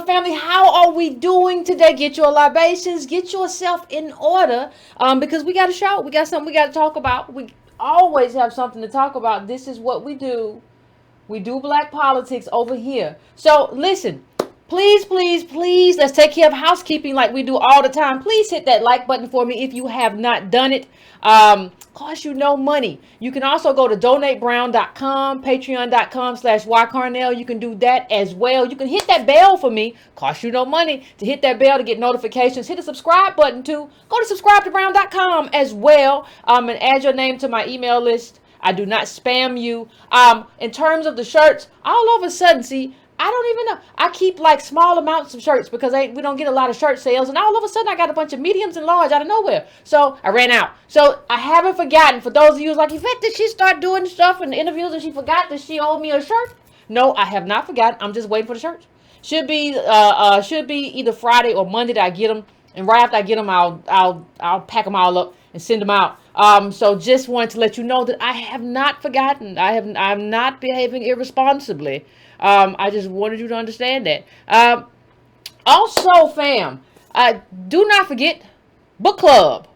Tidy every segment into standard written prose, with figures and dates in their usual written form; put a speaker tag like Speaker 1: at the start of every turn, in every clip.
Speaker 1: family, how are we doing today? Get your libations, get yourself in order, because we got a show. We got something we got to talk about. We always have something to talk about. This is what we do. We do black politics over here. So listen, please, please, please, let's take care of housekeeping like we do all the time. Please hit that like button for me if you have not done it. Cost you no money. You can also go to donatebrown.com, patreon.com/ycarnell. You can do that as well. You can hit that bell for me. Cost you no money to hit that bell to get notifications. Hit the subscribe button too. Go to subscribetobrown.com as well, and add your name to my email list. I do not spam you. In terms of the shirts, all of a sudden, see, I don't even know. I keep like small amounts of shirts because we don't get a lot of shirt sales. And all of a sudden I got a bunch of mediums and large out of nowhere. So I ran out. So I haven't forgotten. For those of you who's like, Yvette, did she start doing stuff in the interviews and she forgot that she owed me a shirt? No, I have not forgotten. I'm just waiting for the shirts. Should be either Friday or Monday that I get them. And right after I get them, I'll pack them all up and send them out. So just wanted to let you know that I have not forgotten. I'm not behaving irresponsibly. I just wanted you to understand that. Also, fam, do not forget book club,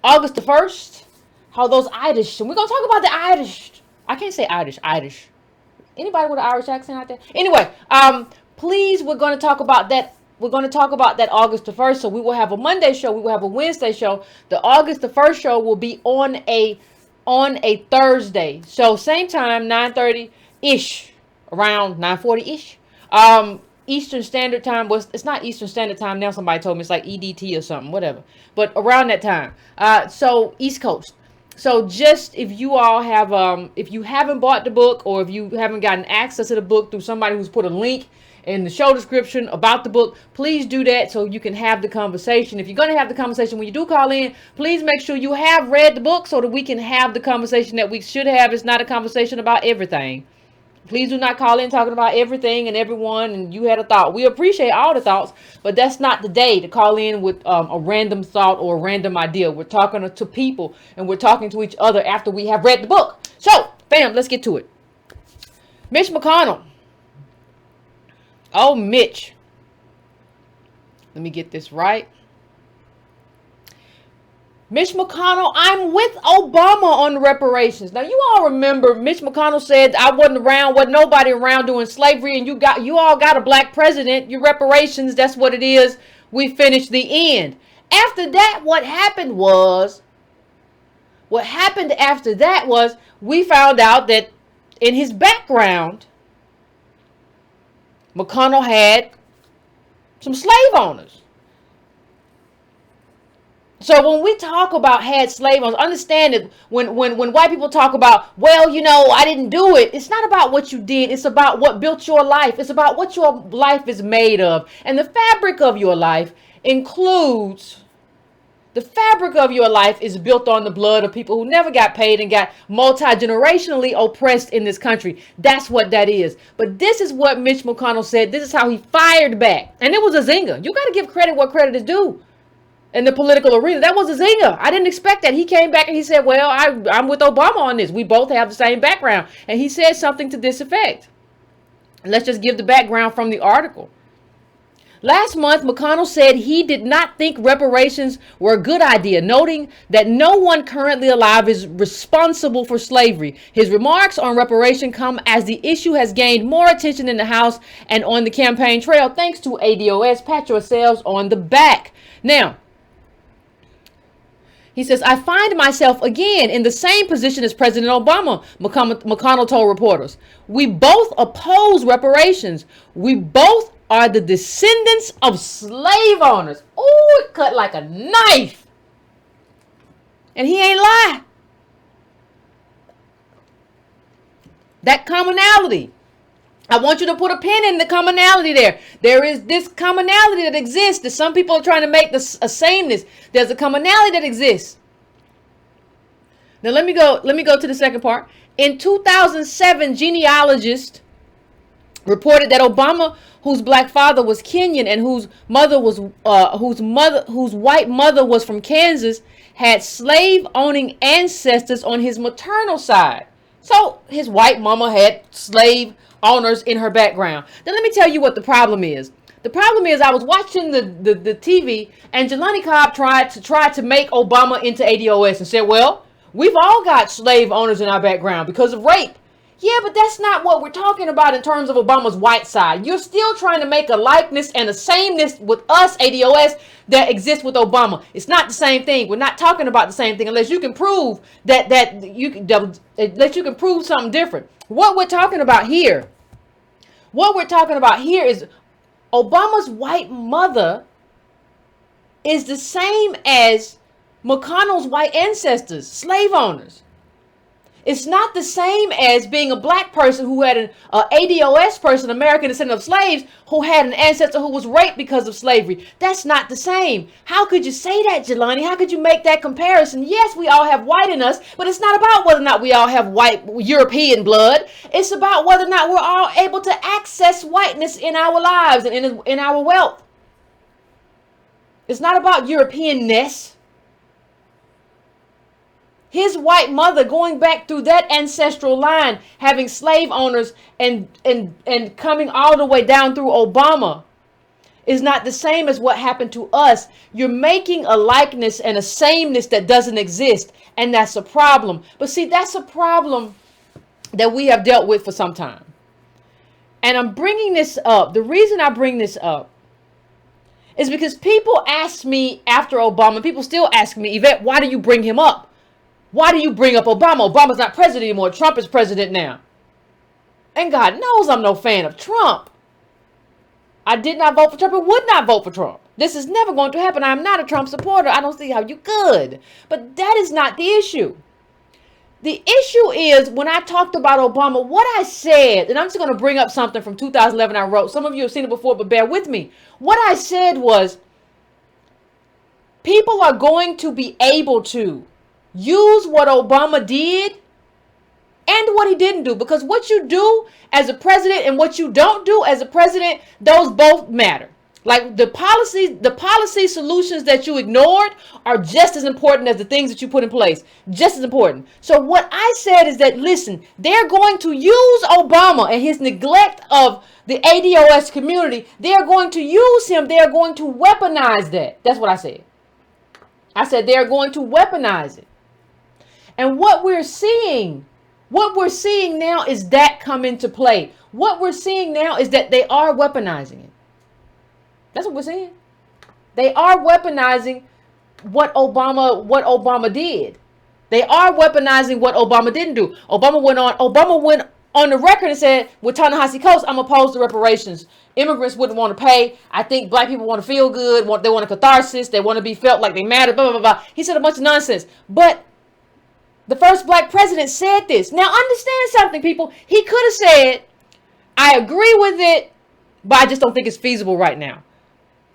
Speaker 1: August the 1st. How those Irish, and we're gonna talk about the Irish. I can't say Irish. Anybody with an Irish accent out there? Anyway, please, we're gonna talk about that. We're going to talk about that August the 1st. So we will have a Monday show. We will have a Wednesday show. The August the 1st show will be on a Thursday. So same time, 9:30-ish, around 9:40-ish. Eastern Standard Time. It's not Eastern Standard Time now. Somebody told me it's like EDT or something, whatever. But around that time. So East Coast. So just if you all have, if you haven't bought the book or if you haven't gotten access to the book through somebody who's put a link in the show description about the book, please do that so you can have the conversation. If you're going to have the conversation when you do call in, please make sure you have read the book so that we can have the conversation that we should have. It's not a conversation about everything. Please do not call in talking about everything and everyone and you had a thought. We appreciate all the thoughts, but that's not the day to call in with a random thought or a random idea. We're talking to people and we're talking to each other after we have read the book. So, bam, let's get to it. Mitch McConnell. Oh, Mitch. Let me get this right. Mitch McConnell, I'm with Obama on the reparations. Now, you all remember Mitch McConnell said I wasn't nobody around doing slavery, and you all got a black president. Your reparations, that's what it is. We finished the end. After that, what happened after that was we found out that in his background, McConnell had some slave owners. So when we talk about had slave owners, understand that when white people talk about, well, I didn't do it. It's not about what you did. It's about what built your life. It's about what your life is made of. And the fabric of your life is built on the blood of people who never got paid and got multi-generationally oppressed in this country. That's what that is. But this is what Mitch McConnell said. This is how he fired back. And it was a zinger. You got to give credit what credit is due in the political arena. That was a zinger. I didn't expect that. He came back and he said, well, I'm with Obama on this. We both have the same background. And he said something to this effect. Let's just give the background from the article. Last month, McConnell said he did not think reparations were a good idea, noting that no one currently alive is responsible for slavery. His remarks on reparation come as the issue has gained more attention in the House and on the campaign trail, thanks to ADOS. Pat yourselves on the back. Now, he says, I find myself again in the same position as President Obama, McConnell told reporters. We both oppose reparations. We both are the descendants of slave owners. Oh, it cut like a knife. And he ain't lie. That commonality. I want you to put a pin in the commonality there. There is this commonality that exists that some people are trying to make this a sameness. There's a commonality that exists. Now let me go to the second part. In 2007, genealogists reported that Obama, whose black father was Kenyan and whose white mother was from Kansas, had slave-owning ancestors on his maternal side. So his white mama had slave owners in her background. Now let me tell you what the problem is. The problem is I was watching the TV, and Jelani Cobb tried to make Obama into ADOS and said, well, we've all got slave owners in our background because of rape. Yeah, but that's not what we're talking about in terms of Obama's white side. You're still trying to make a likeness and a sameness with us, ADOS, that exists with Obama. It's not the same thing. We're not talking about the same thing unless you can prove unless you can prove something different. What we're talking about here is Obama's white mother is the same as McConnell's white ancestors, slave owners. It's not the same as being a black person who had an ADOS person, American descendant of slaves, who had an ancestor who was raped because of slavery. That's not the same. How could you say that, Jelani? How could you make that comparison? Yes, we all have white in us, but it's not about whether or not we all have white European blood. It's about whether or not we're all able to access whiteness in our lives and in our wealth. It's not about Europeanness. His white mother, going back through that ancestral line, having slave owners and coming all the way down through Obama, is not the same as what happened to us. You're making a likeness and a sameness that doesn't exist, and that's a problem. But see, that's a problem that we have dealt with for some time. And I'm bringing this up. The reason I bring this up is because people asked me after Obama, people still ask me, Yvette, why do you bring him up? Why do you bring up Obama? Obama's not president anymore. Trump is president now. And God knows I'm no fan of Trump. I did not vote for Trump and would not vote for Trump. This is never going to happen. I'm not a Trump supporter. I don't see how you could. But that is not the issue. The issue is when I talked about Obama, what I said, and I'm just going to bring up something from 2011 I wrote. Some of you have seen it before, but bear with me. What I said was, people are going to be able to use what Obama did and what he didn't do, because what you do as a president and what you don't do as a president, those both matter. Like the policy solutions that you ignored are just as important as the things that you put in place. Just as important. So what I said is that, listen, they're going to use Obama and his neglect of the ADOS community. They're going to use him. They're going to weaponize that. That's what I said. I said they're going to weaponize it. And what we're seeing now is that come into play. What we're seeing now is that they are weaponizing it. That's what we're seeing. They are weaponizing what Obama did. They are weaponizing what Obama didn't do. Obama went on the record and said, with Ta-Nehisi Coates, I'm opposed to reparations. Immigrants wouldn't want to pay. I think black people want to feel good. They want a catharsis. They want to be felt like they matter. Blah, blah, blah, blah. He said a bunch of nonsense. But the first black president said this. Now understand something, people. He could have said, I agree with it, but I just don't think it's feasible right now.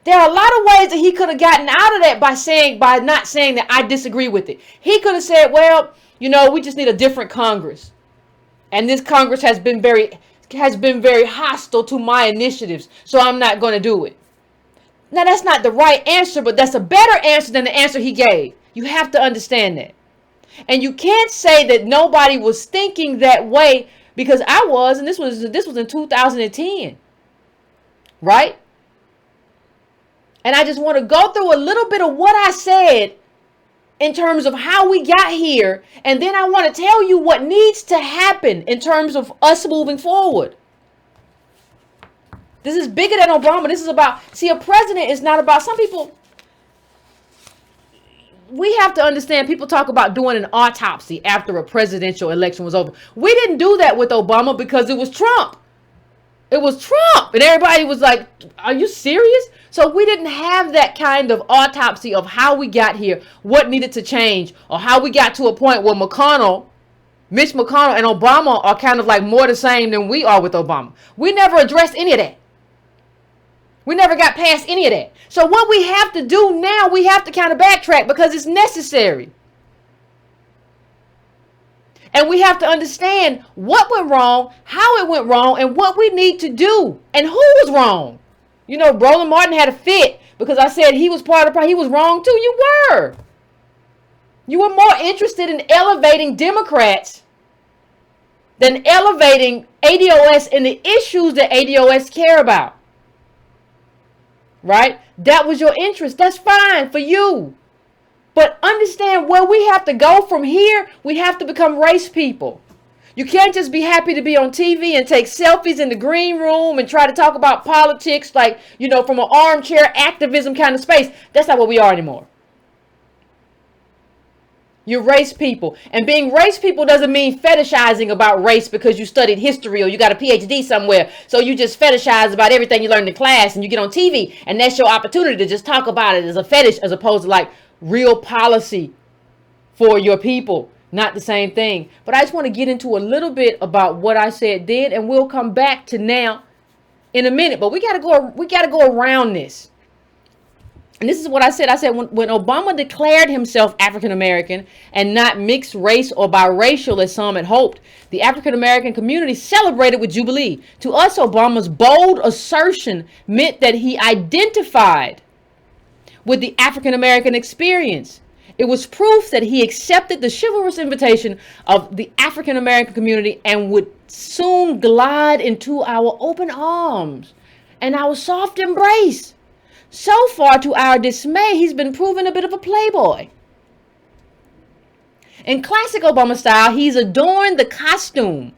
Speaker 1: There are a lot of ways that he could have gotten out of that by not saying that I disagree with it. He could have said, well, we just need a different Congress. And this Congress has been very hostile to my initiatives, so I'm not going to do it. Now, that's not the right answer, but that's a better answer than the answer he gave. You have to understand that. And you can't say that nobody was thinking that way, because I was, and this was in 2010, right? And I just want to go through a little bit of what I said in terms of how we got here. And then I want to tell you what needs to happen in terms of us moving forward. This is bigger than Obama. This is about, a president is not about, some people, we have to understand, people talk about doing an autopsy after a presidential election was over. We didn't do that with Obama because it was Trump. It was Trump. And everybody was like, are you serious? So we didn't have that kind of autopsy of how we got here, what needed to change, or how we got to a point where Mitch McConnell and Obama are kind of like more the same than we are with Obama. We never addressed any of that. We never got past any of that. So what we have to do now, we have to kind of backtrack because it's necessary. And we have to understand what went wrong, how it went wrong, and what we need to do, and who was wrong. Roland Martin had a fit because I said he was part of the problem. He was wrong too. You were. You were more interested in elevating Democrats than elevating ADOS and the issues that ADOS care about. right? That was your interest. That's fine for you. But understand where we have to go from here. We have to become race people. You can't just be happy to be on TV and take selfies in the green room and try to talk about politics like, from an armchair activism kind of space. That's not what we are anymore. You're race people. And being race people doesn't mean fetishizing about race because you studied history or you got a PhD somewhere. So you just fetishize about everything you learned in class and you get on TV and that's your opportunity to just talk about it as a fetish as opposed to like real policy for your people. Not the same thing. But I just want to get into a little bit about what I said did, and we'll come back to now in a minute. But we gotta go around this. And this is what I said. I said when Obama declared himself African American and not mixed race or biracial as some had hoped, the African American community celebrated with jubilee. To us, Obama's bold assertion meant that he identified with the African American experience. It was proof that he accepted the chivalrous invitation of the African American community and would soon glide into our open arms and our soft embrace. So far, to our dismay, he's been proven a bit of a playboy. In classic Obama style, he's adorned the costume,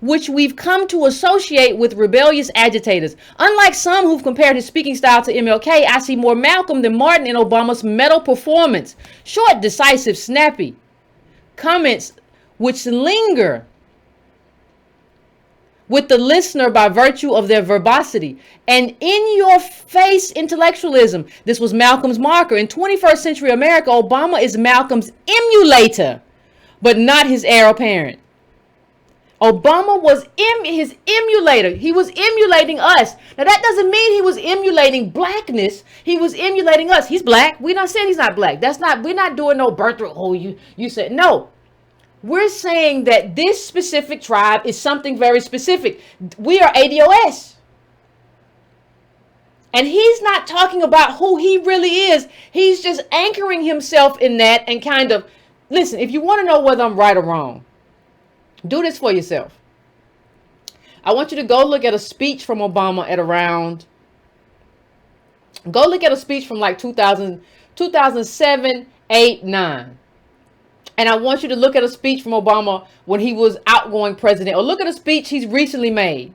Speaker 1: which we've come to associate with rebellious agitators. Unlike some who've compared his speaking style to MLK, I see more Malcolm than Martin in Obama's metal performance. Short, decisive, snappy comments which linger with the listener by virtue of their verbosity. And in-your-face intellectualism. This was Malcolm's marker. In 21st century America, Obama is Malcolm's emulator, but not his heir apparent. Obama was his emulator. He was emulating us. Now that doesn't mean he was emulating blackness. He was emulating us. He's black. We're not saying he's not black. We're not doing no birthright. Oh, you said no. We're saying that this specific tribe is something very specific. We are ADOS. And he's not talking about who he really is. He's just anchoring himself in that and kind of, listen, if you want to know whether I'm right or wrong, do this for yourself. I want you to go look at a speech from Obama at around, go look at a speech from like 2007, 8, 9. And I want you to look at a speech from Obama when he was outgoing president, or look at a speech he's recently made.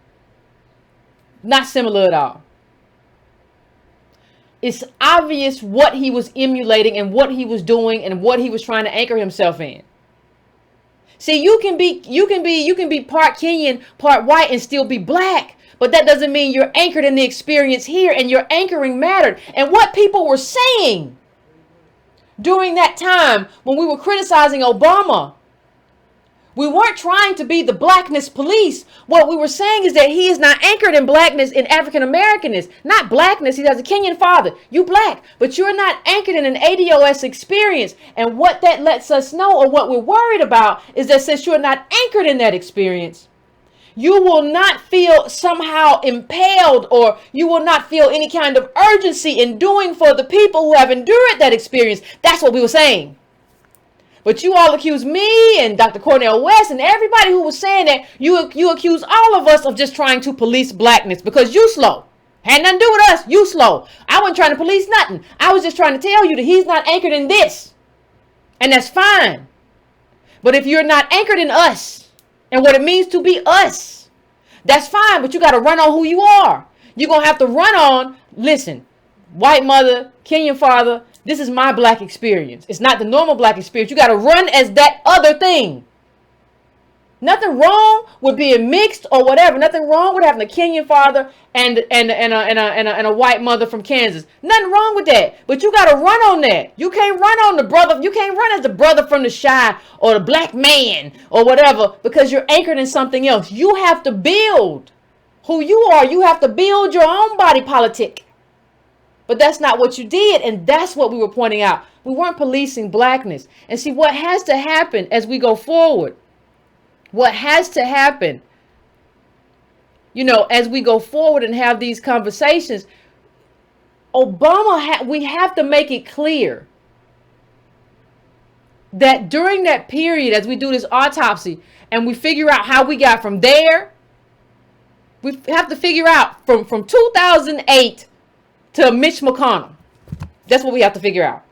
Speaker 1: Not similar at all. It's obvious what he was emulating and what he was doing and what he was trying to anchor himself in. See, you can be part Kenyan, part white and still be black. But that doesn't mean you're anchored in the experience here, and your anchoring mattered. And what people were saying during that time when we were criticizing Obama, we weren't trying to be the blackness police. What we were saying is that he is not anchored in blackness, in African Americanness, not blackness. He has a Kenyan father. You black, but you're not anchored in an ADOS experience. And what that lets us know, or what we're worried about, is that since you're not anchored in that experience, you will not feel somehow impelled, or you will not feel any kind of urgency in doing for the people who have endured that experience. That's what we were saying. But you all accuse me and Dr. Cornel West and everybody who was saying that, you accuse all of us of just trying to police blackness because you slow. Had nothing to do with us. You slow. I wasn't trying to police nothing. I was just trying to tell you that he's not anchored in this. And that's fine. But if you're not anchored in us and what it means to be us, that's fine. But you got to run on who you are. You're going to have to run on, listen, white mother, Kenyan father, this is my black experience. It's not the normal black experience. You got to run as that other thing. Nothing wrong with being mixed or whatever. Nothing wrong with having a Kenyan father and a white mother from Kansas. Nothing wrong with that. But you got to run on that. You can't run on the brother. You can't run as the brother from the Chi or the black man or whatever because you're anchored in something else. You have to build who you are. You have to build your own body politic. But that's not what you did, and that's what we were pointing out. We weren't policing blackness. And see, what has to happen as we go forward, what has to happen, as we go forward and have these conversations, we have to make it clear that during that period, as we do this autopsy, and we figure out how we got from there, we have to figure out from 2008 to Mitch McConnell? That's what we have to figure out.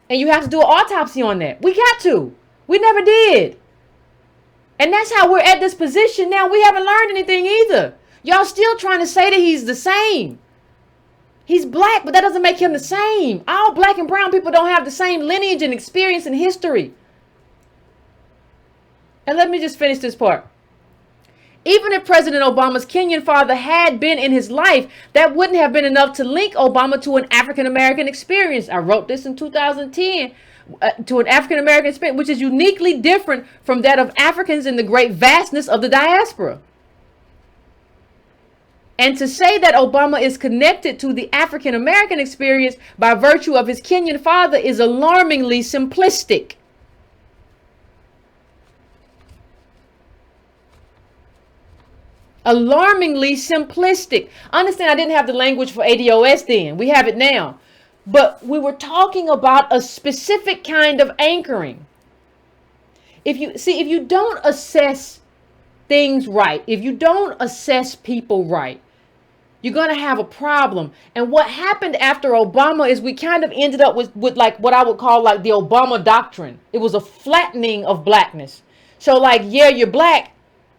Speaker 1: And you have to do an autopsy on that. We got to. We never did. And that's how we're at this position now. We haven't learned anything either. Y'all still trying to say that he's the same. He's black, but that doesn't make him the same. All black and brown people don't have the same lineage and experience and history. And let me just finish this part. Even if President Obama's Kenyan father had been in his life, that wouldn't have been enough to link Obama to an African-American experience. I wrote this in 2010, to an African-American experience, which is uniquely different from that of Africans in the great vastness of the diaspora. And to say that Obama is connected to the African-American experience by virtue of his Kenyan father is alarmingly simplistic. Alarmingly simplistic. Understand, I didn't have the language for ADOS then. We have it now. But we were talking about a specific kind of anchoring. If you don't assess things right, if you don't assess people right, you're going to have a problem. And what happened after Obama is we kind of ended up with like what I would call like the Obama doctrine. It was a flattening of blackness. So like, yeah, you're black,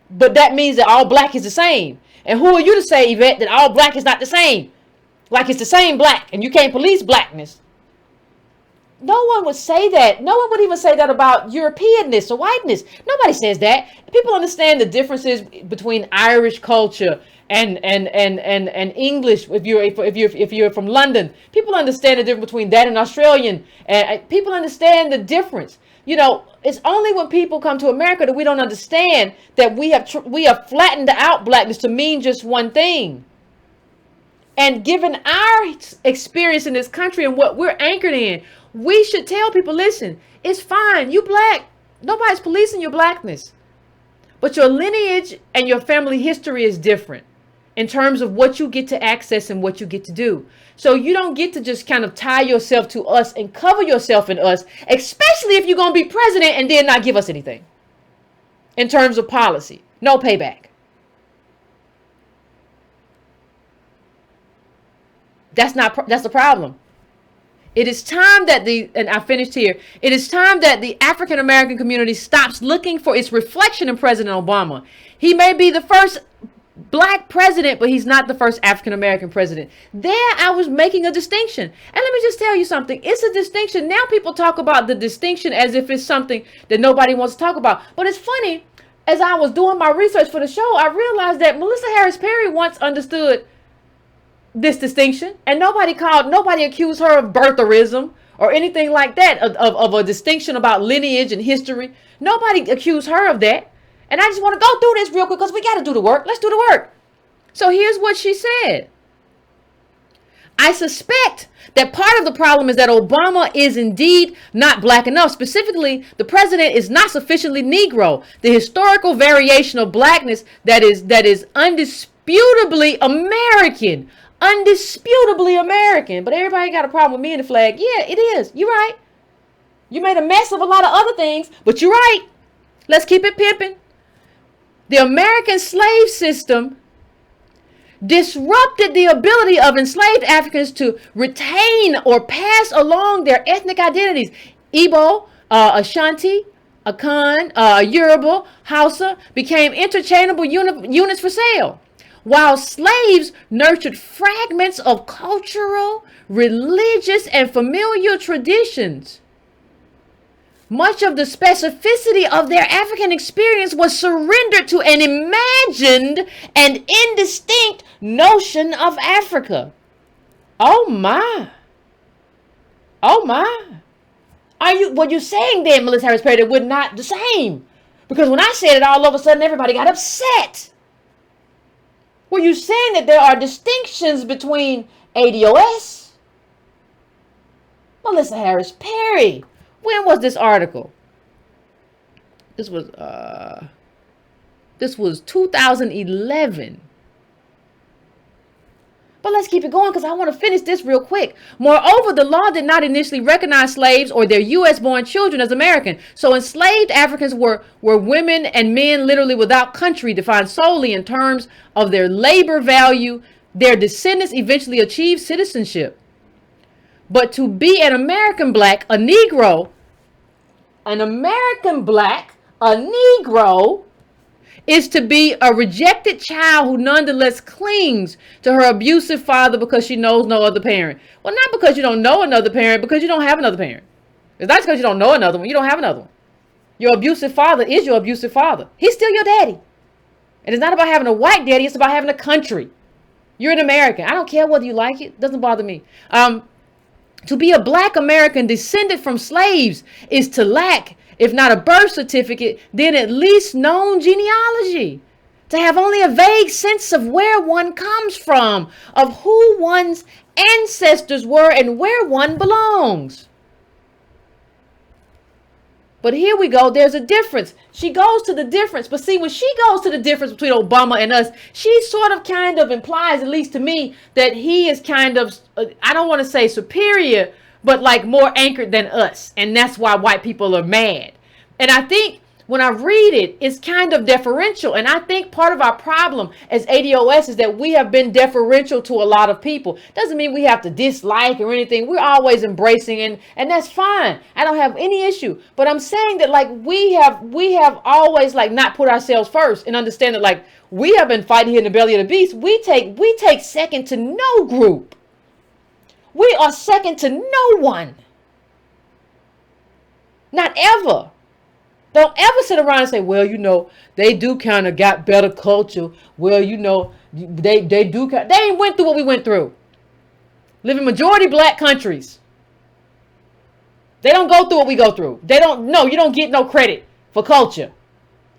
Speaker 1: but that means that all black is the same. And who are you to say, Yvette, that all black is not the same? Like it's the same black and you can't police blackness. No one would say that. No one would even say that about Europeanness or whiteness. Nobody says that. People understand the differences between Irish culture and English. If you're from London, people understand the difference between that and Australian. And people understand the difference. You know, it's only when people come to America that we don't understand that we have flattened out blackness to mean just one thing. And given our experience in this country and what we're anchored in, we should tell people, listen, it's fine. You black. Nobody's policing your blackness. But your lineage and your family history is different in terms of what you get to access and what you get to do. So you don't get to just kind of tie yourself to us and cover yourself in us, especially if you're going to be president and then not give us anything in terms of policy. No payback. That's the problem. It is time that and I finished here. It is time that the African American community stops looking for its reflection in President Obama. He may be the first black president, but he's not the first African American president. There I was making a distinction. And let me just tell you something. It's a distinction. Now people talk about the distinction as if it's something that nobody wants to talk about. But it's funny, as I was doing my research for the show, I realized that Melissa Harris Perry once understood this distinction, and nobody accused her of birtherism or anything like that, of a distinction about lineage and history. Nobody accused her of that. And I just want to go through this real quick because we got to do the work. Let's do the work. So here's what she said. I suspect that part of the problem is that Obama is indeed not black enough. Specifically, the president is not sufficiently Negro. The historical variation of blackness that is undisputably American. Undisputably American. But everybody got a problem with me and the flag. Yeah, it is. You're right. You made a mess of a lot of other things, but you're right. Let's keep it pimping. The American slave system disrupted the ability of enslaved Africans to retain or pass along their ethnic identities. Igbo, Ashanti, Akan, Yoruba, Hausa became interchangeable units for sale, while slaves nurtured fragments of cultural, religious, and familial traditions. Much of the specificity of their African experience was surrendered to an imagined and indistinct notion of Africa. Oh my. Oh my. What you're saying then, Melissa Harris Perry, that we're not the same? Because when I said it, all of a sudden everybody got upset. Were you saying that there are distinctions between ADOS? Melissa Harris Perry. When was this article? This was 2011. But let's keep it going because I want to finish this real quick. Moreover, the law did not initially recognize slaves or their U.S.-born children as American. So enslaved Africans were women and men literally without country, defined solely in terms of their labor value Their descendants eventually achieved citizenship. But to be an American black, a Negro, an American black, a Negro, is to be a rejected child who nonetheless clings to her abusive father because she knows no other parent. Well, not because you don't know another parent, because you don't have another parent. It's not because you don't know another one. You don't have another one. Your abusive father is your abusive father. He's still your daddy. And it's not about having a white daddy. It's about having a country. You're an American. I don't care whether you like it. It doesn't bother me. To be a black American descended from slaves is to lack, if not a birth certificate, then at least known genealogy. To have only a vague sense of where one comes from, of who one's ancestors were and where one belongs. But here we go. There's a difference. She goes to the difference. But see, when she goes to the difference between Obama and us, she sort of kind of implies, at least to me, that he is kind of, I don't want to say superior, but like more anchored than us. And that's why white people are mad. And I think when I read it, it's kind of deferential. And I think part of our problem as ADOS is that we have been deferential to a lot of people. Doesn't mean we have to dislike or anything. We're always embracing, and that's fine. I don't have any issue. But I'm saying that like we have always like not put ourselves first and understand that like we have been fighting here in the belly of the beast. We take second to no group. We are second to no one. Not ever. Don't ever sit around and say, well, you know, they do kind of got better culture. Well, you know, they do. They ain't went through what we went through. Live in majority black countries. They don't go through what we go through. They don't know. You don't get no credit for culture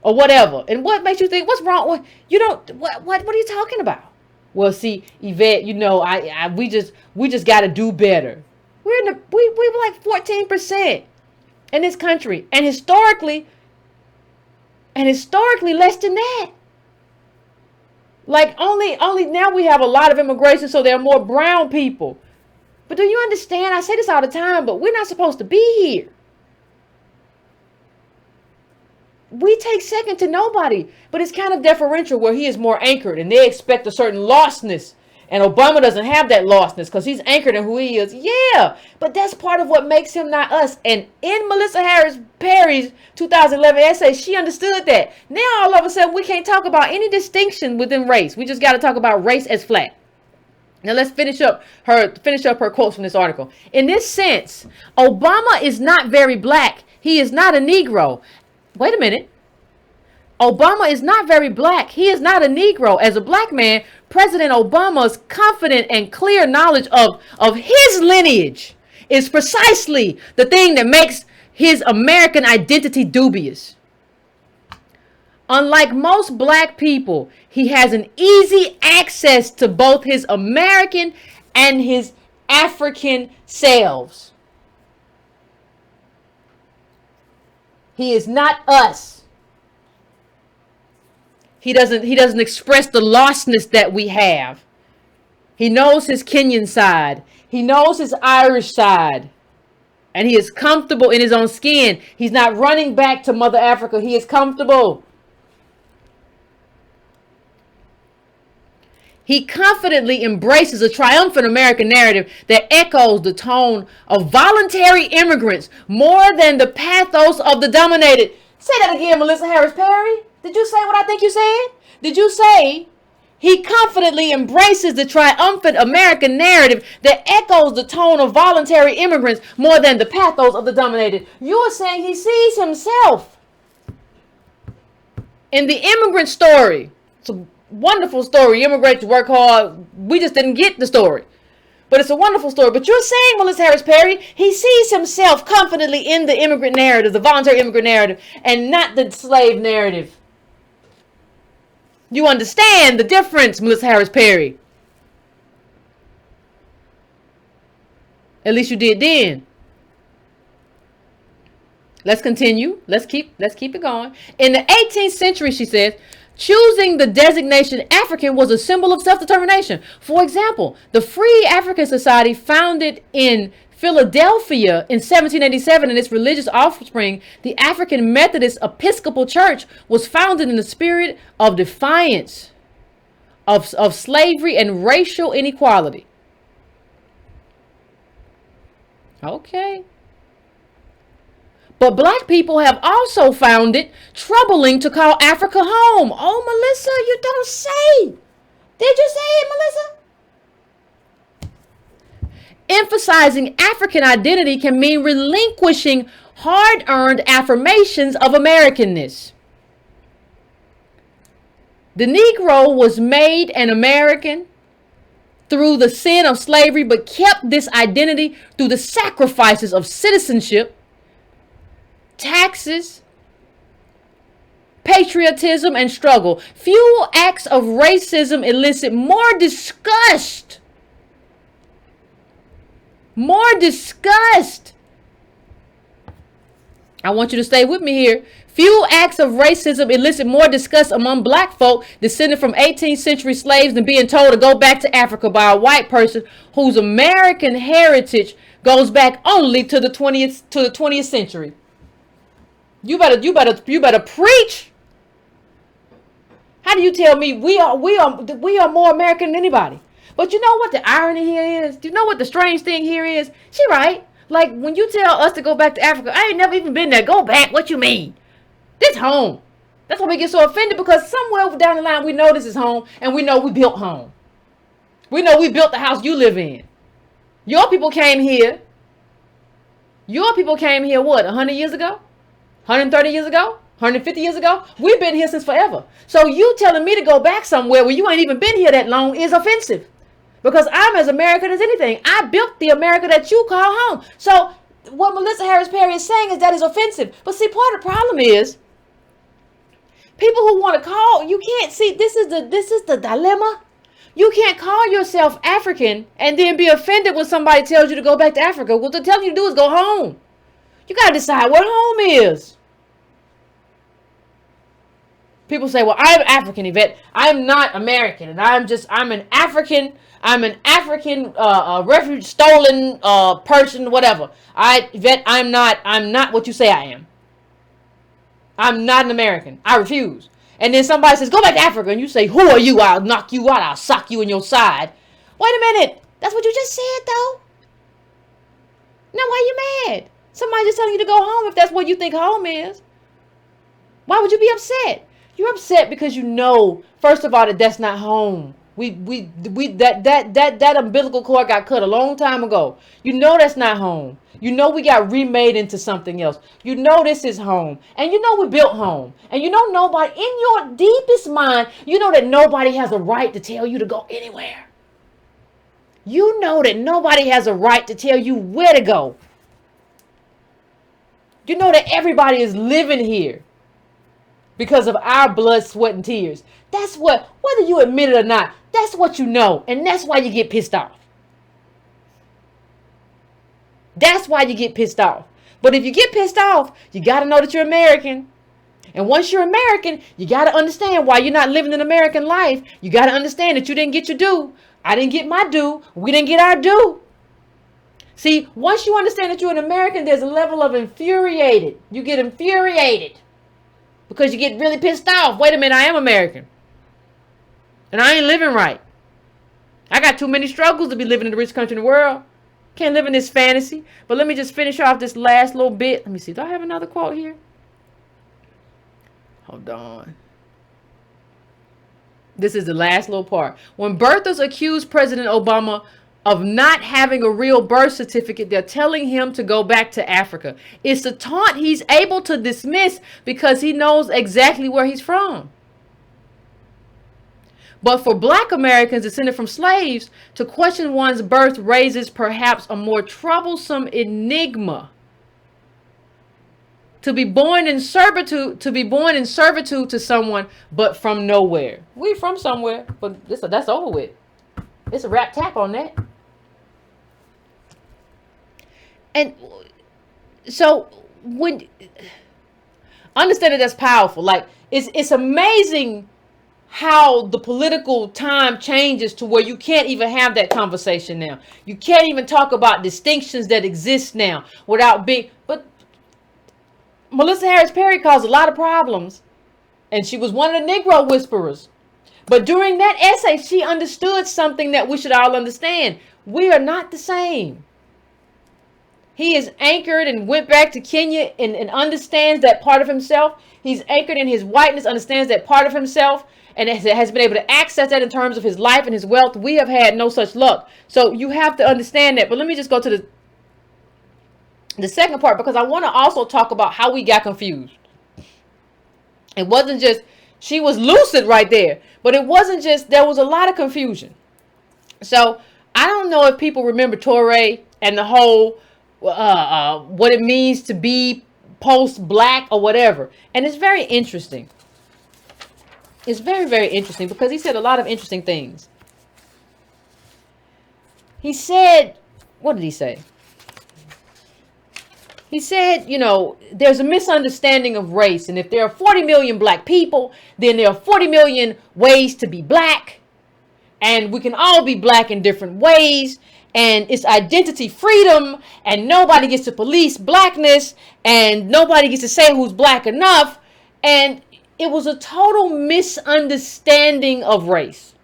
Speaker 1: or whatever. And what makes you think, what's wrong? What are you talking about? Well, see, Yvette, you know, we just got to do better. We were like 14%. In this country, and historically less than that. Like only now we have a lot of immigration, so there are more brown people. But do you understand? I say this all the time, but we're not supposed to be here. We take second to nobody, but it's kind of deferential where he is more anchored, and they expect a certain lostness. And Obama doesn't have that lostness because he's anchored in who he is. Yeah, but that's part of what makes him not us. And in Melissa Harris Perry's 2011 essay, she understood that. Now all of a sudden we can't talk about any distinction within race. We just got to talk about race as flat. Now let's finish up her quotes from this article. In this sense, Obama is not very black. He is not a Negro. Wait a minute. Obama is not very black. He is not a Negro. As a black man, President Obama's confident and clear knowledge of his lineage is precisely the thing that makes his American identity dubious. Unlike most black people, he has an easy access to both his American and his African selves. He is not us. He doesn't express the lostness that we have. He knows his Kenyan side. He knows his Irish side. And he is comfortable in his own skin. He's not running back to Mother Africa. He is comfortable. He confidently embraces a triumphant American narrative that echoes the tone of voluntary immigrants more than the pathos of the dominated. Say that again, Melissa Harris Perry. Did you say what I think you said? Did you say he confidently embraces the triumphant American narrative that echoes the tone of voluntary immigrants more than the pathos of the dominated? You are saying he sees himself in the immigrant story. It's a wonderful story. Immigrants work hard. We just didn't get the story. But it's a wonderful story. But you're saying, Melissa Harris Perry, he sees himself confidently in the immigrant narrative, the voluntary immigrant narrative, and not the slave narrative. You understand the difference, Melissa Harris Perry. At least you did then. Let's continue. Let's keep it going. In the 18th century, she says, choosing the designation African was a symbol of self-determination. For example, the Free African Society, founded in Philadelphia in 1787, and its religious offspring, the African Methodist Episcopal Church, was founded in the spirit of defiance of slavery and racial inequality. Okay. But black people have also found it troubling to call Africa home. Oh, Melissa, you don't say. Did you say it, Melissa? Emphasizing African identity can mean relinquishing hard-earned affirmations of Americanness. The Negro was made an American through the sin of slavery, but kept this identity through the sacrifices of citizenship, taxes, patriotism, and struggle. Few acts of racism elicit more disgust. More disgust. I want you to stay with me here. Few acts of racism elicit more disgust among black folk descended from 18th century slaves than being told to go back to Africa by a white person whose American heritage goes back only to the 20th century. You better preach. How do you tell me we are more American than anybody? But you know what the irony here is? Do you know what the strange thing here is? She right. Like when you tell us to go back to Africa, I ain't never even been there. Go back. What you mean? This home. That's why we get so offended, because somewhere down the line we know this is home, and we know we built home. We know we built the house you live in. Your people came here. Your people came here what, 100 years ago? 130 years ago? 150 years ago? We've been here since forever. So you telling me to go back somewhere where you ain't even been here that long is offensive. Because I'm as American as anything. I built the America that you call home. So what Melissa Harris Perry is saying is that is offensive. But see, part of the problem is people who want to call, you can't see, this is the dilemma. You can't call yourself African and then be offended when somebody tells you to go back to Africa. What they're telling you to do is go home. You got to decide what home is. People say, well, I'm African, Yvette. I'm not American. And I'm an African refuge, stolen person, whatever. Yvette, I'm not what you say I am. I'm not an American. I refuse. And then somebody says, go back to Africa. And you say, who are you? I'll knock you out. I'll sock you in your side. Wait a minute. That's what you just said, though. Now, why are you mad? Somebody just telling you to go home if that's what you think home is. Why would you be upset? You're upset because you know, first of all, that that's not home. That umbilical cord got cut a long time ago. You know that's not home. You know we got remade into something else. You know this is home. And you know we built home. And you know nobody, in your deepest mind, you know that nobody has a right to tell you to go anywhere. You know that nobody has a right to tell you where to go. You know that everybody is living here because of our blood, sweat, and tears. That's what, whether you admit it or not, that's what you know. And that's why you get pissed off. That's why you get pissed off. But if you get pissed off, you got to know that you're American. And once you're American, you got to understand why you're not living an American life. You got to understand that you didn't get your due. I didn't get my due. We didn't get our due. See, once you understand that you're an American, there's a level of infuriated. You get infuriated because you get really pissed off. Wait a minute, I am American. And I ain't living right. I got too many struggles to be living in the richest country in the world. Can't live in this fantasy. But let me just finish off this last little bit. Let me see. Do I have another quote here? Hold on. This is the last little part. When birthers accuse President Obama of not having a real birth certificate, they're telling him to go back to Africa. It's a taunt he's able to dismiss because he knows exactly where he's from. But for black Americans descended from slaves, to question one's birth raises perhaps a more troublesome enigma. To be born in servitude to someone, but from nowhere. We from somewhere, but that's over with. It's a wrap tap on that. And so when understand that that's powerful. Like it's amazing how the political time changes to where you can't even have that conversation now. You can't even talk about distinctions that exist now without being. But Melissa Harris Perry caused a lot of problems, and she was one of the Negro whisperers. But during that essay, she understood something that we should all understand. We are not the same. He is anchored and went back to Kenya and understands that part of himself. He's anchored in his whiteness, understands that part of himself, and has been able to access that in terms of his life and his wealth. We have had no such luck. So you have to understand that. But let me just go to the second part, because I want to also talk about how we got confused. It wasn't just, she was lucid right there, but it wasn't just, there was a lot of confusion. So I don't know if people remember Torre and the whole, what it means to be post-black or whatever. And it's very interesting. It's very, very interesting because he said a lot of interesting things. He said, what did he say? He said, you know, there's a misunderstanding of race. And if there are 40 million black people, then there are 40 million ways to be black. And we can all be black in different ways. And it's identity freedom. And nobody gets to police blackness. And nobody gets to say who's black enough. And it was a total misunderstanding of race.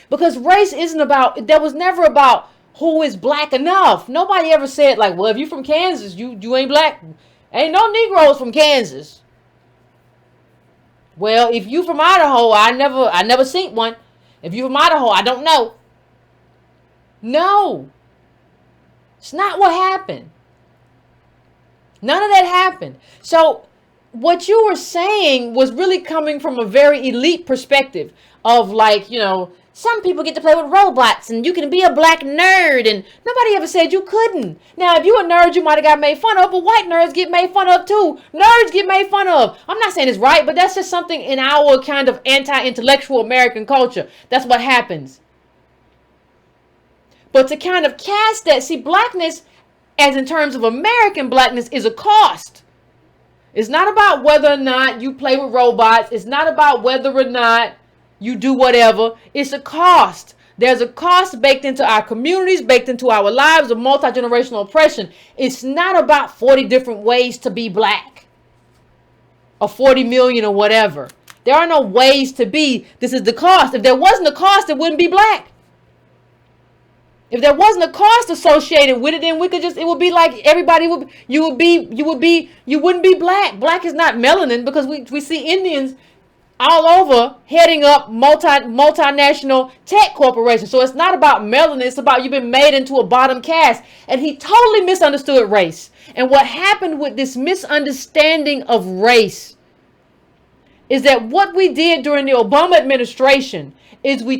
Speaker 1: Because race isn't about, that was never about who is black enough. Nobody ever said like, well, if you're from Kansas, you ain't black. Ain't no Negroes from Kansas. Well, if you from Idaho, I never seen one. If you from Idaho, I don't know. No. It's not what happened. None of that happened. So what you were saying was really coming from a very elite perspective of like, you know, some people get to play with robots and you can be a black nerd, and nobody ever said you couldn't. Now, if you a nerd, you might have got made fun of, but white nerds get made fun of too. Nerds get made fun of. I'm not saying it's right, but that's just something in our kind of anti-intellectual American culture. That's what happens. But to kind of cast that, see, blackness, as in terms of American blackness, is a cost. It's not about whether or not you play with robots. It's not about whether or not you do whatever. It's a cost. There's a cost baked into our communities, baked into our lives of multi-generational oppression. It's not about 40 different ways to be black or 40 million or whatever. There are no ways to be. This is the cost. If there wasn't a cost, it wouldn't be black. If there wasn't a cost associated with it, then we could just, it would be like everybody would, you wouldn't be black. Black is not melanin, because we see Indians all over heading up multinational tech corporations. So it's not about melanin. It's about you've been made into a bottom caste. And he totally misunderstood race. And what happened with this misunderstanding of race is that what we did during the Obama administration is we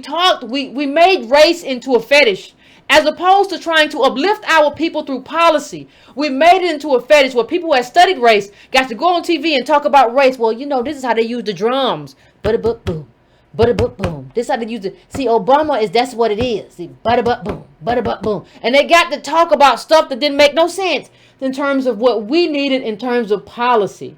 Speaker 1: made race into a fetish. As opposed to trying to uplift our people through policy, we made it into a fetish where people who had studied race got to go on TV and talk about race. Well, you know, this is how they use the drums. Bada boom, bada boom. This is how they use it. See, Obama that's what it is. See, bada boom. And they got to talk about stuff that didn't make no sense in terms of what we needed in terms of policy.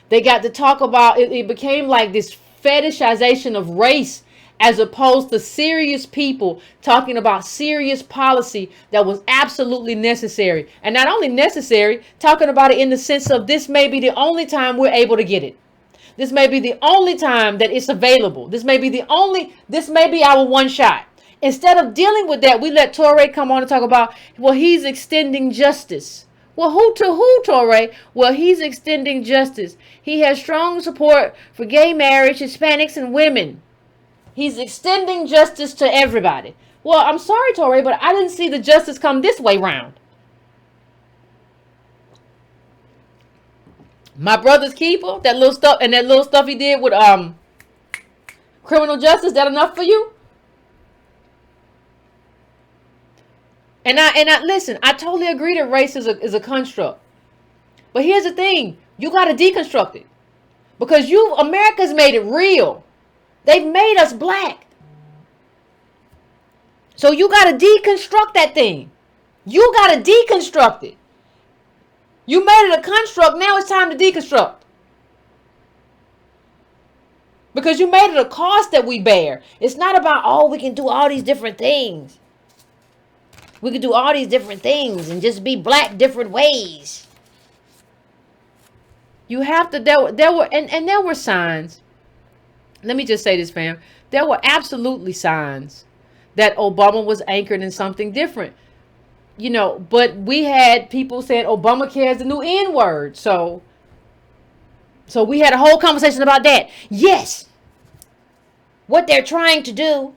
Speaker 1: They got to talk about it. It became like this fetishization of race, as opposed to serious people talking about serious policy that was absolutely necessary. And not only necessary, talking about it in the sense of this may be the only time we're able to get it. This may be the only time that it's available. This may be our one shot. Instead of dealing with that, we let Torre come on and talk about, well, he's extending justice. Well, who to who, Torre? Well, he's extending justice. He has strong support for gay marriage, Hispanics, and women. He's extending justice to everybody. Well, I'm sorry, Torre, but I didn't see the justice come this way round. My brother's keeper, that little stuff he did with criminal justice, that enough for you? And I listen, I totally agree that race is a construct. But here's the thing, you got to deconstruct it. Because America's made it real. They've made us black. So you got to deconstruct that thing. You got to deconstruct it. You made it a construct. Now it's time to deconstruct. Because you made it a cost that we bear. It's not about, oh, we can do all these different things. We can do all these different things and just be black different ways. You have to, there were signs. let me just say this, fam. There were absolutely signs that Obama was anchored in something different. But we had people saying Obamacare is the new N word. So we had a whole conversation about that. Yes. What they're trying to do.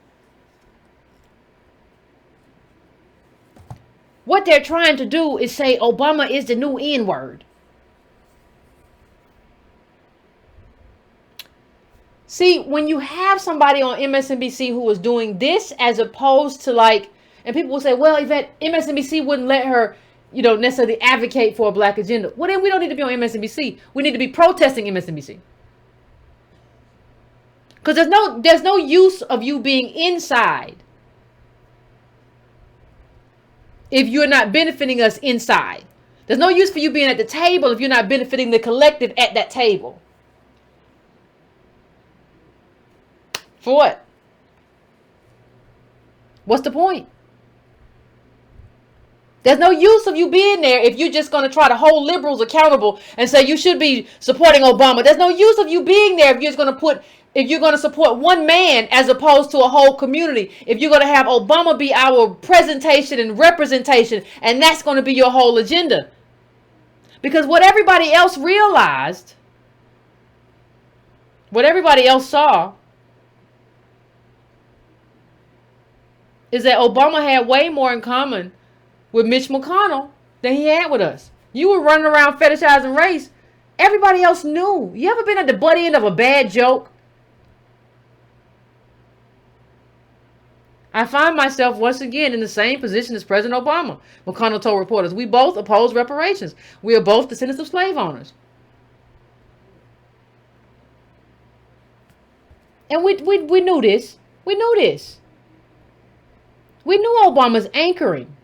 Speaker 1: What they're trying to do is say Obama is the new N word. See, when you have somebody on MSNBC who is doing this as opposed to and people will say, well, Yvette, MSNBC wouldn't let her, necessarily advocate for a black agenda. Well, then we don't need to be on MSNBC. We need to be protesting MSNBC. Because there's no use of you being inside if you're not benefiting us inside. There's no use for you being at the table if you're not benefiting the collective at that table. For what? What's the point? There's no use of you being there if you're just going to try to hold liberals accountable and say you should be supporting Obama. There's no use of you being there if you're going to support one man as opposed to a whole community. If you're going to have Obama be our presentation and representation, and that's going to be your whole agenda. Because what everybody else realized, what everybody else saw, is that Obama had way more in common with Mitch McConnell than he had with us. You were running around fetishizing race. Everybody else knew. You ever been at the butt end of a bad joke? I find myself once again in the same position as President Obama. McConnell told reporters, we both oppose reparations. We are both descendants of slave owners. And we knew this. We knew this. We knew Obama's anchoring.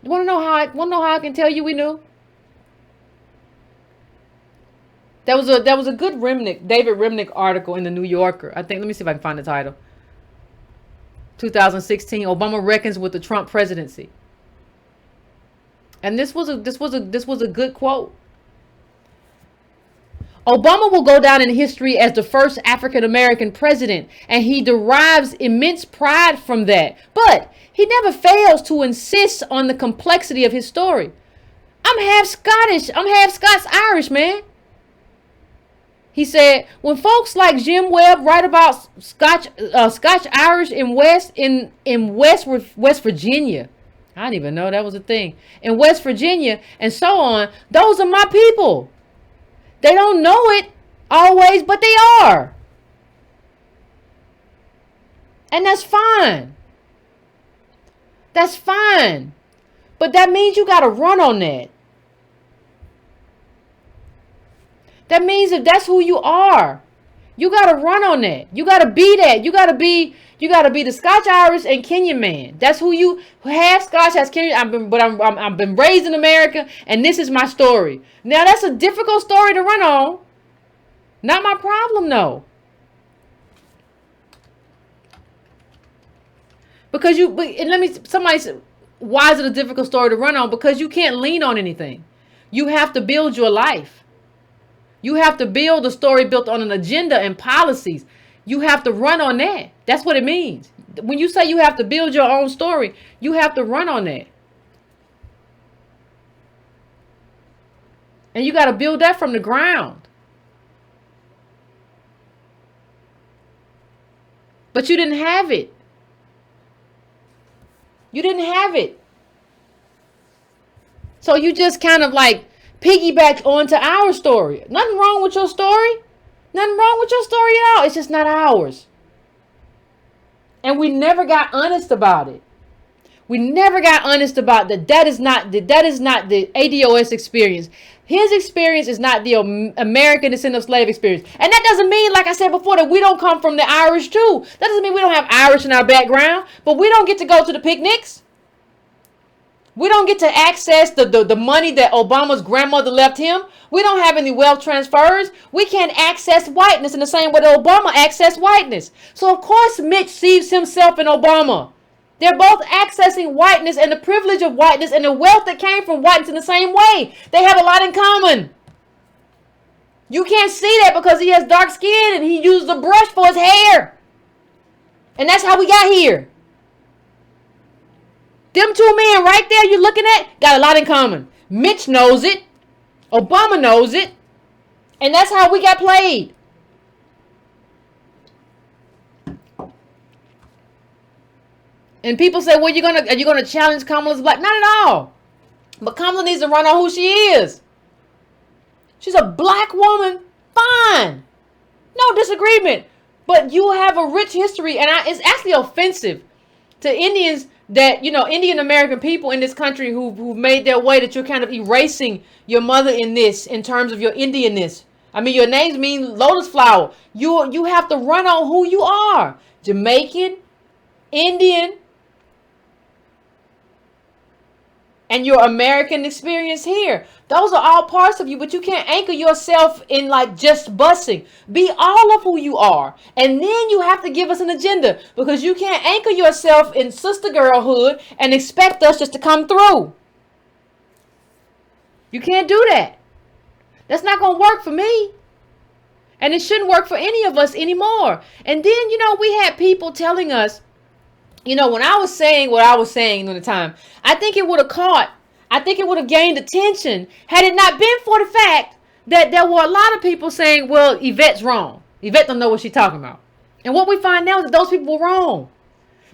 Speaker 1: You want to know how I can tell you we knew? There was a good David Remnick article in the New Yorker. I think, let me see if I can find the title. 2016, Obama reckons with the Trump presidency. And this was a good quote. Obama will go down in history as the first African American president, and he derives immense pride from that. But he never fails to insist on the complexity of his story. I'm half Scottish. I'm half Scots-Irish, man. He said, when folks like Jim Webb write about Scotch-Irish in West Virginia, I didn't even know that was a thing, in West Virginia and so on, those are my people. They don't know it always, but they are. And that's fine. That's fine. But that means you got to run on that. That means if that's who you are, you got to run on that. You got to be that. You got to be the Scotch-Irish and Kenyan man. That's who you have. Scotch has Kenyan. I've been raised in America, and this is my story. Now that's a difficult story to run on. Not my problem, though. Because somebody said, why is it a difficult story to run on? Because you can't lean on anything. You have to build your life. You have to build a story built on an agenda and policies. You have to run on that. That's what it means. When you say you have to build your own story, you have to run on that. And you got to build that from the ground. But you didn't have it. You didn't have it. So you just kind of piggyback onto our story. Nothing wrong with your story. Nothing wrong with your story at all. It's just not ours. And we never got honest about it. We never got honest about that. That is not the ADOS experience. His experience is not the American descendant of slave experience. And that doesn't mean, like I said before, that we don't come from the Irish too. That doesn't mean we don't have Irish in our background. But we don't get to go to the picnics. We don't get to access the money that Obama's grandmother left him. We don't have any wealth transfers. We can't access whiteness in the same way that Obama accessed whiteness. So, of course, Mitch sees himself in Obama. They're both accessing whiteness and the privilege of whiteness and the wealth that came from whiteness in the same way. They have a lot in common. You can't see that because he has dark skin and he used a brush for his hair. And that's how we got here. Them two men right there you're looking at got a lot in common. Mitch knows it. Obama knows it. And that's how we got played. And people say, well, are you gonna challenge Kamala's black? Not at all. But Kamala needs to run on who she is. She's a black woman. Fine. No disagreement. But you have a rich history, and it's actually offensive to Indians that, Indian American people in this country who've made their way, that you're kind of erasing your mother in terms of your Indianness. I mean, your names mean lotus flower. You have to run on who you are. Jamaican, Indian, and your American experience here. Those are all parts of you, but you can't anchor yourself in like just busing. Be all of who you are. And then you have to give us an agenda, because you can't anchor yourself in sister girlhood and expect us just to come through. You can't do that. That's not going to work for me. And it shouldn't work for any of us anymore. And then, we had people telling us, when I was saying what I was saying at the time, I think it would have gained attention had it not been for the fact that there were a lot of people saying, well, Yvette's wrong. Yvette don't know what she's talking about. And what we find now is that those people were wrong.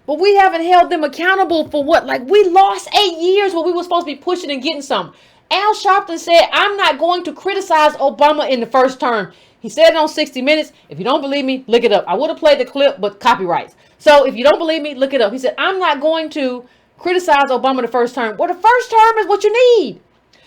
Speaker 1: But we haven't held them accountable for what? Like, we lost 8 years where we were supposed to be pushing and getting something. Al Sharpton said, I'm not going to criticize Obama in the first term. He said it on 60 Minutes. If you don't believe me, look it up. I would have played the clip, but copyrights. So if you don't believe me, look it up. He said, I'm not going to criticize Obama the first term. Well, the first term is what you need.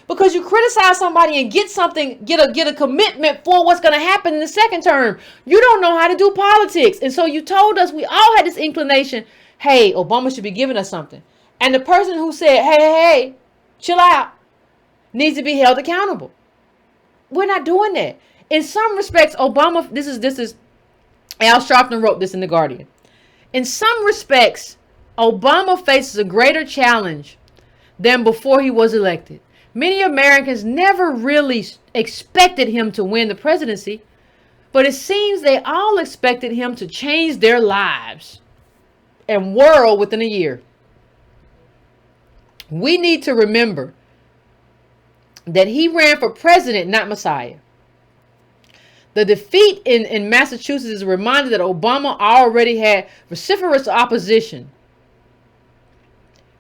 Speaker 1: Because you criticize somebody and get something, get a commitment for what's going to happen in the second term. You don't know how to do politics. And so you told us, we all had this inclination, hey, Obama should be giving us something. And the person who said, hey, chill out, needs to be held accountable. We're not doing that. In some respects, Obama, this is Al Sharpton wrote this in The Guardian. In some respects, Obama faces a greater challenge than before he was elected. Many Americans never really expected him to win the presidency, but it seems they all expected him to change their lives and world within a year. We need to remember that he ran for president, not Messiah. The defeat in Massachusetts is a reminder that Obama already had vociferous opposition.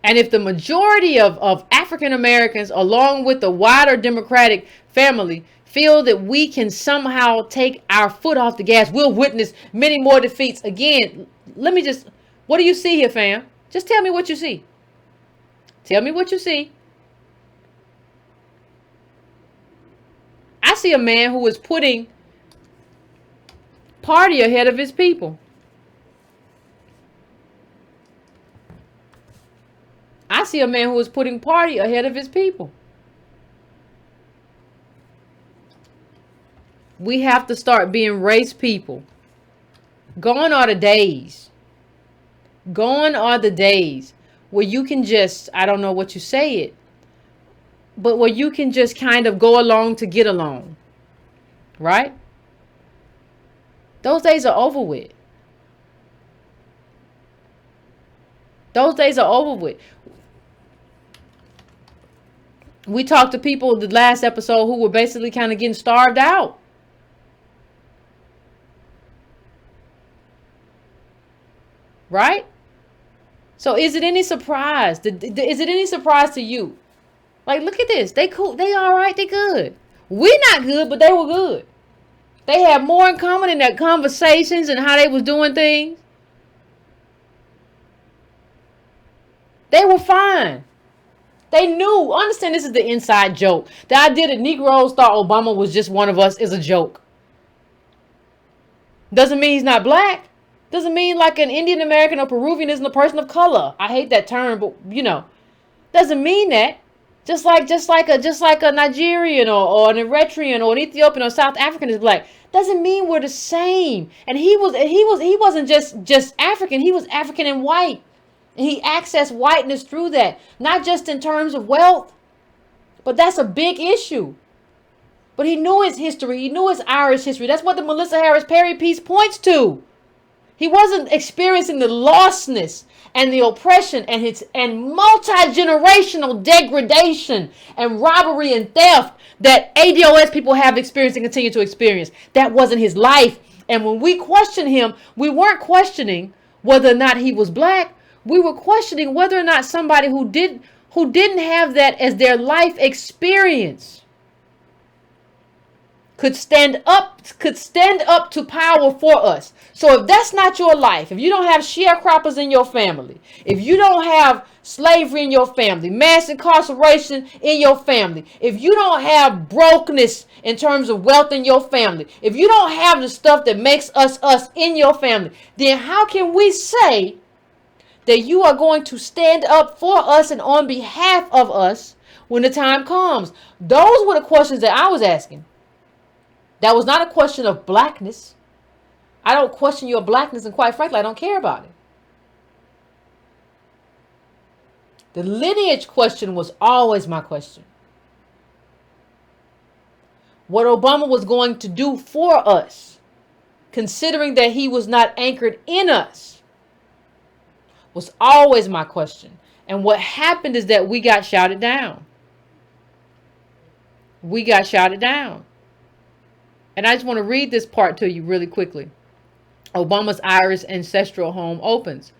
Speaker 1: And if the majority of African Americans, along with the wider Democratic family, feel that we can somehow take our foot off the gas, we'll witness many more defeats. Again, what do you see here, fam? Just tell me what you see. Tell me what you see. I see a man who is putting party ahead of his people. I see a man who is putting party ahead of his people. We have to start being race people. Gone are the days. Gone are the days where you can just, I don't know what you say it, but where you can just kind of go along to get along. Right? Those days are over with. Those days are over with. We talked to people the last episode who were basically kind of getting starved out. Right? So is it any surprise? Is it any surprise to you? Like, look at this. They cool. They all right. They good. We not good, but they were good. They had more in common in their conversations and how they was doing things. They were fine. They knew. Understand, this is the inside joke. The idea that Negroes thought Obama was just one of us is a joke. Doesn't mean he's not black. Doesn't mean like an Indian American or Peruvian isn't a person of color. I hate that term, but doesn't mean that. Just like a Nigerian or an Eritrean or an Ethiopian or South African is black. Doesn't mean we're the same. And he wasn't just African. He was African and white. And he accessed whiteness through that. Not just in terms of wealth, but that's a big issue. But he knew his history. He knew his Irish history. That's what the Melissa Harris Perry piece points to. He wasn't experiencing the lostness and the oppression and multi-generational degradation and robbery and theft that ADOS people have experienced and continue to experience. That wasn't his life. And when we questioned him, we weren't questioning whether or not he was black. We were questioning whether or not somebody who didn't have that as their life experience could stand up to power for us. So if that's not your life, if you don't have sharecroppers in your family, if you don't have slavery in your family, mass incarceration in your family, if you don't have brokenness in terms of wealth in your family, if you don't have the stuff that makes us us in your family, then how can we say that you are going to stand up for us and on behalf of us when the time comes? Those were the questions that I was asking. That was not a question of blackness. I don't question your blackness, and quite frankly, I don't care about it. The lineage question was always my question. What Obama was going to do for us, considering that he was not anchored in us, was always my question. And what happened is that we got shouted down. We got shouted down. And I just want to read this part to you really quickly. Obama's Irish ancestral home opens.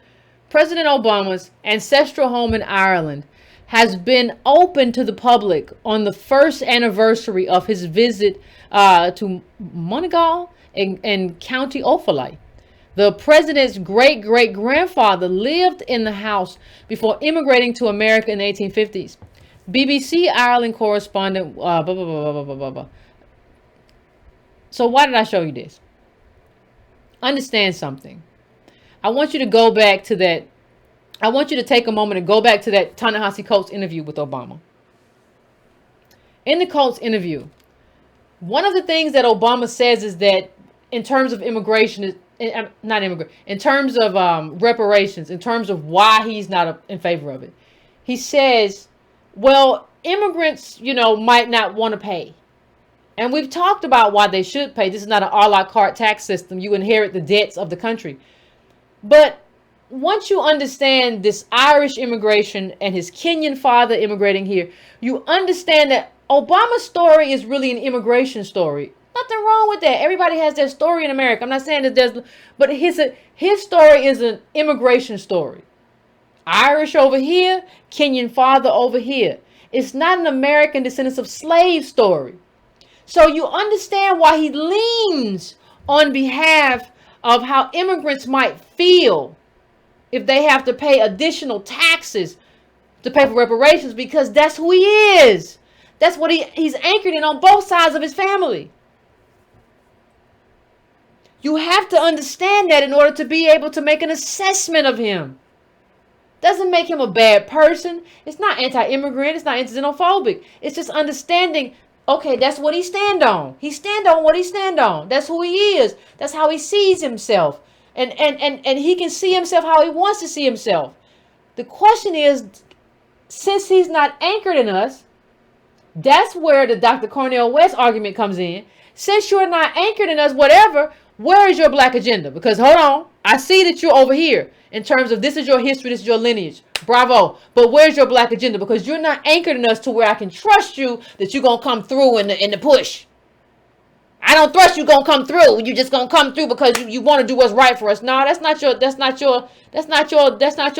Speaker 1: President Obama's ancestral home in Ireland has been open to the public on the first anniversary of his visit to Monegal in County Offaly. The president's great-great-grandfather lived in the house before immigrating to America in the 1850s. BBC Ireland correspondent, blah, blah, blah, blah, blah, blah, blah. So why did I show you this? Understand something. I want you to go back to that. I want you to take a moment and go back to that Ta-Nehisi Coates interview with Obama. In the Coates interview, one of the things that Obama says is that in terms of immigration, in terms of reparations, in terms of why he's not in favor of it, he says, well, immigrants, might not want to pay. And we've talked about why they should pay. This is not an a la carte tax system. You inherit the debts of the country. But once you understand this Irish immigration and his Kenyan father immigrating here, you understand that Obama's story is really an immigration story. Nothing wrong with that. Everybody has their story in America. I'm not saying that but his story is an immigration story. Irish over here, Kenyan father over here. It's not an American descendants of slave story. So you understand why he leans on behalf of how immigrants might feel if they have to pay additional taxes to pay for reparations, because that's who he is. That's what he's anchored in on both sides of his family. You have to understand that in order to be able to make an assessment of him. Doesn't make him a bad person. It's not anti-immigrant. It's not anti-xenophobic. It's just understanding, okay, that's what he stand on. He stand on what he stand on. That's who he is. That's how he sees himself. And he can see himself how he wants to see himself. The question is, since he's not anchored in us, that's where the Dr. Cornel West argument comes in. Since you're not anchored in us, whatever, where is your black agenda? Because hold on, I see that you're over here in terms of this is your history, this is your lineage. Bravo. But where's your black agenda? Because you're not anchored in us to where I can trust you that you're going to come through in the push. I don't trust you going to come through. You just going to come through because you want to do what's right for us. No, that's not your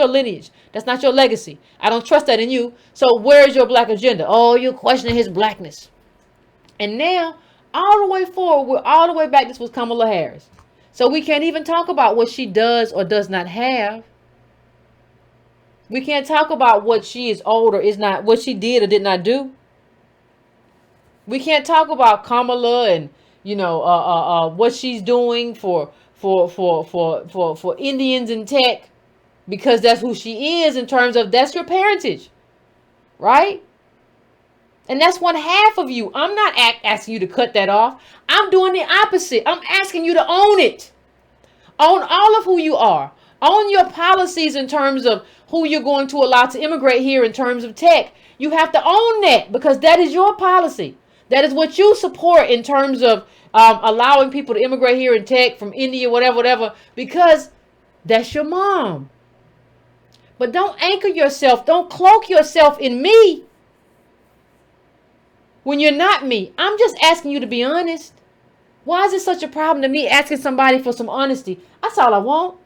Speaker 1: lineage. That's not your legacy. I don't trust that in you. So where's your black agenda? Oh, you're questioning his blackness. And now, all the way forward, we're all the way back. This was Kamala Harris. So we can't even talk about what she does or does not have. We can't talk about what she is old or is not, what she did or did not do. We can't talk about Kamala and what she's doing for Indians in tech, because that's who she is in terms of that's your parentage, right? And that's one half of you. I'm not asking you to cut that off. I'm doing the opposite. I'm asking you to own it. Own all of who you are. Own your policies in terms of who you're going to allow to immigrate here in terms of tech. You have to own that because that is your policy. That is what you support in terms of allowing people to immigrate here and tech from India, whatever, whatever, because that's your mom. But don't anchor yourself. Don't cloak yourself in me when you're not me. I'm just asking you to be honest. Why is it such a problem to me asking somebody for some honesty? That's all I want.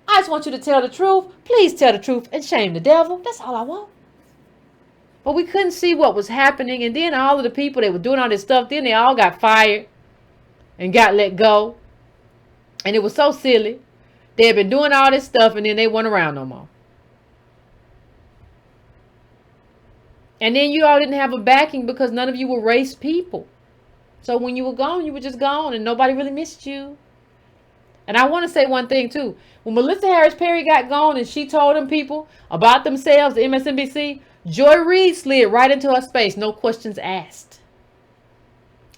Speaker 1: I just want you to tell the truth. Please tell the truth and shame the devil. That's all I want. But we couldn't see what was happening. And then all of the people that were doing all this stuff, then they all got fired and got let go. And it was so silly. They had been doing all this stuff and then they weren't around no more. And then you all didn't have a backing because none of you were race people. So when you were gone, you were just gone and nobody really missed you. And I want to say one thing too. When Melissa Harris Perry got gone and she told them people about themselves, the MSNBC, Joy Reid slid right into her space. No questions asked.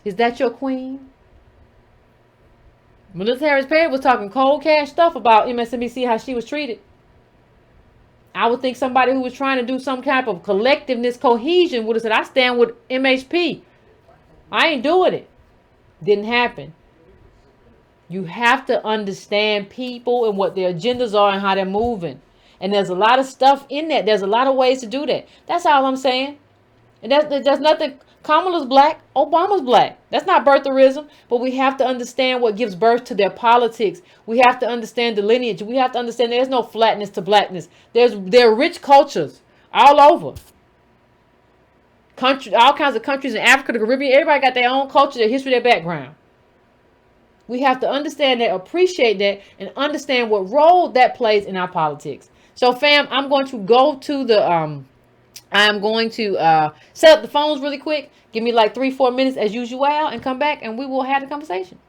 Speaker 1: Is that your queen? Melissa Harris Perry was talking cold cash stuff about MSNBC, how she was treated. I would think somebody who was trying to do some kind of collectiveness, cohesion would have said, I stand with MHP. I ain't doing it. Didn't happen. You have to understand people and what their agendas are and how they're moving. And there's a lot of stuff in that. There's a lot of ways to do that. That's all I'm saying. And there's nothing. Kamala's black. Obama's black. That's not birtherism. But we have to understand what gives birth to their politics. We have to understand the lineage. We have to understand there's no flatness to blackness. There are rich cultures all over. All kinds of countries in Africa, the Caribbean. Everybody got their own culture, their history, their background. We have to understand that, appreciate that, and understand what role that plays in our politics. So, fam, I'm going to go to the, I'm going to set up the phones really quick. Give me like 3-4 minutes as usual and come back and we will have the conversation.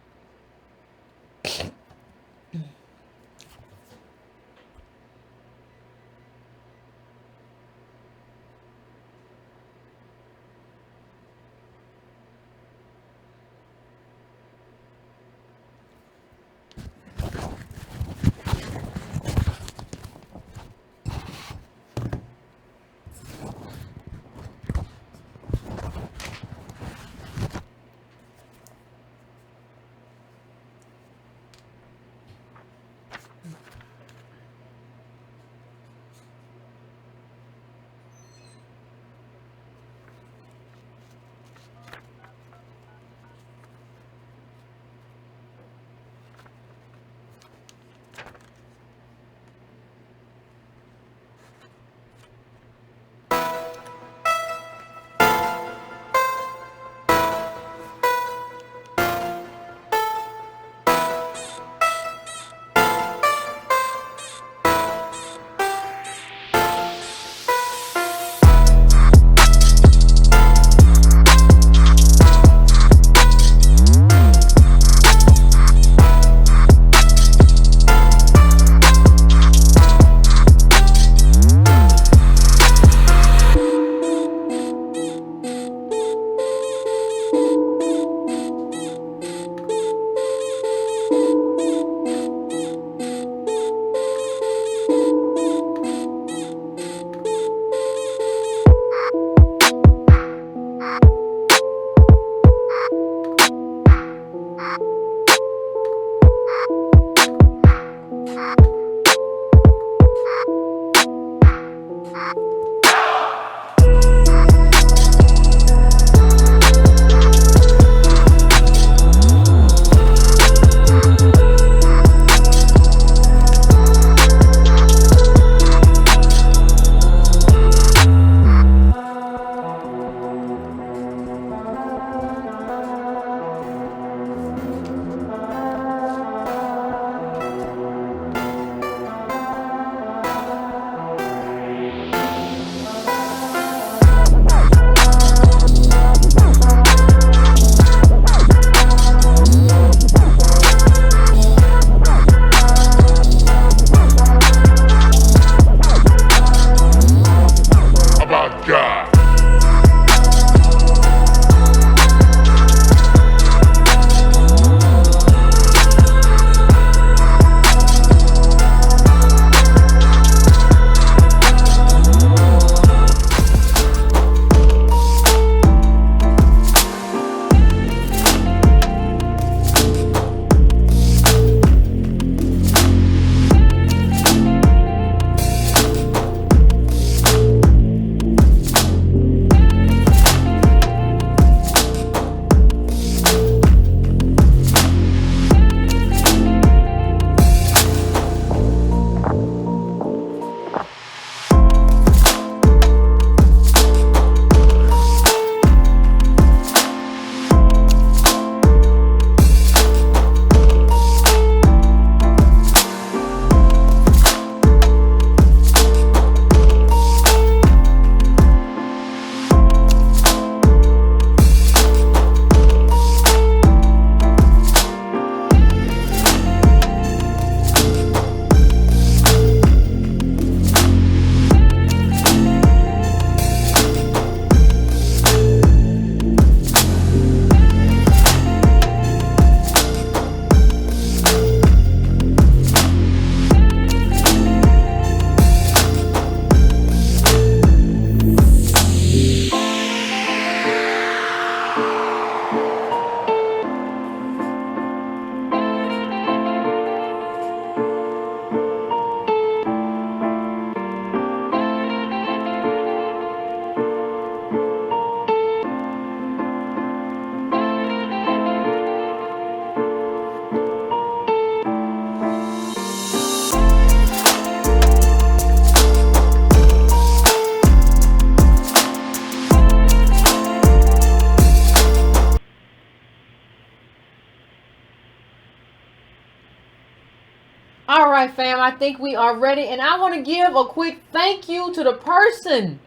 Speaker 1: right, fam. I think we are ready. And I want to give a quick thank you to the person.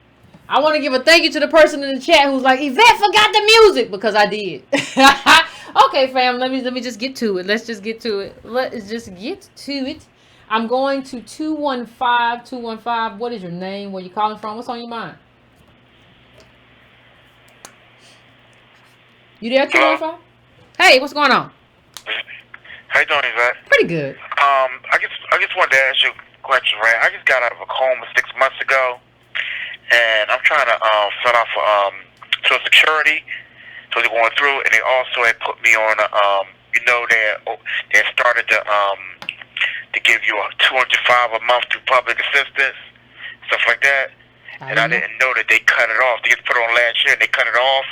Speaker 1: I want to give a thank you to the person in the chat who's like, Yvette forgot the music, because I did. Okay, fam. Let me just get to it. Let's just get to it. Let's just get to it. I'm going to 215. What is your name? Where you calling from? What's on your mind? You there, 215? Hey, what's going on?
Speaker 2: How you doing, Yvette?
Speaker 1: Pretty good.
Speaker 2: I just wanted to ask you a question, right? I just got out of a coma 6 months ago, and I'm trying to fill out for Social Security. So they're going through, and they also had put me on they started to give you a $205 a month through public assistance, stuff like that. And I didn't know that they cut it off. They just put it on last year, and they cut it off.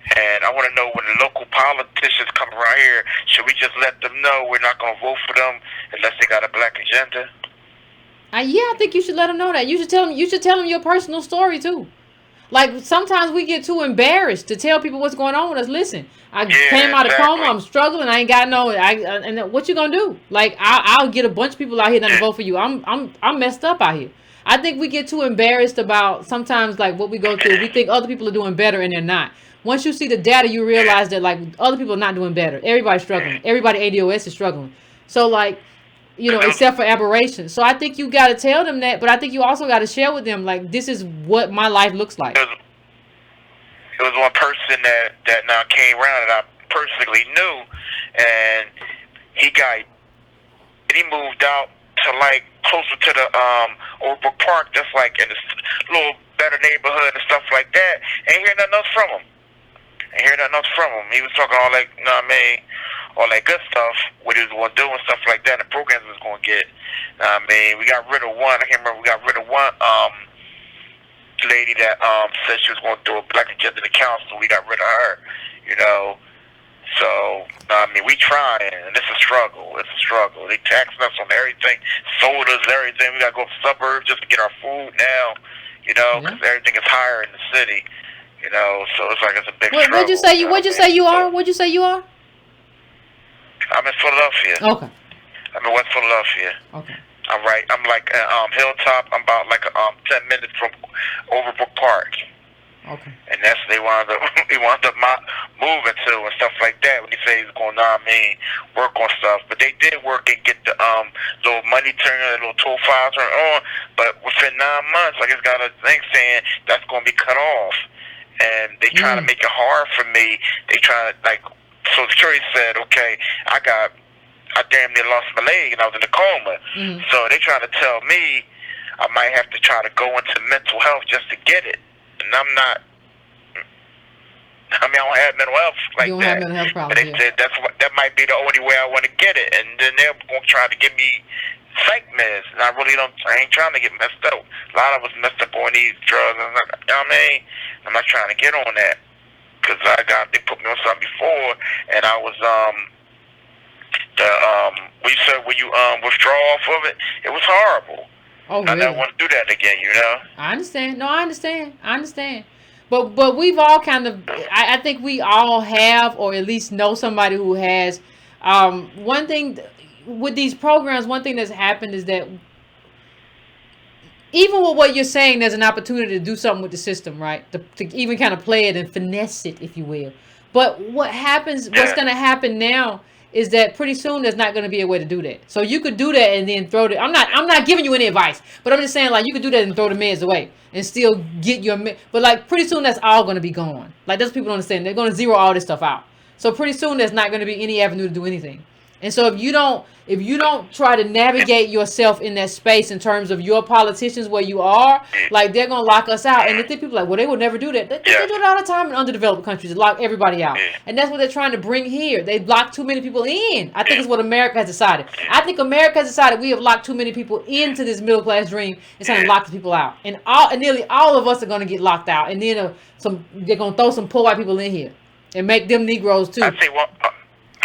Speaker 2: And I want to know, when the local politicians come around here, should we just let them know we're not going to vote for them unless they got a black agenda?
Speaker 1: Yeah, I think you should let them know that. You should tell them. You should tell them your personal story too. Like, sometimes we get too embarrassed to tell people what's going on with us. Listen, I came out of coma. I'm struggling. I ain't got no. And what you gonna do? Like, I'll get a bunch of people out here not to vote for you. I'm messed up out here. I think we get too embarrassed about sometimes, like, what we go through. We think other people are doing better and they're not. Once you see the data, you realize that, like, other people are not doing better. Everybody's struggling. Everybody ADOS is struggling. So, like, except for aberrations. So I think you got to tell them that, but I think you also got to share with them, like, this is what my life looks like.
Speaker 2: It was one person that now came around that I personally knew, and he moved out to, like, closer to the Overbrook Park, that's like in a little better neighborhood and stuff like that. Ain't hear nothing else from him. He was talking all, like, all that good stuff, what he was going to do and stuff like that, and the programs he was going to get. We got rid of one. I can't remember. We got rid of one lady that said she was going to do a black agenda in the council. We got rid of her, So, we trying, and it's a struggle. They taxing us on everything, sodas, everything. We got to go to the suburbs just to get our food now, because everything is higher in the city, so it's like it's a big struggle.
Speaker 1: What'd you say you are?
Speaker 2: I'm in Philadelphia.
Speaker 1: Okay.
Speaker 2: I'm in West Philadelphia.
Speaker 1: Okay.
Speaker 2: I'm like Hilltop. I'm about like 10 minutes from Overbrook Park.
Speaker 1: Okay.
Speaker 2: And that's he wound up moving to and stuff like that. When he say he's going work on stuff. But they did work and get the little money turned, little toll file turned on. But within 9 months, I just got a thing saying that's going to be cut off. And they trying to make it hard for me. They trying to, like, so the jury said, okay, I damn near lost my leg and I was in a coma. So they trying to tell me I might have to try to go into mental health just to get it. And I'm not, I don't have mental health like that. You don't have mental health problems, but they said that might be the only way I want to get it. And then they're going to try to give me psych meds. And I ain't trying to get messed up. A lot of us messed up on these drugs. I'm not trying to get on that. Because they put me on something before, and I was when you said when you withdraw off of it, it was horrible.
Speaker 1: Oh, really?
Speaker 2: I never want to do that again,
Speaker 1: I understand. No, I understand. But we've all kind of, I think we all have, or at least know somebody who has. One thing with these programs, one thing that's happened is that even with what you're saying, there's an opportunity to do something with the system, right? To even kind of play it and finesse it, if you will. But what's going to happen now is that pretty soon there's not going to be a way to do that. So you could do that and then throw it. I'm not giving you any advice, but I'm just saying, like, you could do that and throw the meds away and still get your med. But, like, pretty soon that's all going to be gone. Like, that's what people don't understand. They're going to zero all this stuff out. So pretty soon there's not going to be any avenue to do anything. And so if you don't try to navigate yourself in that space in terms of your politicians where you are, like, they're gonna lock us out. And they think people are like, well, they would never do that. They do it all the time in underdeveloped countries. They lock everybody out, and that's what they're trying to bring here. They lock too many people in. I think it's what America has decided. I think America has decided we have locked too many people into this middle class dream. It's trying to lock the people out, and nearly all of us are gonna get locked out. And then they're gonna throw some poor white people in here and make them Negroes too.
Speaker 2: I see what.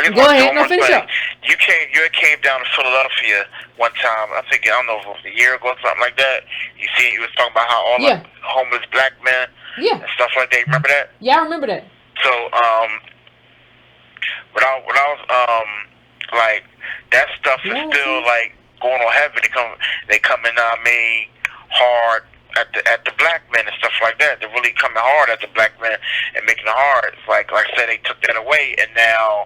Speaker 1: Go ahead, no, finish up.
Speaker 2: You came down to Philadelphia one time. I think, I don't know if it was a year ago or something like that. You was talking about how all the homeless black men and stuff like that. Remember that?
Speaker 1: Yeah, I remember that.
Speaker 2: So, when I was like, that stuff is still like going on heavy. They come in, hard at the black men and stuff like that. They're really coming hard at the black men and making it hard. It's like I said, they took that away, and now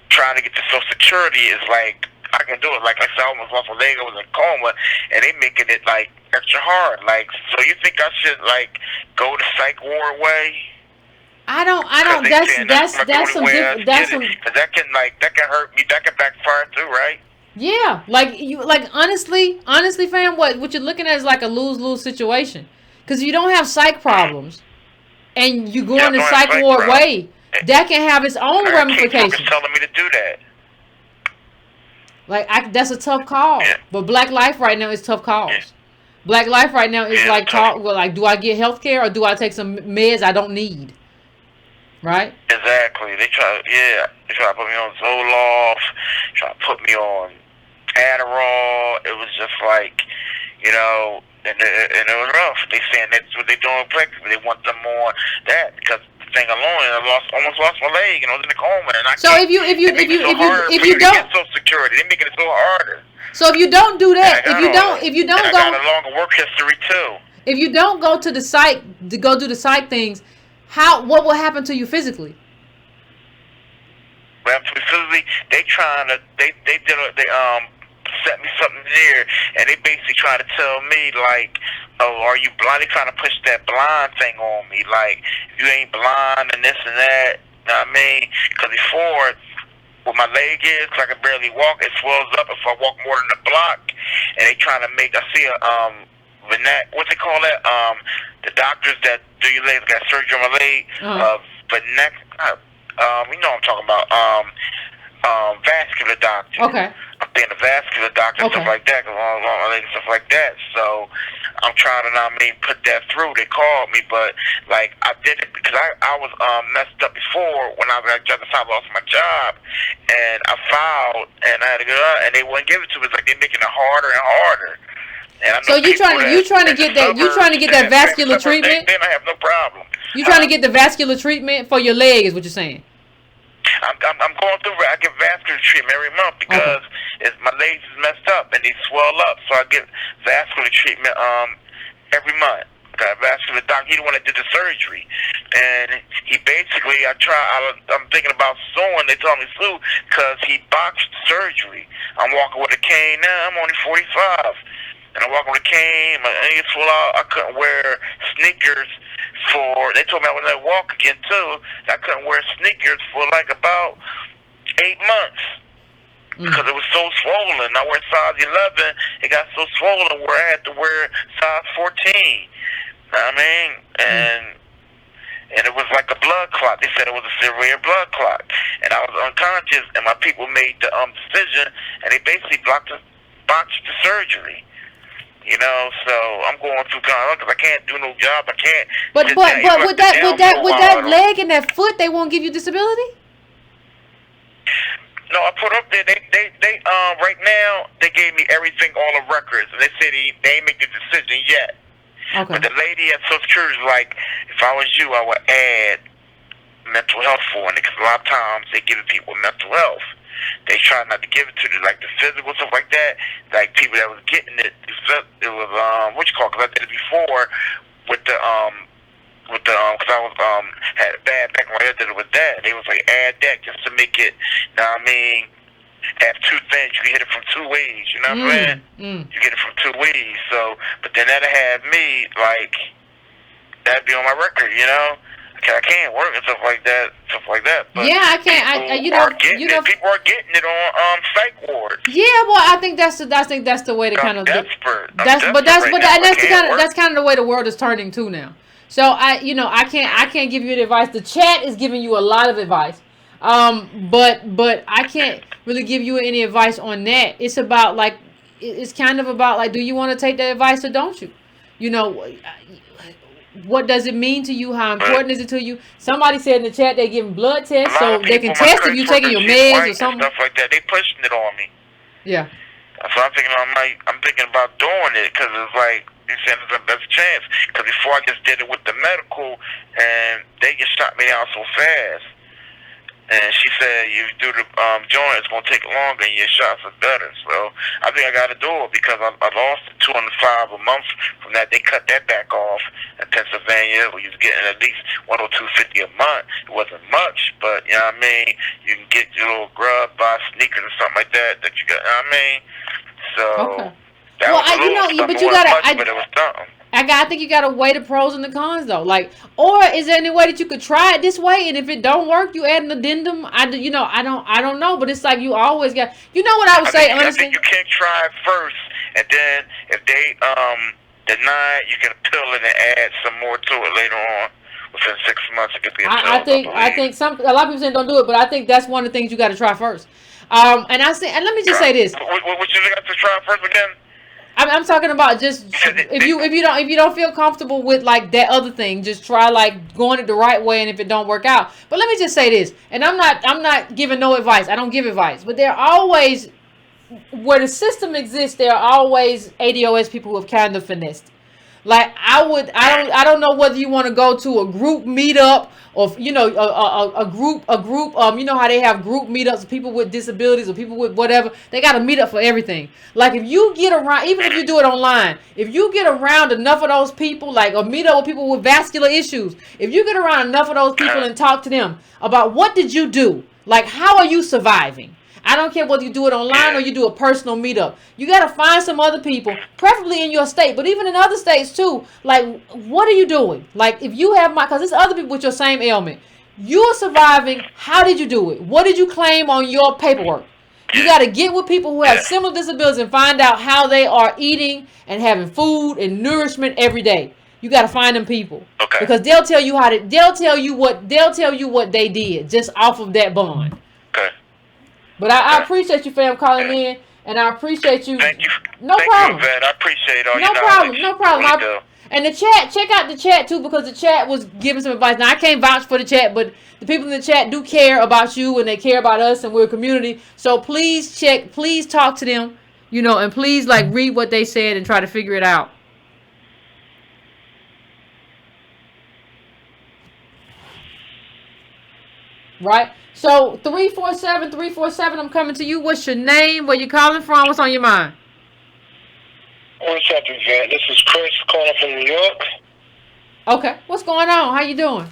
Speaker 2: trying to get to Social Security is like, I can do it. Like I said, I almost lost my leg. I was in a coma, and they making it like extra hard. Like, so you think I should like go the psych ward way?
Speaker 1: I don't. That's some different. That's some.
Speaker 2: Cause that can hurt me. That can backfire too, right?
Speaker 1: Yeah, honestly, fam, what you're looking at is like a lose-lose situation, because you don't have psych problems, and you go in the psych ward way, that can have its own ramifications.
Speaker 2: Telling me to do that.
Speaker 1: Like that's a tough call, but Black Life right now is tough calls.
Speaker 2: Yeah.
Speaker 1: Black Life right now is like do I get health care or do I take some meds I don't need? Right?
Speaker 2: Exactly. They try to put me on Zoloft, try to put me on Adderall. It was just like, and it was rough. They saying that's what they doing practically. They want them on that because the thing alone, I almost lost my leg and I was in a coma. And
Speaker 1: if you don't
Speaker 2: get Social Security, they making it so harder.
Speaker 1: So if you don't do that, if you don't
Speaker 2: I got a longer work history too.
Speaker 1: If you don't go to the psych to go do the psych things, what will happen to you physically?
Speaker 2: Well, physically, they set me something there, and they basically trying to tell me like, oh, are you blind? They trying to push that blind thing on me, like you ain't blind and this and that. You know what I mean? Because before, where my leg is, cause I can barely walk, it swells up if I walk more than a block, and they trying to make. I see what's it called that? The doctors that do your legs got surgery on my leg. You know what I'm talking about. Vascular doctor.
Speaker 1: Okay.
Speaker 2: I'm being a vascular doctor, stuff like that, cause my legs, stuff like that. So I'm trying to, put that through. They called me, but like I did it because I was messed up before when I lost my job, and I filed and I had to go out, and they wouldn't give it to me. It's like they're making it harder and harder.
Speaker 1: So you trying to get that vascular treatment?
Speaker 2: Then I have no problem.
Speaker 1: You trying to get the vascular treatment for your leg is what you're saying?
Speaker 2: I'm going through. I get vascular treatment every month because my legs is messed up and they swell up. So I get vascular treatment every month. Got a vascular doctor. He the one that did the surgery, and he basically I'm thinking about suing. They told me sue because he botched surgery. I'm walking with a cane now. I'm only 45. And I walk with a cane, my ankles swell out. I couldn't wear sneakers they told me I was going to walk again too. I couldn't wear sneakers for like about 8 months because it was so swollen. I wear size 11. It got so swollen where I had to wear size 14. You know what I mean? And it was like a blood clot. They said it was a severe blood clot. And I was unconscious, and my people made the decision, and they basically botched the surgery. So I'm going through because I can't do no job. I can't.
Speaker 1: But with that leg and that foot, they won't give you disability.
Speaker 2: No, I put up there. They right now they gave me everything, all the records, and they said they ain't make the decision yet.
Speaker 1: Okay.
Speaker 2: But the lady at Social Security was like, if I was you, I would add mental health for it because a lot of times they give people mental health. They try not to give it to the physical stuff like that. Like people that was getting it was what you call? Because I did it before with the because I was had a bad back when I did it with that. They was like add that just to make it. You know what I mean? Have two things. You can hit it from two ways. You know what I'm saying? You get it from two ways. So, but then that'll have me like that'd be on my record. I can't work and stuff like that. But
Speaker 1: yeah, I can't.
Speaker 2: People are getting it on psych wards.
Speaker 1: Yeah, well, I think that's the way to kind of.
Speaker 2: Desperate.
Speaker 1: That's kind of the way the world is turning too now. So I can't give you the advice. The chat is giving you a lot of advice. But I can't really give you any advice on that. It's about it's kind of about do you want to take that advice or don't you? What does it mean to you? How important is it to you? Somebody said in the chat they're giving blood tests so they can test if you're taking your meds or something.
Speaker 2: Stuff like that. They pushing it on me.
Speaker 1: Yeah.
Speaker 2: So I'm thinking about doing it because it's like you said there's a better chance. Because before I just did it with the medical and they just shot me down so fast. And she said, you do the joint, it's going to take longer and your shots are better. So I think I got to do it because I lost $205 a month from that. They cut that back off in Pennsylvania. We was getting at least $102.50 a month. It wasn't much, but you know what I mean? You can get your little grub, buy sneakers or something like that you got, you know what I mean? So
Speaker 1: Okay.
Speaker 2: that
Speaker 1: Well,
Speaker 2: was a little stuff.
Speaker 1: but
Speaker 2: It
Speaker 1: you
Speaker 2: wasn't
Speaker 1: gotta.
Speaker 2: much, but it was something.
Speaker 1: I think you gotta weigh the pros and the cons though. Like, or is there any way that you could try it this way, and if it don't work, you add an addendum? I don't know, but it's like you always got. You know what I would say honestly?
Speaker 2: I think you can try it first, and then if they deny it, you can appeal it and add some more to it later on. Within 6 months, it could be appealed.
Speaker 1: I think a lot of people saying don't do it, but I think that's one of the things you got to try first. And let me just say this.
Speaker 2: What you got to try first again?
Speaker 1: I'm talking about just if you don't feel comfortable with like that other thing, just try like going it the right way, and if it don't work out. But let me just say this, and I'm not giving no advice. I don't give advice, but there are always, where the system exists, there are always ADOS people who have kind of finessed. Like I don't know whether you want to go to a group meetup or a group you know how they have group meetups of people with disabilities or people with whatever. They got a meetup for everything. Like if you get around, even if you do it online, if you get around enough of those people, like a meetup with people with vascular issues, if you get around enough of those people and talk to them about what did you do, like how are you surviving. I don't care whether you do it online or you do a personal meetup. You got to find some other people, preferably in your state, but even in other states too. Like, what are you doing? Like, if you have because there's other people with your same ailment. You're surviving. How did you do it? What did you claim on your paperwork? You got to get with people who have similar disabilities and find out how they are eating and having food and nourishment every day. You got to find them people.
Speaker 2: Okay.
Speaker 1: Because they'll tell you they'll tell you what they did just off of that bond.
Speaker 2: Okay.
Speaker 1: But I appreciate you, fam, calling in, and I appreciate you.
Speaker 2: Thank you.
Speaker 1: No problem.
Speaker 2: You, Yvette. I appreciate all
Speaker 1: no
Speaker 2: your
Speaker 1: problem.
Speaker 2: knowledge.
Speaker 1: No problem. And the chat, check out the chat too, because the chat was giving some advice. Now I can't vouch for the chat, but the people in the chat do care about you and they care about us, and we're a community. So please talk to them, and please like read what they said and try to figure it out. Right? So 347, I'm coming to you. What's your name? Where you calling from? What's on your mind?
Speaker 3: What's up, Yvette? This is Chris calling from New York.
Speaker 1: Okay. What's going on? How you doing?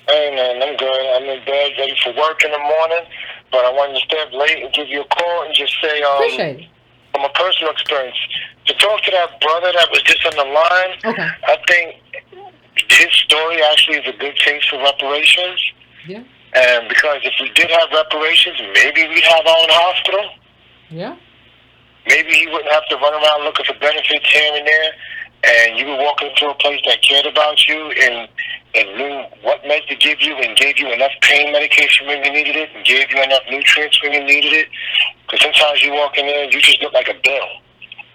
Speaker 3: Hey, man, I'm good. I'm in bed, ready for work in the morning, but I wanted to stay up late and give you a call and just say,
Speaker 1: Appreciate it.
Speaker 3: From a personal experience, to talk to that brother that was just on the line,
Speaker 1: okay.
Speaker 3: I think his story actually is a good case for reparations.
Speaker 1: Yeah.
Speaker 3: And because if we did have reparations, maybe we'd have our own hospital.
Speaker 1: Yeah.
Speaker 3: Maybe he wouldn't have to run around looking for benefits here and there, and you would walk into a place that cared about you and knew what meds to give you and gave you enough pain medication when you needed it and gave you enough nutrients when you needed it. Because sometimes you walk in there and you just look like a bill.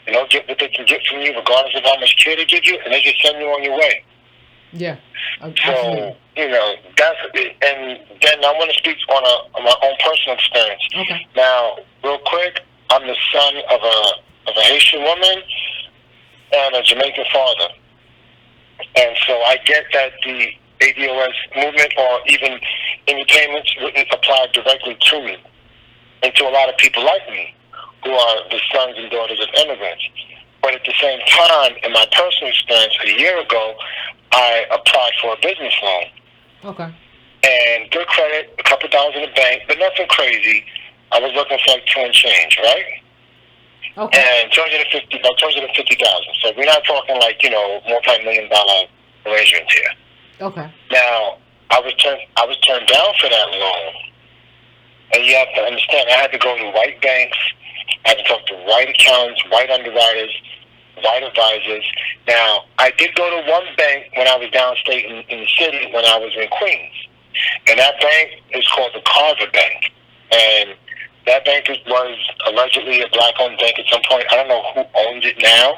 Speaker 3: You know, get what they can get from you regardless of how much care they give you, and they just send you on your way.
Speaker 1: Yeah.
Speaker 3: So, that's it. And then I want to speak on my own personal experience.
Speaker 1: Okay.
Speaker 3: Now, real quick, I'm the son of a Haitian woman and a Jamaican father. And so I get that the ADOS movement or even any payments wouldn't apply directly to me and to a lot of people like me who are the sons and daughters of immigrants. But at the same time, in my personal experience, a year ago, I applied for a business loan.
Speaker 1: Okay.
Speaker 3: And good credit, a couple dollars in the bank, but nothing crazy. I was looking for like 2 and change, right?
Speaker 1: Okay.
Speaker 3: And about 250,000. So we're not talking like, multi-million-dollar arrangements here.
Speaker 1: Okay.
Speaker 3: Now, I was turned down for that loan. And you have to understand, I had to go to white banks, I had to talk to white accountants, white underwriters, white advisors. Now, I did go to one bank when I was downstate in the city when I was in Queens. And that bank is called the Carver Bank. And that bank was allegedly a black-owned bank at some point. I don't know who owns it now.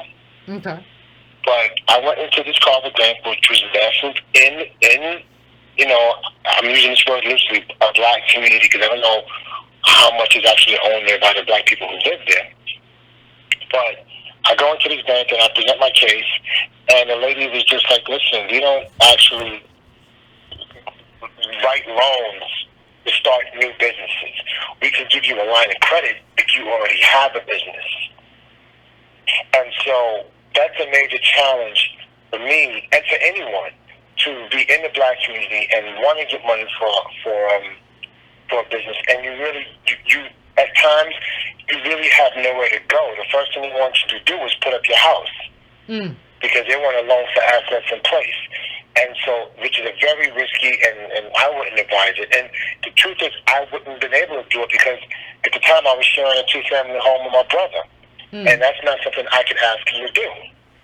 Speaker 1: Okay.
Speaker 3: But I went into this Carver Bank, which was nestled in I'm using this word loosely, a black community, because I don't know how much is actually owned there by the black people who live there. But I go into this bank and I present my case, and the lady was just like, listen, we don't actually write loans to start new businesses. We can give you a line of credit if you already have a business. And so that's a major challenge for me and for anyone to be in the black community and want to get money for a business. And you really, you at times, you really have nowhere to go. The first thing they want you to do is put up your house because they want a loan for assets in place. And so, which is a very risky, and I wouldn't advise it. And the truth is, I wouldn't have been able to do it because at the time I was sharing a 2-family home with my brother. And that's not something I could ask him to do.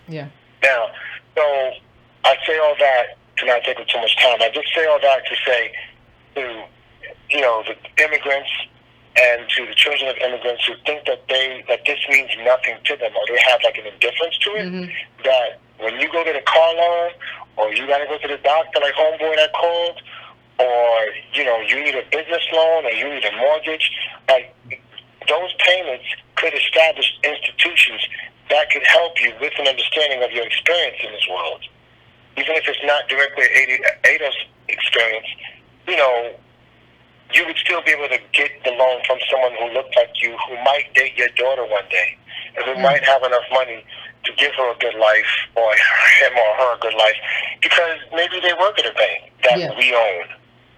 Speaker 1: Yeah.
Speaker 3: Now, so I say all that to not take up too much time. I just say all that to say to, you know, the immigrants and to the children of immigrants who think that this means nothing to them, or they have like an indifference to it, that when you go to the car loan, or you got to go to the doctor like homeboy that called, or, you know, you need a business loan, or you need a mortgage, like those payments could establish institutions that could help you with an understanding of your experience in this world. Even if it's not directly Ada's experience, you know, you would still be able to get the loan from someone who looked like you, who might date your daughter one day, and who might have enough money to give her a good life, or him or her a good life, because maybe they work at a bank that we own,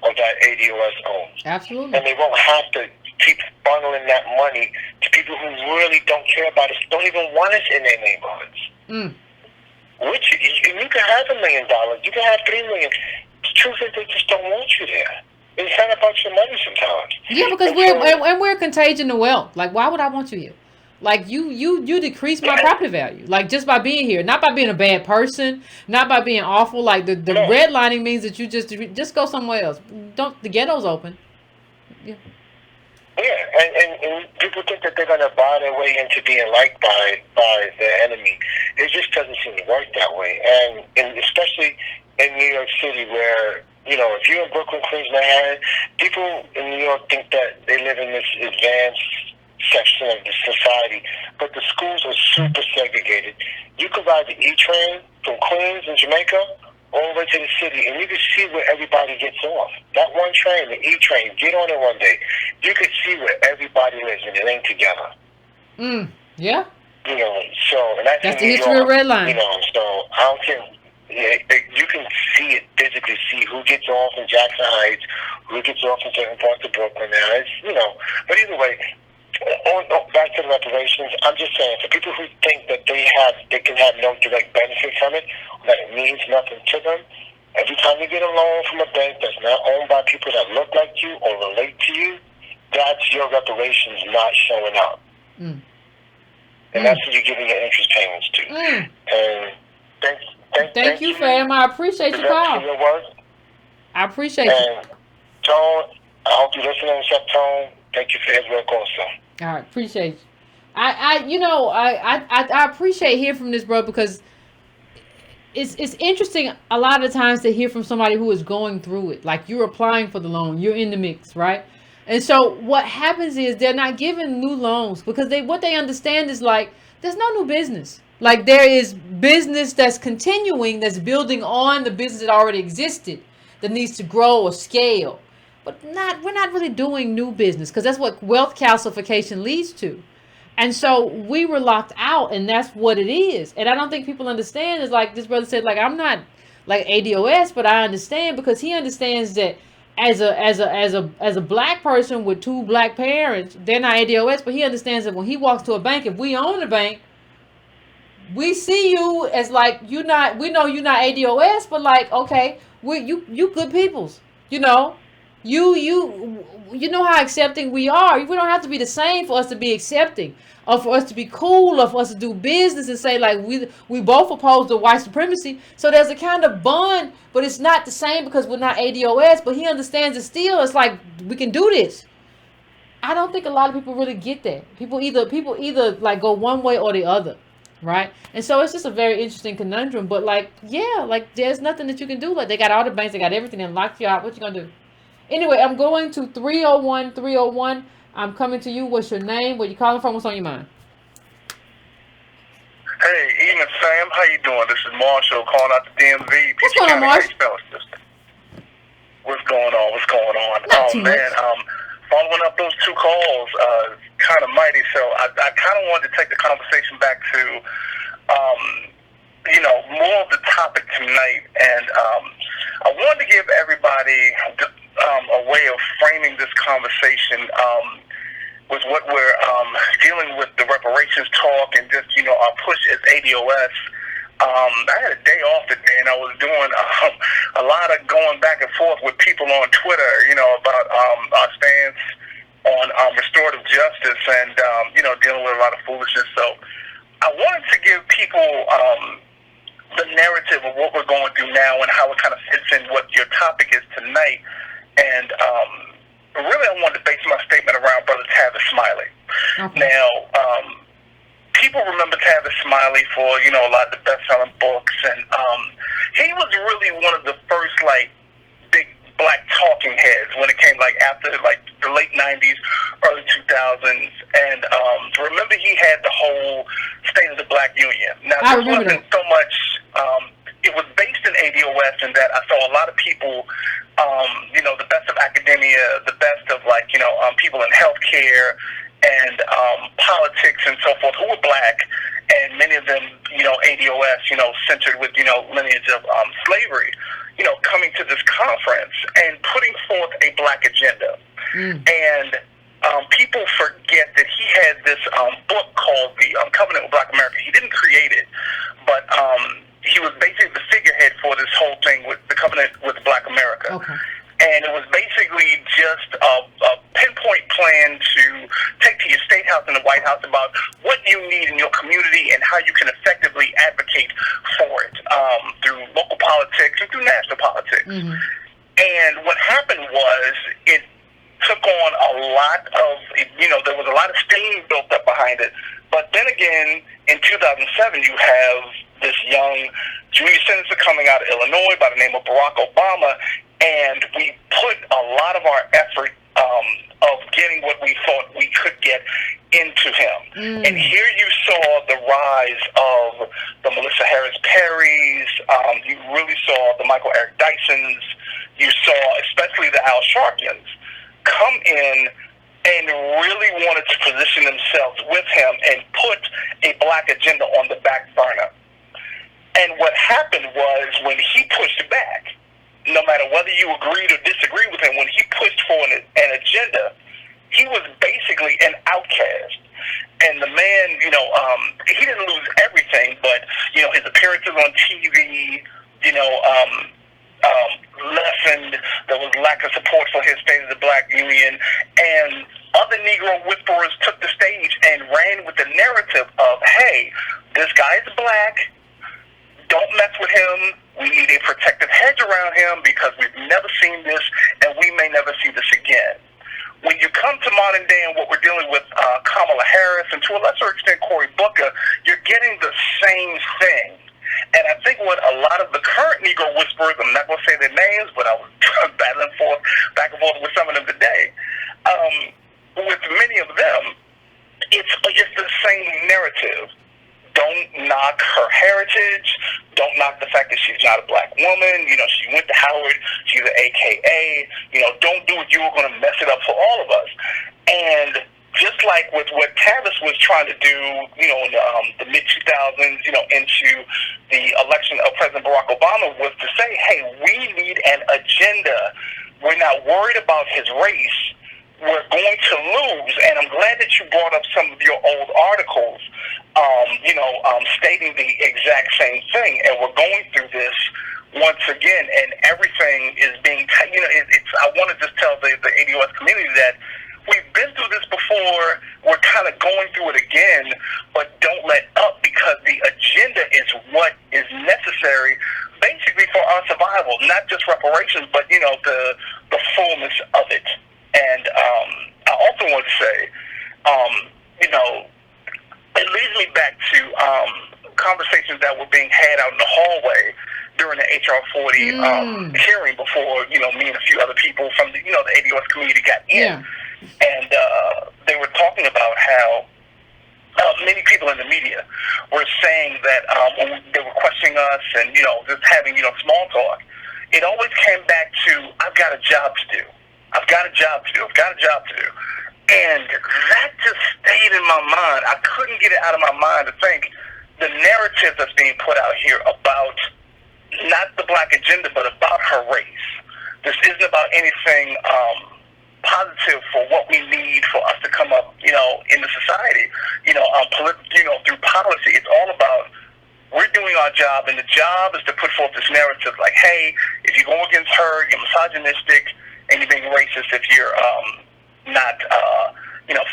Speaker 3: or that ADOS owns.
Speaker 1: Absolutely.
Speaker 3: And they won't have to keep funneling that money to people who really don't care about us, don't even want us in their neighborhoods. Which, you can have $1 million, you can have $3 million. The truth is, they just don't want you there. It's not about your money sometimes.
Speaker 1: Yeah, because we're contagion to wealth. Like, why would I want you here? Like, you decrease my property value. Like, just by being here, not by being a bad person, not by being awful. Like, the redlining means that you just go somewhere else. The ghetto's open. Yeah.
Speaker 3: Yeah, and people think that they're going to buy their way into being liked by their enemy. It just doesn't seem to work that way. And especially in New York City, where, you know, if you're in Brooklyn, Queens, Manhattan, people in New York think that they live in this advanced section of the society, but the schools are super segregated. You could ride the E-train from Queens in Jamaica all the way to the city, and you can see where everybody gets off. That one train, the E-train, get on it one day. You can see where everybody lives, and it ain't together.
Speaker 1: Yeah.
Speaker 3: You know, so, and that's
Speaker 1: the history of red line.
Speaker 3: You know, so I don't care. Yeah, you can see it physically, see who gets off in Jackson Heights, who gets off in certain parts of Brooklyn now. It's, you know, but either way, back to the reparations, I'm just saying, for people who think that they can have no direct benefit from it, that it means nothing to them, every time you get a loan from a bank that's not owned by people that look like you or relate to you, that's your reparations not showing up. And that's what you're giving your interest payments to. And thank you,
Speaker 1: fam. I appreciate your call.
Speaker 3: Your work.
Speaker 1: I appreciate you.
Speaker 3: And Tone, I hope you listen to Chef Tone. Thank you for his work also.
Speaker 1: All right, appreciate you. I appreciate hearing from this, bro, because it's interesting a lot of times to hear from somebody who is going through it. Like, you're applying for the loan, you're in the mix, right? And so what happens is they're not given new loans because what they understand is, like, there's no new business. Like, there is business that's continuing, that's building on the business that already existed, that needs to grow or scale. But we're not really doing new business, because that's what wealth calcification leads to. And so we were locked out, and that's what it is. And I don't think people understand is, like this brother said, like, I'm not like ADOS, but I understand, because he understands that as a black person with 2 black parents, they're not ADOS, but he understands that when he walks to a bank, if we own a bank, we see you as, like, we know you're not ADOS, but, like, okay, you good peoples, you know. You know how accepting we are. We don't have to be the same for us to be accepting, or for us to be cool, or for us to do business and say, like, we both oppose to white supremacy. So there's a kind of bond, but it's not the same because we're not ADOS. But he understands it still. It's like, we can do this. I don't think a lot of people really get that. People either like go one way or the other, right? And so it's just a very interesting conundrum. But, like, yeah, like, there's nothing that you can do. Like, they got all the banks, they got everything, and locked you out. What you gonna do? Anyway, I'm going to 301. I'm coming to you. What's your name? Where you calling from? What's on your mind?
Speaker 2: Hey, evening, Sam. How you doing? This is Marshall calling out the DMV.
Speaker 1: What's going on, Marshall?
Speaker 2: What's going on?
Speaker 1: Not too much.
Speaker 2: Following up those two calls, kind of mighty. So I kind of wanted to take the conversation back to, more of the topic tonight. And I wanted to give everybody a way of framing this conversation with what we're dealing with, the reparations talk, and just, our push as ADOS. I had a day off today, and I was doing a lot of going back and forth with people on Twitter, about our stance on restorative justice and, dealing with a lot of foolishness. So I wanted to give people the narrative of what we're going through now and how it kind of fits in what your topic is tonight. And really, I wanted to base my statement around Brother Tavis Smiley. Okay. Now, people remember Tavis Smiley for, a lot of the best-selling books, and he was really one of the first, big black talking heads when it came, after, the late 90s, early 2000s, and remember he had the whole State of the Black Union. Now, this wasn't so much, it was based in ADOS in that I saw a lot of people, the best of academia, the best of, people in healthcare, and politics and so forth, who were black, and many of them, ADOS, centered with, lineage of slavery, coming to this conference and putting forth a black agenda. And people forget that he had this book called The Covenant with Black America. He didn't create it, but he was basically the figurehead for this whole thing with the Covenant with Black America. Okay. And it was basically just a pinpoint plan to take to your state house and the White House about what you need in your community and how you can effectively advocate for it through local politics and through national politics. Mm-hmm. And what happened was it took on a lot of, there was a lot of steam built up behind it. But then again, in 2007, you have this young junior senator coming out of Illinois by the name of Barack Obama, and we put a lot of our effort of getting what we thought we could get into him. And here you saw the rise of the Melissa Harris Perrys, you really saw the Michael Eric Dysons, you saw especially the Al Sharptons come in and really wanted to position themselves with him and put a black agenda on the back burner. And what happened was when he pushed back, no matter whether you agreed or disagreed with him, when he pushed for an agenda, he was basically an outcast. And the man, he didn't lose everything, but, his appearances on TV, lessened. There was lack of support for his State of the Black Union. And other Negro whisperers took the stage and ran with the narrative of, hey, this guy is black. Don't mess with him. We need a protective hedge around him because we've never seen this and we may never see this again. When you come to modern day and what we're dealing with Kamala Harris and to a lesser extent Cory Booker, you're getting the same thing. And I think what a lot of the current Negro whisperers, I'm not going to say their names, but I was battling back and forth with some of them today, with many of them, it's the same narrative. Don't knock her heritage. Don't knock the fact that she's not a black woman. She went to Howard. She's an AKA. Don't do it. You were going to mess it up for all of us. And just like with what Tavis was trying to do, in the mid-2000s, into the election of President Barack Obama, was to say, hey, we need an agenda. We're not worried about his race. We're going to lose. And I'm glad that you brought up some of your old articles, stating the exact same thing. And we're going through this once again, and everything is being, I want to just tell the ADOS community that we've been through this before. We're kind of going through it again, but don't let up because the agenda is what is necessary basically for our survival, not just reparations, but, the fullness of it. And I also want to say, it leads me back to conversations that were being had out in the hallway during the HR 40 hearing before, me and a few other people from the, the ADOS community got in. Yeah. And they were talking about how many people in the media were saying that when they were questioning us and, just having, small talk, it always came back to, I've got a job to do. I've got a job to do. I've got a job to do. And that just stayed in my mind. I couldn't get it out of my mind to think the narrative that's being put out here about not the black agenda, but about her race. This isn't about anything positive for what we need for us to come up, in the society. Through policy, it's all about we're doing our job, and the job is to put forth this narrative like, hey, if you go against her, you're misogynistic, and you're being racist if you're not,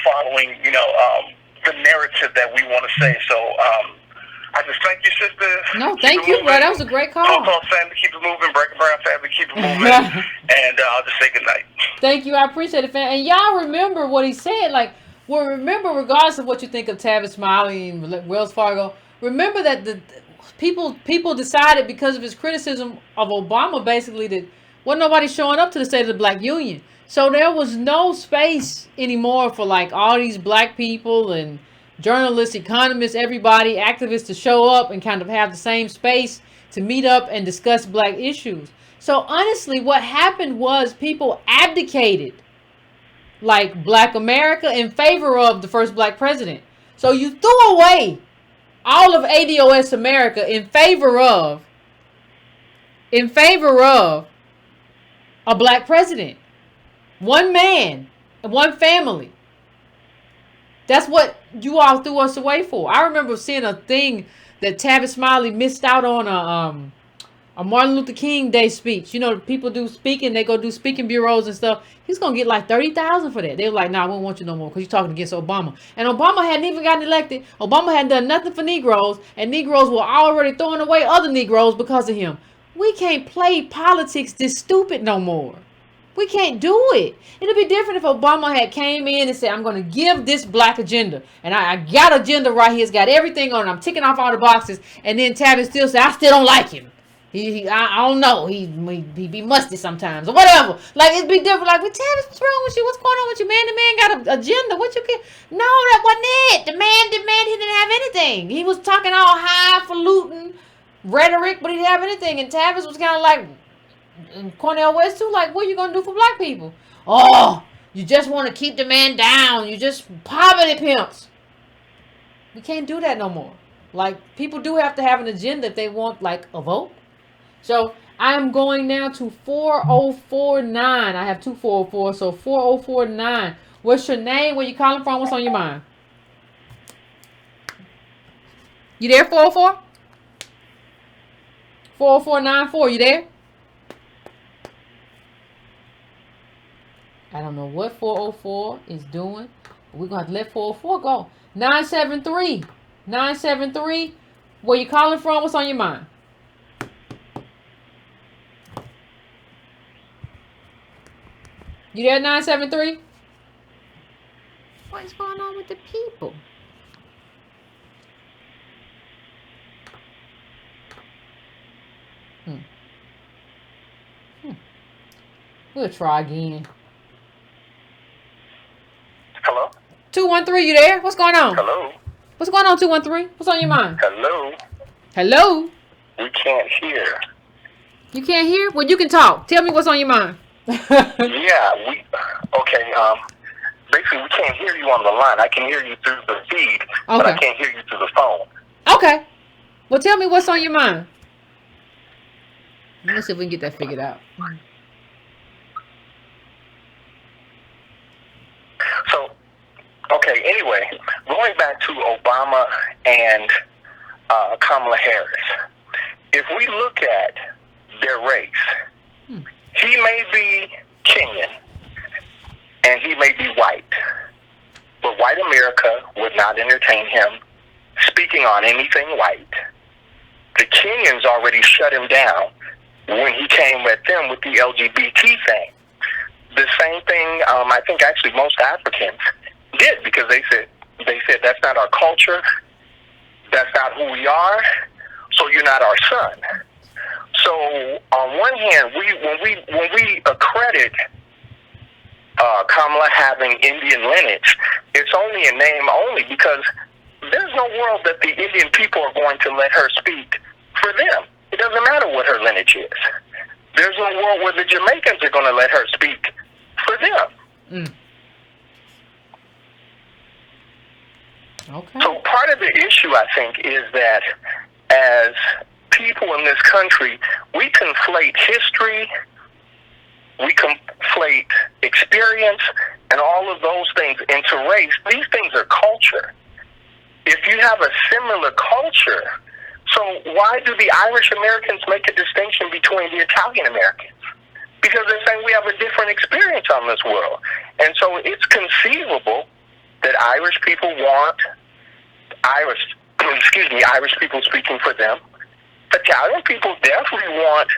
Speaker 2: following, the narrative that we want to say. So, I just thank you, sister.
Speaker 1: No, thank you, bro. That was a great call.
Speaker 2: Family, keep it moving. Breaking Brown family, keep it moving. And I'll just say good night.
Speaker 1: Thank you. I appreciate it, fam. And y'all remember what he said. Remember, regardless of what you think of Tavis Smiley and Wells Fargo, remember that the people decided because of his criticism of Obama, basically, that wasn't nobody showing up to the State of the Black Union. So there was no space anymore for all these black people and journalists, economists, everybody, activists to show up and kind of have the same space to meet up and discuss black issues. So honestly, what happened was people abdicated Black America in favor of the first black president. So you threw away all of ADOS America in favor of a black president. One man, one family. That's what you all threw us away for. I remember seeing a thing that Tavis Smiley missed out on a Martin Luther King Day speech. People do speaking, they go do speaking bureaus and stuff. He's going to get $30,000 for that. They were like, nah, we don't want you no more because you're talking against Obama. And Obama hadn't even gotten elected. Obama hadn't done nothing for Negroes, and Negroes were already throwing away other Negroes because of him. We can't play politics this stupid no more. We can't do it. It'd be different if Obama had came in and said, I'm going to give this black agenda. And I got agenda right here. It's got everything on it. I'm ticking off all the boxes. And then Tavis still said, I still don't like him. I don't know. He be musty sometimes or whatever. It'd be different. Well, Tavis, what's wrong with you? What's going on with you, man? The man got an agenda. What you can? No, that wasn't it. The man, he didn't have anything. He was talking all highfalutin rhetoric, but he didn't have anything. And Tavis was kind of and Cornel West too, what are you gonna do for black people? Oh, you just want to keep the man down. You just poverty pimps. We can't do that no more. People do have to have an agenda if they want a vote. So I'm going now to 4049. I have two 404, so 4049. What's your name? Where you calling from? What's on your mind? You there, 404? 40494, you there? I don't know what 404 is doing. But we're going to have to let 404 go. 973. 973. Where you calling from? What's on your mind? You there, 973? What is going on with the people? We'll try again.
Speaker 2: Hello?
Speaker 1: 213, you there? What's going on?
Speaker 2: Hello?
Speaker 1: What's going on, 213? What's on your mind?
Speaker 2: Hello?
Speaker 1: Hello?
Speaker 2: We can't hear.
Speaker 1: You can't hear? Well, you can talk. Tell me what's on your mind.
Speaker 2: Okay, basically we can't hear you on the line. I can hear you through the feed, but I can't hear you through the phone.
Speaker 1: Okay. Well, tell me what's on your mind. Let's see if we can get that figured out.
Speaker 2: So, okay, anyway, going back to Obama and Kamala Harris, if we look at their race, he may be Kenyan and he may be white, but white America would not entertain him speaking on anything white. The Kenyans already shut him down when he came at them with the LGBT thing. The same thing, I think actually most Africans did, because they said that's not our culture, that's not who we are, so you're not our son. So on one hand, when we accredit Kamala having Indian lineage, it's only in name only, because there's no world that the Indian people are going to let her speak for them. It doesn't matter what her lineage is. There's no world where the Jamaicans are going to let her speak for
Speaker 3: for them.
Speaker 1: Mm. Okay.
Speaker 3: So part of the issue, I think, is that as people in this country, we conflate history, we conflate experience, and all of those things into race. These things are culture. If you have a similar culture, so why do the Irish Americans make a distinction between the Italian Americans? Because they're saying we have a different experience on this world. And so it's conceivable that Irish people want Irish people speaking for them. Italian people definitely want,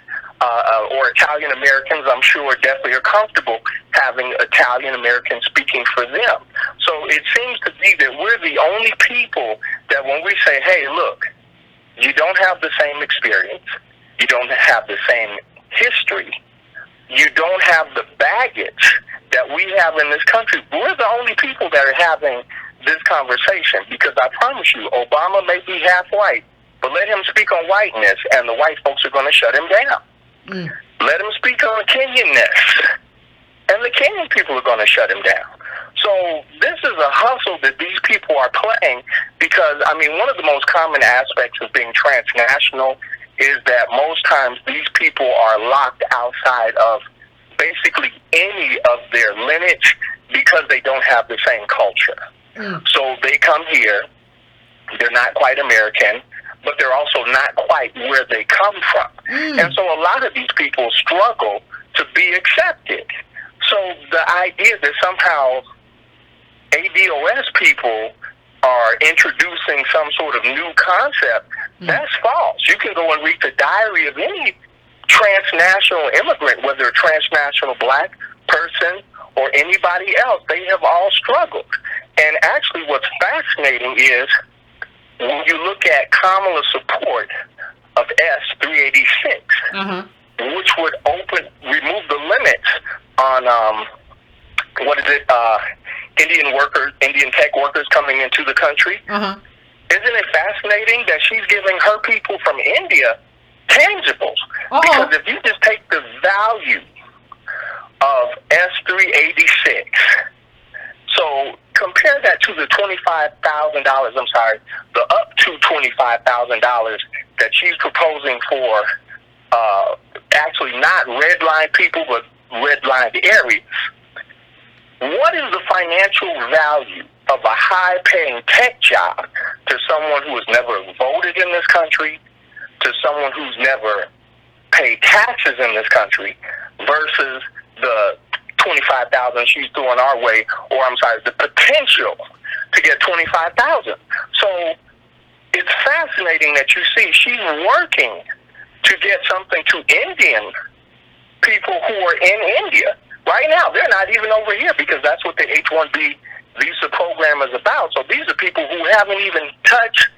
Speaker 3: or Italian Americans, I'm sure, definitely are comfortable having Italian Americans speaking for them. So it seems to be that we're the only people that when we say, hey, look, you don't have the same experience, you don't have the same history, you don't have the baggage that we have in this country, we're the only people that are having this conversation, because I promise you, Obama may be half white, but let him speak on whiteness, and the white folks are going to shut him down.
Speaker 1: Mm.
Speaker 3: Let him speak on Kenyanness, and the Kenyan people are going to shut him down. So this is a hustle that these people are playing, because, I mean, one of the most common aspects of being transnational is that most times these people are locked outside of basically any of their lineage because they don't have the same culture.
Speaker 1: Mm.
Speaker 3: So they come here, they're not quite American, but they're also not quite where they come from.
Speaker 1: Mm.
Speaker 3: And so a lot of these people struggle to be accepted. So the idea that somehow ADOS people are introducing some sort of new concept, that's false. You can go and read the diary of any transnational immigrant, whether a transnational black person or anybody else. They have all struggled. And actually what's fascinating is when you look at Kamala's support of S-386, which would remove the limits on, Indian tech workers coming into the country. Isn't it fascinating that she's giving her people from India tangibles? Because if you just take the value of S-386, so compare that to the $25,000, the up to $25,000 that she's proposing for actually not redlined people, but redlined areas. What is the financial value of a high-paying tech job to someone who has never voted in this country, to someone who's never paid taxes in this country, versus the $25,000 she's throwing our way, or the potential to get $25,000. So it's fascinating that you see she's working to get something to Indian people who are in India. Right now, they're not even over here because that's what the H-1B visa program is about. So these are people who haven't even touched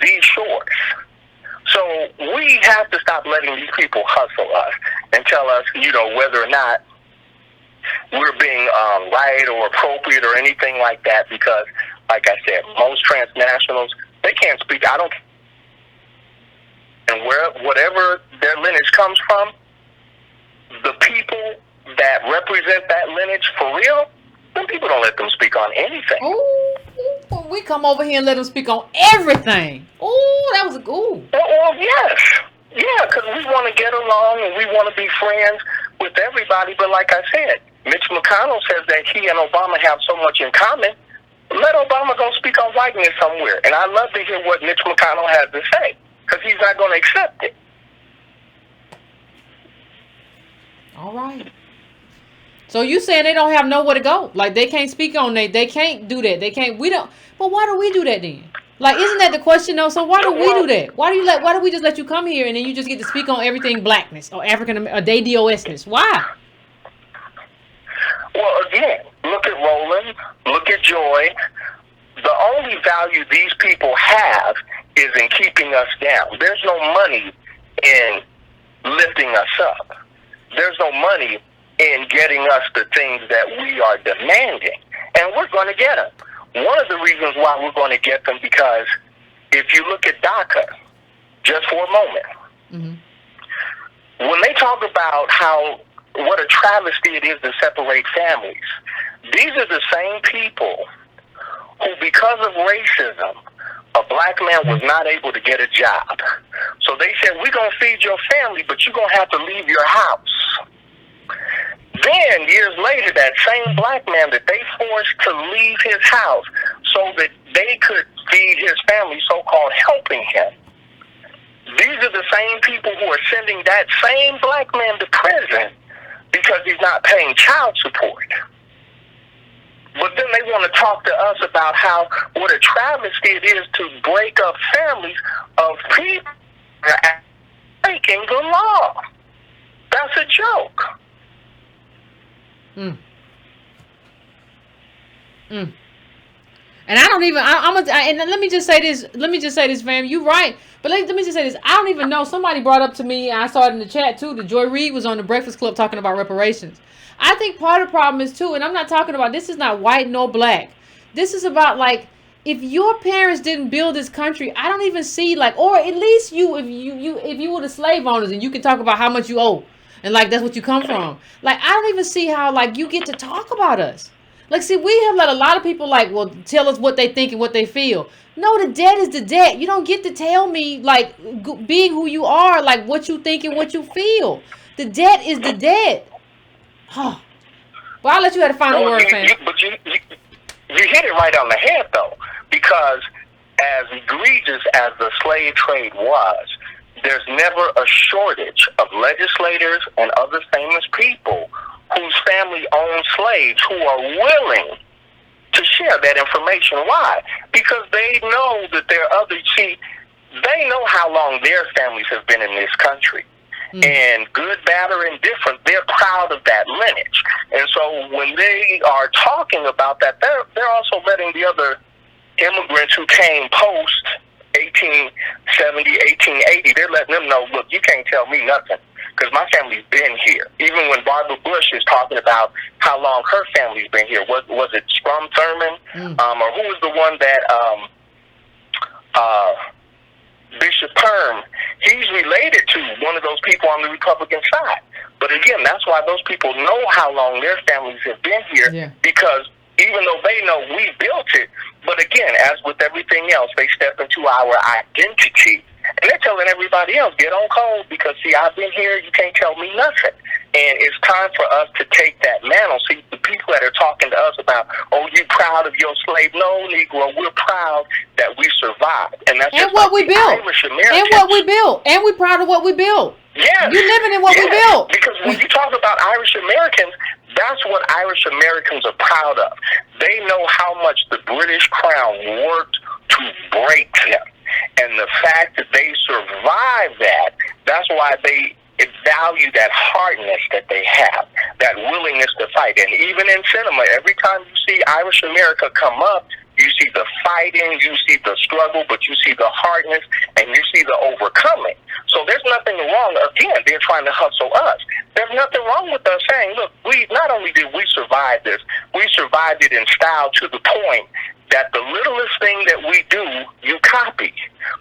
Speaker 3: these shores. So we have to stop letting these people hustle us and tell us, whether or not we're being right or appropriate or anything like that, because, like I said, most transnationals, they can't speak. I don't. And whatever their lineage comes from, the people that represent that lineage for real, them people don't let them speak on anything.
Speaker 1: Ooh, we come over here and let them speak on everything. Ooh, that was a good.
Speaker 3: Well, yes. Yeah, because we want to get along and we want to be friends with everybody. But like I said, Mitch McConnell says that he and Obama have so much in common. Let Obama go speak on whiteness somewhere. And I'd love to hear what Mitch McConnell has to say, because he's not going to accept it.
Speaker 1: All right. So you saying they don't have nowhere to go? Like they can't speak on they can't do that. But why do we do that then? Like, isn't that the question though? So why do we do that? Why do we just let you come here and then you just get to speak on everything blackness or African or DOSness? Why?
Speaker 3: Well, again, look at Roland, look at Joy. The only value these people have is in keeping us down. There's no money in lifting us up. There's no money in getting us the things that we are demanding. And we're going to get them. One of the reasons why we're going to get them, because if you look at DACA, just for a moment, when they talk about how what a travesty it is to separate families. These are the same people who, because of racism, a black man was not able to get a job. So they said, we're going to feed your family, but you're going to have to leave your house. Then, years later, that same black man that they forced to leave his house so that they could feed his family, so-called helping him. These are the same people who are sending that same black man to prison because he's not paying child support. But then they want to talk to us about what a travesty it is to break up families of people that are breaking the law. That's a joke.
Speaker 1: And I don't even. And let me just say this. Fam. You right. But let me just say this. I don't even know. Somebody brought up to me. I saw it in the chat too. That Joy Reid was on the Breakfast Club talking about reparations. I think part of the problem is too, and I'm not talking about, this is not white nor black. This is about, like, if your parents didn't build this country, I don't even see, like, or at least if you were the slave owners and you can talk about how much you owe and, like, that's what you come from. Like, I don't even see how, like, you get to talk about us. Like, see, we have let a lot of people, like, well, tell us what they think and what they feel. No, the debt is the debt. You don't get to tell me, like, being who you are, like, what you think and what you feel. The debt is the debt. Oh. Well, I'll let you have the final word, fam.
Speaker 3: But you hit it right on the head, though, because as egregious as the slave trade was, there's never a shortage of legislators and other famous people whose family own slaves who are willing to share that information. Why? Because they know that there are others. See, they know how long their families have been in this country. And good, bad, or indifferent, they're proud of that lineage. And so when they are talking about that, they're also letting the other immigrants who came post 1870, 1880, they're letting them know, look, you can't tell me nothing because my family's been here. Even when Barbara Bush is talking about how long her family's been here, was it Strom Thurmond? Or who was the one that Bishop Perm, he's related to one of those people on the Republican side. But again, that's why those people know how long their families have been here, because even though they know we built it, but again, as with everything else, they step into our identity, and they're telling everybody else, get on code, because, see, I've been here, you can't tell me nothing. And it's time for us to take that mantle. See, the people that are talking to us about, oh, you proud of your slave? No, Negro, we're proud that we survived. And that's just
Speaker 1: what
Speaker 3: like
Speaker 1: we built. And what we built. And we're proud of what we built.
Speaker 3: Yeah.
Speaker 1: You're living in what we built.
Speaker 3: Because when you talk about Irish Americans, that's what Irish Americans are proud of. They know how much the British Crown worked to break them. And the fact that they survived that's why they value that hardness that they have, that willingness to fight. And even in cinema, every time you see Irish America come up, you see the fighting, you see the struggle, but you see the hardness, and you see the overcoming. So there's nothing wrong. Again, they're trying to hustle us. There's nothing wrong with us saying, look, we not only did we survive this, we survived it in style to the point that the littlest thing that we do, you copy.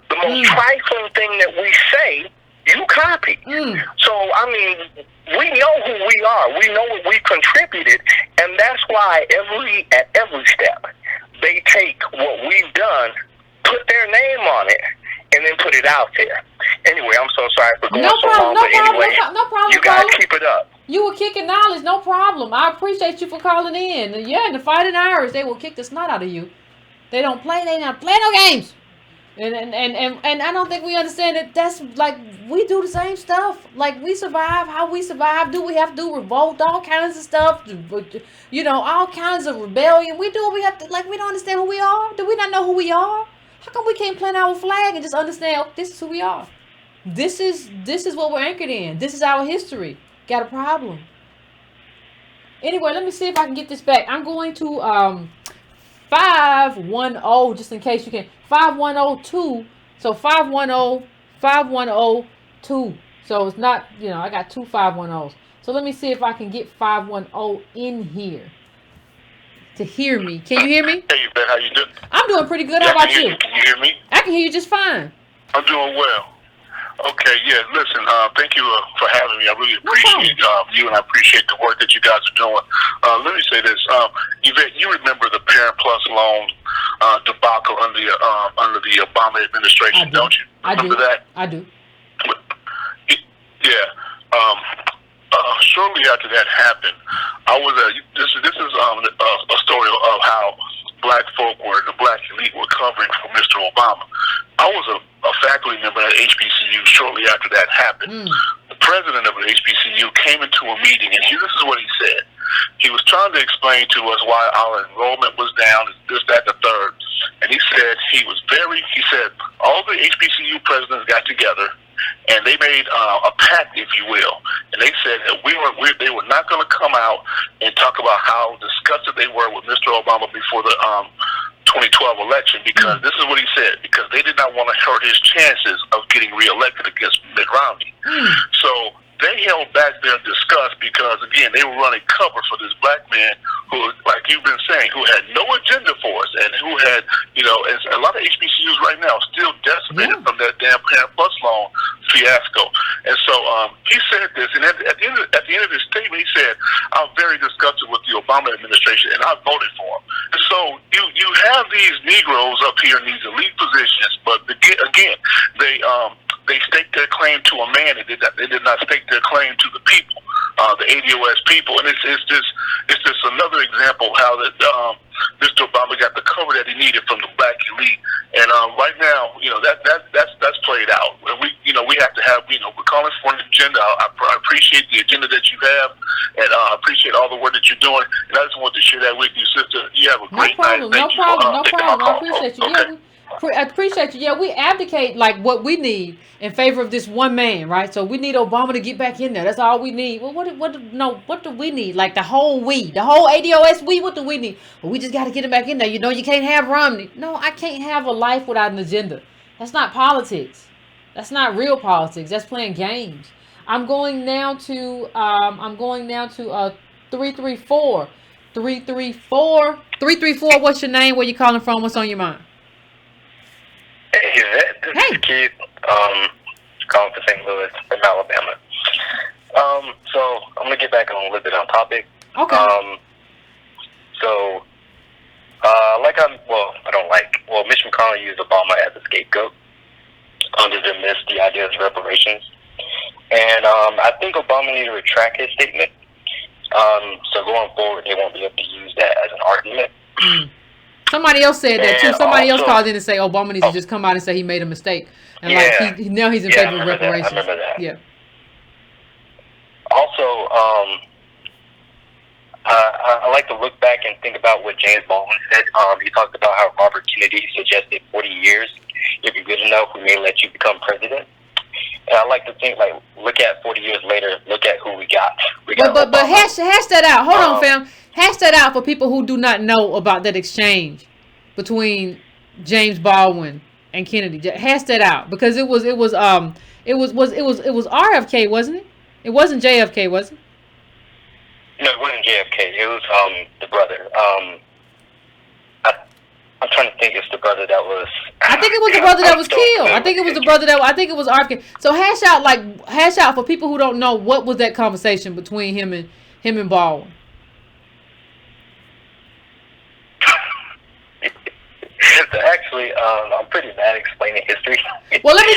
Speaker 3: The most trifling thing that we say, you copy. So, I mean, we know who we are. We know what we contributed, and that's why at every step, they take what we've done, put their name on it, and then put it out there. Anyway, I'm so sorry for going so long, but anyway, you guys keep it up.
Speaker 1: You were kicking knowledge, no problem. I appreciate you for calling in. Yeah, in the Fighting Irish, they will kick the snot out of you. They don't play no games. And I don't think we understand that that's like we do the same stuff. Like we survive, how we survive. Do we have to do revolt, all kinds of stuff? You know, all kinds of rebellion. We do what we have to. Like we don't understand who we are. Do we not know who we are? How come we can't plant our flag and just understand, oh, this is who we are? This is what we're anchored in. This is our history. Got a problem. Anyway, let me see if I can get this back. I'm going to 510, just in case you can. 5102. So 5102. So it's not, I got two 510s. So let me see if I can get 510 in here to hear me. Can you hear me?
Speaker 2: Hey, Yvette, how you doing?
Speaker 1: I'm doing pretty good. How about you?
Speaker 2: Can you hear me?
Speaker 1: I can hear you just fine.
Speaker 2: I'm doing well.
Speaker 4: Okay, yeah. Listen, thank you for having me. I really
Speaker 1: No
Speaker 4: appreciate you, and I appreciate the work that you guys are doing. Let me say this, Yvette. You remember the Parent Plus loan debacle under the Obama administration, don't you? Remember that?
Speaker 1: I do.
Speaker 4: Yeah. Shortly after that happened, I was this is a story of how black folk the black elite were covering for Mr. Obama. I was a faculty member at HBCU shortly after that happened. The president of the HBCU came into a meeting, and this is what he said. He was trying to explain to us why our enrollment was down, this, that, the third. And he said he said all the HBCU presidents got together, and they made a pact, if you will. And they said that they were not going to come out and talk about how disgusted they were with Mr. Obama before the 2012 election, because this is what he said, because they did not want to hurt his chances of getting reelected against Mitt Romney. So they held back their disgust because, again, they were running cover for this black man who, like you've been saying, who had no agenda for us, and who had, and a lot of HBCUs right now still decimated from that damn Parent Plus loan fiasco. And so he said this, and at the end of his statement, he said, "I'm very disgusted with the Obama administration, and I voted for him." And so you have these Negroes up here in these elite positions, but again, they staked their claim to a man. They did not stake their claim to the people, the ADOS people. And it's just another example how that Mr. Obama got the cover that he needed from the black elite. And right now, that's played out. And we have to have, we're calling for an agenda. I appreciate the agenda that you have, and I appreciate all the work that you're doing. And I just want to share that with you, sister. You have a great night.
Speaker 1: No problem. I appreciate you.
Speaker 4: Okay.
Speaker 1: I appreciate you. Yeah, we abdicate like what we need in favor of this one man, right? So we need Obama to get back in there. That's all we need. Well, what do we need? Like the whole ADOS what do we need? Well, we just got to get him back in there. You can't have Romney. No, I can't have a life without an agenda. That's not politics. That's not real politics. That's playing games. I'm going now to 334. 334. What's your name? Where you calling from? What's on your mind?
Speaker 3: Hey, Yvette, this is Keith, calling for St. Louis from Alabama. So I'm gonna get back on a little bit on topic.
Speaker 1: Okay.
Speaker 3: Mitch McConnell used Obama as a scapegoat to dismiss the idea of reparations, and I think Obama needs to retract his statement. So going forward, they won't be able to use that as an argument.
Speaker 1: Somebody else said that too. Somebody else called in and say Obama needs to just come out and say he made a mistake, and now he's in favor of reparations.
Speaker 3: I remember that.
Speaker 1: Yeah.
Speaker 3: Also, I like to look back and think about what James Baldwin said. He talked about how Robert Kennedy suggested 40 years. If you're good enough, we may let you become president. And I like to think, look at 40 years later, look at who we got.
Speaker 1: But hash that out. Hold on, fam. Hash that out for people who do not know about that exchange between James Baldwin and Kennedy. Hash that out, because it was RFK, wasn't it? It wasn't JFK, was it?
Speaker 3: No, it wasn't JFK. It was the brother. I'm trying to think. It's the brother that was.
Speaker 1: I think it was the brother that was killed. I think it was the brother that. I think it was RFK. So hash out for people who don't know, what was that conversation between him and Baldwin.
Speaker 3: Actually, I'm pretty bad at explaining history.
Speaker 1: Well, let me.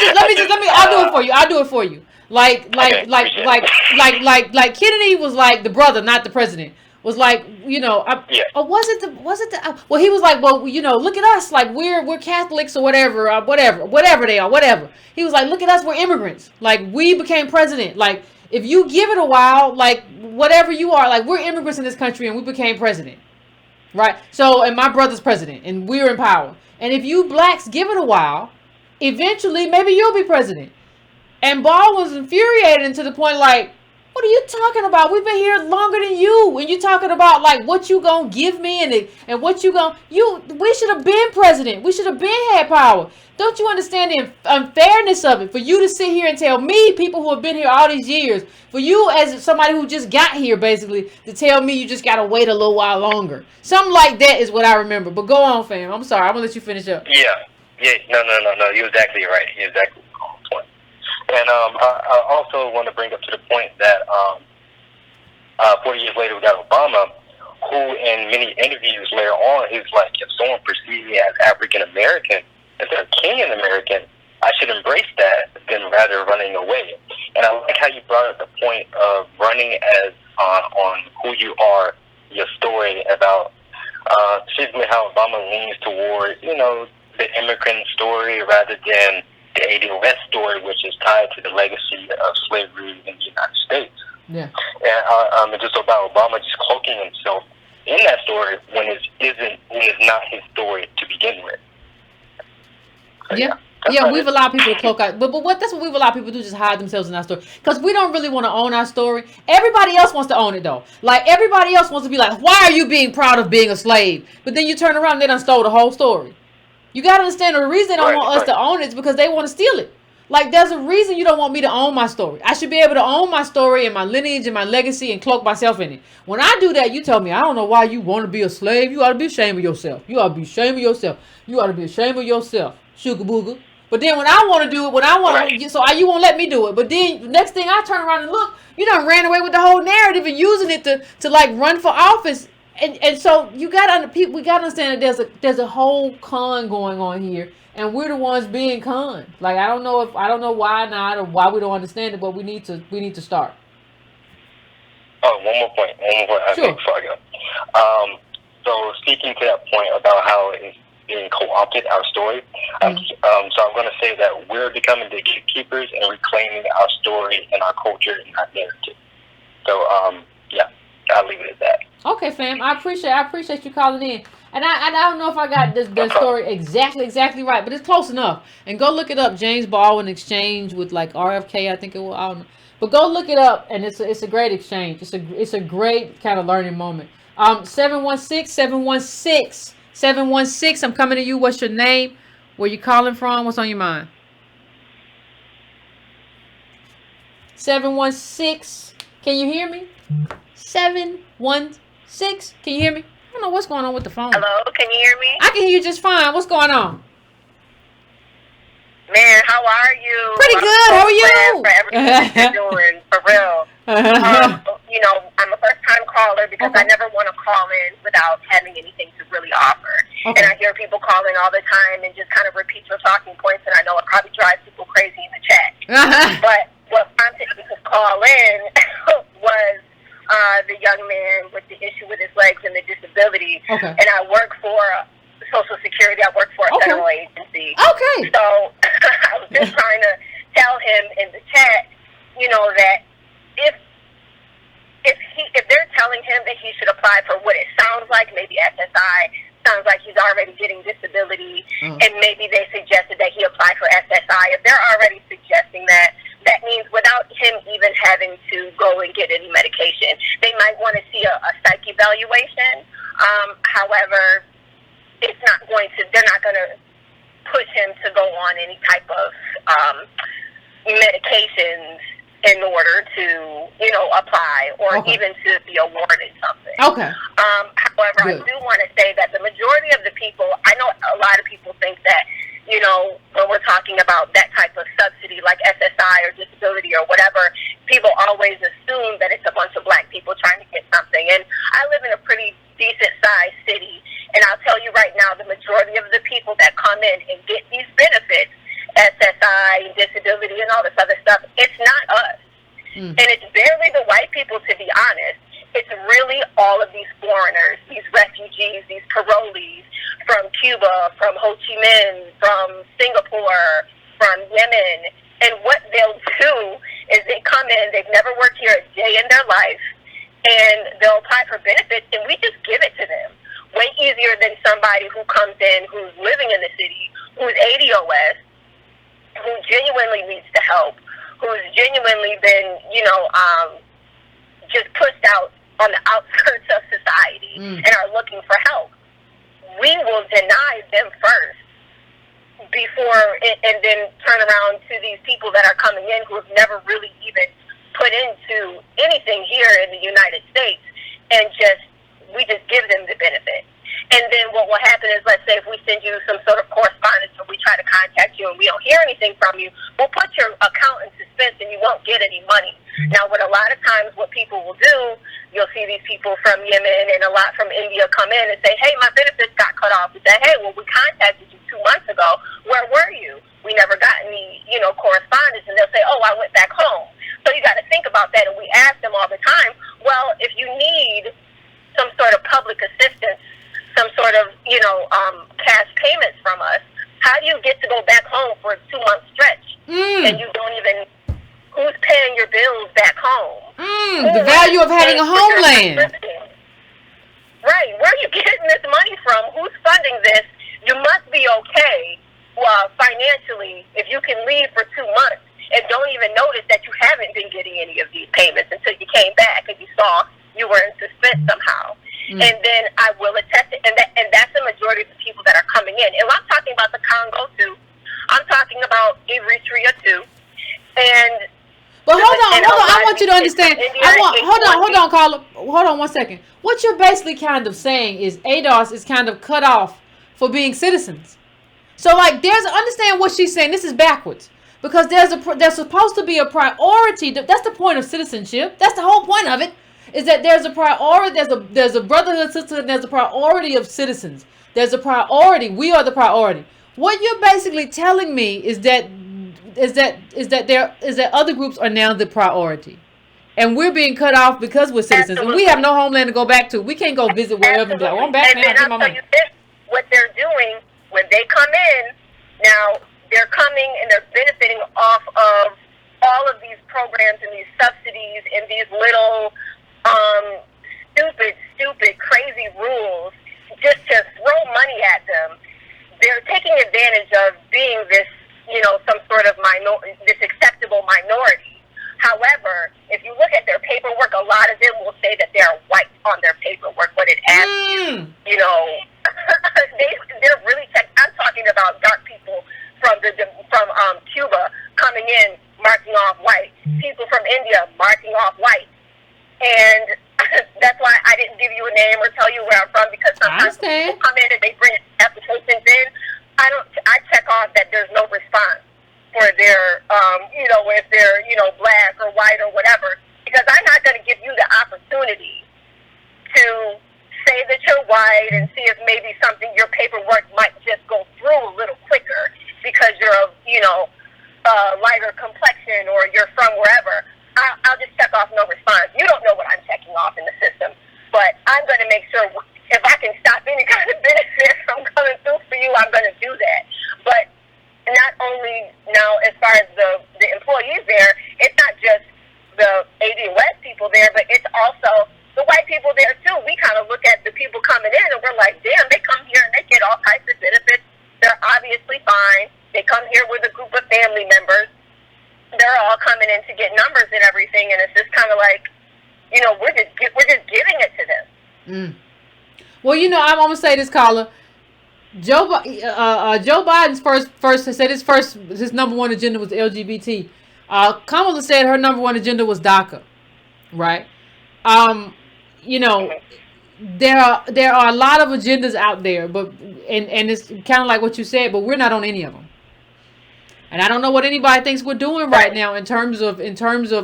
Speaker 1: I'll do it for you. Like Kennedy was like the brother, not the president. Was like, or was it the well, he was like, well, look at us, like we're Catholics or whatever they are, whatever. He was like, look at us, we're immigrants. Like, we became president. Like, if you give it a while, like whatever you are, like we're immigrants in this country and we became president. Right? So, and my brother's president and we're in power. And if you blacks give it a while, eventually maybe you'll be president. And Ball was infuriated to the point like, what are you talking about? We've been here longer than you. And you talking about like what you gonna give me and what we should have been president. We should have been had power. Don't you understand the unfairness of it? For you to sit here and tell me, people who have been here all these years, for you as somebody who just got here basically, to tell me you just gotta wait a little while longer. Something like that is what I remember. But go on, fam. I'm sorry. I'm gonna let you finish up.
Speaker 3: Yeah. No. You're exactly right. You're exactly on point. And I also want to bring up to the point that 40 years later we got Obama, who in many interviews later on, he's like, if someone perceives me as African American, as a Kenyan American, I should embrace that than rather running away. And I like how you brought up the point of running as on who you are, your story about specifically how Obama leans towards, the immigrant story rather than the ADOS story, which is tied to the legacy of slavery in the United States.
Speaker 1: Yeah.
Speaker 3: And just about Obama just cloaking himself in that story when it is not his story to begin with. So,
Speaker 1: yeah, we've allowed people to cloak out, but that's what we've allowed people to do, just hide themselves in our story, because we don't really want to own our story. Everybody else wants to own it though. Like everybody else wants to be like, why are you being proud of being a slave? But then you turn around and they done stole the whole story. You gotta understand the reason they don't want us to own it is because they want to steal it. Like there's a reason you don't want me to own my story. I should be able to own my story and my lineage and my legacy and cloak myself in it. When I do that, you tell me, I don't know why you want to be a slave. You ought to be ashamed of yourself. You ought to be ashamed of yourself. You ought to be ashamed of yourself. Sugar booger. But then when I want to do it, you won't let me do it. But then next thing I turn around and look, you done ran away with the whole narrative and using it to like run for office. And so we gotta understand that there's a whole con going on here, and we're the ones being conned. Like I don't know why not, or why we don't understand it, but we need to start.
Speaker 3: Oh, one more point.
Speaker 1: Sure.
Speaker 3: Before I go. So speaking to that point about how it's being co-opted, our story. So I'm going to say that we're becoming the gatekeepers and reclaiming our story and our culture and our narrative. So I'll leave it at that.
Speaker 1: Okay, fam. I appreciate you calling in. And I don't know if I got the story exactly right, but it's close enough. And go look it up. James Baldwin exchange with like RFK, I think it was. I don't know. But go look it up, and it's a great exchange. It's a great kind of learning moment. 716. I'm coming to you. What's your name? Where you calling from? What's on your mind? 716. Can you hear me? 716. Can you hear me? I don't know what's going on with the phone.
Speaker 5: Hello, can you hear me?
Speaker 1: I can hear you just fine. What's going on?
Speaker 5: Man, how are you?
Speaker 1: Pretty good. How are you?
Speaker 5: For everything that you're doing, for real. I'm a first-time caller because I never want to call in without having anything to really offer. Okay. And I hear people calling all the time and just kind of repeat your talking points, and I know it probably drives people crazy in the chat. But what prompted me to call in was the young man with the issue with his legs and the disability. Okay. And I work for Social Security. I work for a federal agency. Okay. So I was just trying to tell him in the chat, that if they're telling him that he should apply for what it sounds like, maybe SSI, sounds like he's already getting disability, and maybe they suggested that he apply for SSI. If they're already suggesting that, that means without him even having to go and get any medication, they might want to see a psych evaluation. However, they're not going to push him to go on any type of medications in order to, apply or even to be awarded something. Okay. However, I do want to say that the majority of the people, I know a lot of people think that, when we're talking about that type of subsidy like SSI or disability or whatever, people always assume that it's a bunch of black people trying to get something. And I live in a pretty decent-sized city, and I'll tell you right now, the majority of the people that come in and get these benefits, SSI, disability, and all this other stuff, it's not us. And it's barely the white people, to be honest. It's really all of these foreigners, these refugees, these parolees from Cuba, from Ho Chi Minh, from Singapore, from Yemen. And what they'll do is they come in, they've never worked here a day in their life, and they'll apply for benefits, and we just give it to them. Way easier than somebody who comes in, who's living in the city, who's ADOS, who genuinely needs the help, who's genuinely been, just pushed out on the outskirts of society and are looking for help. We will deny them first and then turn around to these people that are coming in who have never really even put into anything here in the United States, and we just give them the benefit. And then what will happen is, let's say if we send you some sort of correspondence or we try to contact you and we don't hear anything from you, we'll put your account into Now, what a lot of times what people will do, you'll see these people from Yemen and a lot from India come in and say, hey, my benefits got cut off. We say, hey, well, we contacted you 2 months ago. Where were you? We never got any, correspondence. And they'll say, oh, I went back home. So you got to think about that. And we ask them all the time, well, if you need some sort of public assistance, some sort of, cash payments from us, how do you get to go back home for a 2-month stretch? And you don't even, who's paying your bills back home?
Speaker 1: The value of having a homeland.
Speaker 5: Right. Where are you getting this money from? Who's funding this? You must be okay financially if you can leave for 2 months and don't even notice that you haven't been getting any of these payments until you came back and you saw you were in suspense somehow. And then I will attest it, and that's the majority of the people that are coming in. And I'm talking about the Congo too. I'm talking about Eritrea too.
Speaker 1: But hold on. I want you to understand. Hold on, Carla. Hold on 1 second. What you're basically kind of saying is ADOS is kind of cut off for being citizens. So understand what she's saying. This is backwards. Because there's supposed to be a priority. That's the point of citizenship. That's the whole point of it. Is that there's a priority, there's a brotherhood, sisterhood, there's a priority of citizens. There's a priority. We are the priority. What you're basically telling me is that other groups are now the priority. And we're being cut off because we're citizens.
Speaker 5: Absolutely.
Speaker 1: And we have no homeland to go back to. We can't go visit wherever.
Speaker 5: Absolutely.
Speaker 1: I'm back now.
Speaker 5: And I'll tell you this, what they're doing when they come in, now they're coming and they're benefiting off of all of these programs and these subsidies and these little stupid, crazy rules just to throw money at them. They're taking advantage of being this, some sort of this acceptable minority. However, if you look at their paperwork, a lot of them will say that they're white on their paperwork, but it asks they're really I'm talking about dark people from Cuba coming in, marking off white. People from India marking off white. And that's why I didn't give you a name or tell you where I'm from, because sometimes people come in and they bring applications in. I check off that there's no response for their, if they're, black or white or whatever, because I'm not going to give you the opportunity to say that you're white and see if maybe your paperwork might just go through a little quicker because you're of, lighter complexion or you're from wherever. I'll just check off no response. You don't know what I'm checking off in the system, but I'm going to make sure if I can stop any kind of benefit from coming through for you, I'm going to do that. But not only now, as far as the employees there, it's not just the ADOS people there, but it's also the white people there too. We kind of look at the people coming in and we're like, damn, they come here and they get all types of benefits. They're obviously fine. They come here with a group of family members. They're all coming in to get numbers and everything, and it's just kind of like, we're just giving it to them.
Speaker 1: Well, I'm gonna say this, Carla. Joe Biden's first said his number one agenda was LGBT. Kamala said her number one agenda was DACA, right? There are a lot of agendas out there, but and it's kind of like what you said, but we're not on any of them. And I don't know what anybody thinks we're doing right now in terms of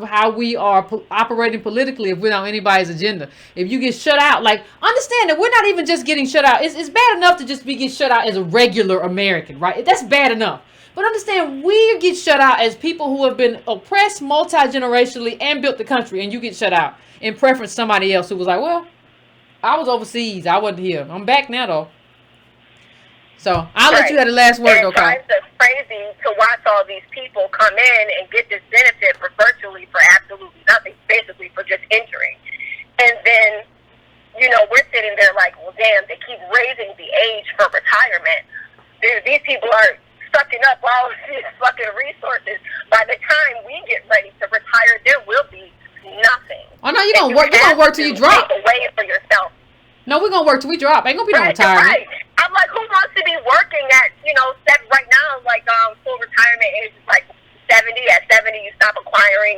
Speaker 1: how we are operating politically if we're on anybody's agenda. If you get shut out, understand that we're not even just getting shut out. It's bad enough to just get shut out as a regular American, right? That's bad enough. But understand, we get shut out as people who have been oppressed multi-generationally and built the country, and you get shut out in preference to somebody else who was like, well, I was overseas. I wasn't here. I'm back now, though. So I'll let you have the last word, though, Kyle.
Speaker 5: It's crazy to watch all these people come in and get this benefit for absolutely nothing, basically for just entering. And then, we're sitting there like, well, damn, they keep raising the age for retirement. These people are sucking up all of these fucking resources. By the time we get ready to retire, there will be nothing. Oh, no, you're going to work till you drop. Make a way for yourself.
Speaker 1: No, we're going to work till we drop. Ain't going to be no retirement.
Speaker 5: Right. I'm like, who wants to be working at, right now, full retirement age is 70. At 70, you stop acquiring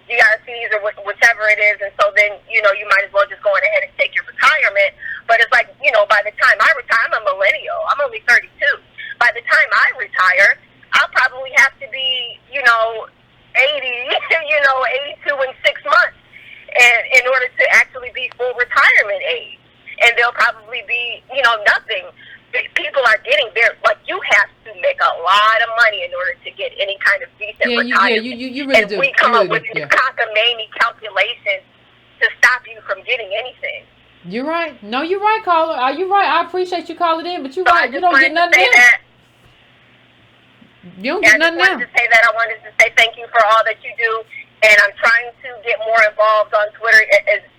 Speaker 5: GRCs or whichever it is. And so then, you might as well just go on ahead and take your retirement. But it's by the time I retire, I'm a millennial. I'm only 32. By the time I retire, I'll probably have to be, 80, 82,
Speaker 1: you really do.
Speaker 5: We come up with these cockamamie calculations to stop you from getting anything.
Speaker 1: You're right. No, you're right, caller. You're right. I appreciate you calling in, but you're right. You don't get nothing in. You don't get nothing now.
Speaker 5: I wanted to say thank you for all that you do. And I'm trying to get more involved on Twitter.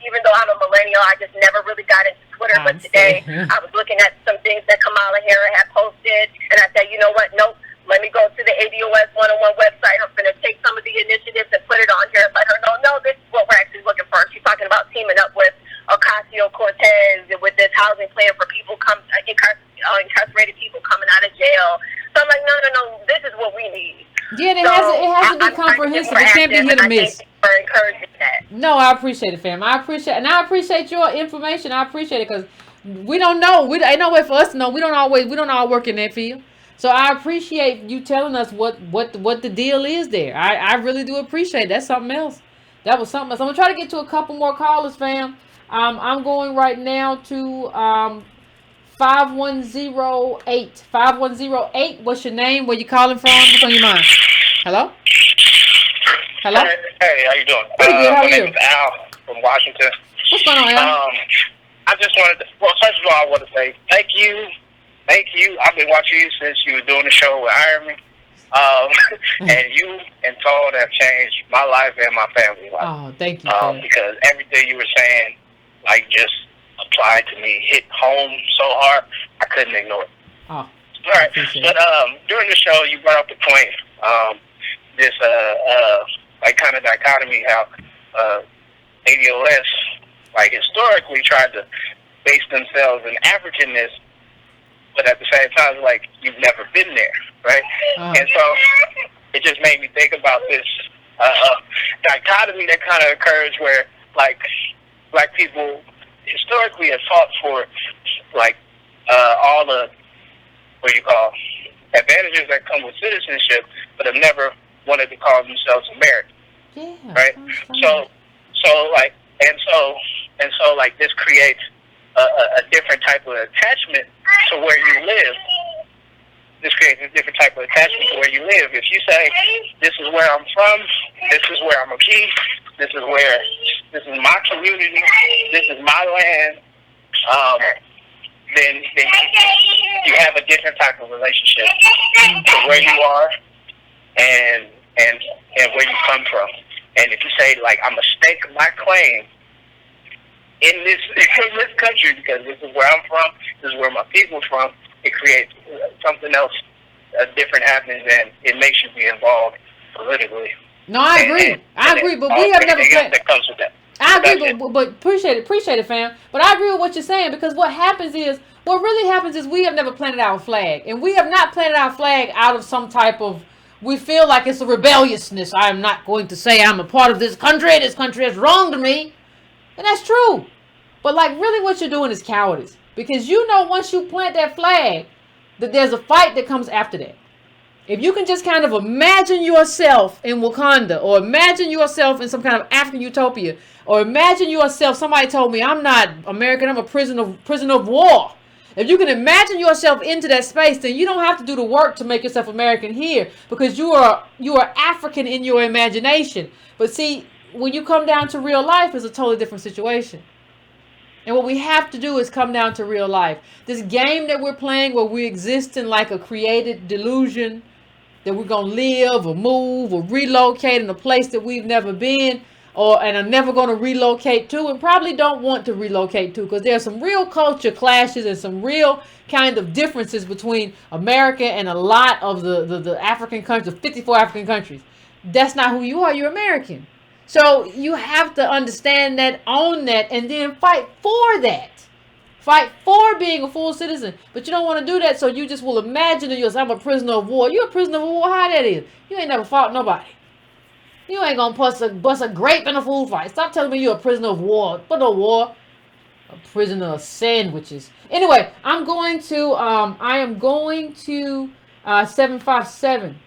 Speaker 5: Even though I'm a millennial, I just never really got into Twitter. But today, I was looking at some things that Kamala Harris had posted, and I said, you know what? Nope. Let me go to the ADOS 101 website. I'm going to take some of the initiatives and put it on here and let her know, no, this is what we're actually looking for. She's talking about teaming up with Ocasio-Cortez with this housing plan for people incarcerated people coming out of jail. So I'm like, no, this is what we need.
Speaker 1: Yeah, it has to be comprehensive. It can't be hit or miss.
Speaker 5: For encouraging that.
Speaker 1: No, I appreciate it, fam. I appreciate your information. I appreciate it because we don't know. Ain't no way for us to know. We don't all work in that field. So I appreciate you telling us what the deal is there. I really do appreciate it. That's something else. That was something else. I'm gonna try to get to a couple more callers, fam. I'm going right now to 5108. 5108. What's your name? Where you calling from? What's on your mind? Hello? Hello?
Speaker 6: Hey, how you doing?
Speaker 1: Pretty good. How are you?
Speaker 6: My name is Al from Washington.
Speaker 1: What's going on, Al?
Speaker 6: I just wanted to, first of all, I want to say thank you. I've been watching you since you were doing the show with Iron Me. And you and Todd have changed my life and my family life.
Speaker 1: Oh, thank you.
Speaker 6: Because everything you were saying, like, just applied to me, hit home so hard, I couldn't ignore it.
Speaker 1: Oh,
Speaker 6: all right. But during the show, you brought up the point, this like kind of dichotomy how ADOS, like, historically tried to base themselves in Africanness, but at the same time, like, you've never been there, right? And so it just made me think about this dichotomy that kind of occurs where, like, black people historically have fought for, like, all the, what you call, advantages that come with citizenship, but have never wanted to call themselves American.
Speaker 1: Yeah.
Speaker 6: Right? So like, this creates a different type of attachment to where you live. This creates a different type of attachment to where you live. If you say, this is where I'm from, this is where I'm going to be, this is my community, this is my land, then you have a different type of relationship to where you are and where you come from. And if you say, like, I'm going to stake my claim in this country because this is where I'm from, this is where my people's from, it creates something else different happens, and it makes you be involved politically.
Speaker 1: No, I agree, but we have never played.
Speaker 6: That comes with that.
Speaker 1: I agree, but appreciate it, fam. But I agree with what you're saying, because what really happens is we have never planted our flag, and we have not planted our flag out of some type of, we feel like it's a rebelliousness. I am not going to say I'm a part of this country. This country has wronged me, and that's true. But, like, really, what you're doing is cowardice, because you know once you plant that flag, that there's a fight that comes after that. If you can just kind of imagine yourself in Wakanda, or imagine yourself in some kind of African utopia, or imagine yourself, somebody told me, I'm not American, I'm a prisoner of war. If you can imagine yourself into that space, then you don't have to do the work to make yourself American here, because you are African in your imagination. But see, when you come down to real life, it's a totally different situation. And what we have to do is come down to real life. This game that we're playing, where we exist in like a created delusion that we're going to live or move or relocate in a place that we've never been, and are never going to relocate to, and probably don't want to relocate to, because there's some real culture clashes and some real kind of differences between America and a lot of the African countries, 54 African countries. That's not who you are. You're American. So you have to understand that, own that, and then fight for that. Fight for being a full citizen. But you don't want to do that, so you just will imagine to yourself, I'm a prisoner of war. You're a prisoner of war. How that is? You ain't never fought nobody. You ain't gonna bust a grape in a food fight. Stop telling me you're a prisoner of war. But no war. A prisoner of sandwiches. Anyway, I am going to 757.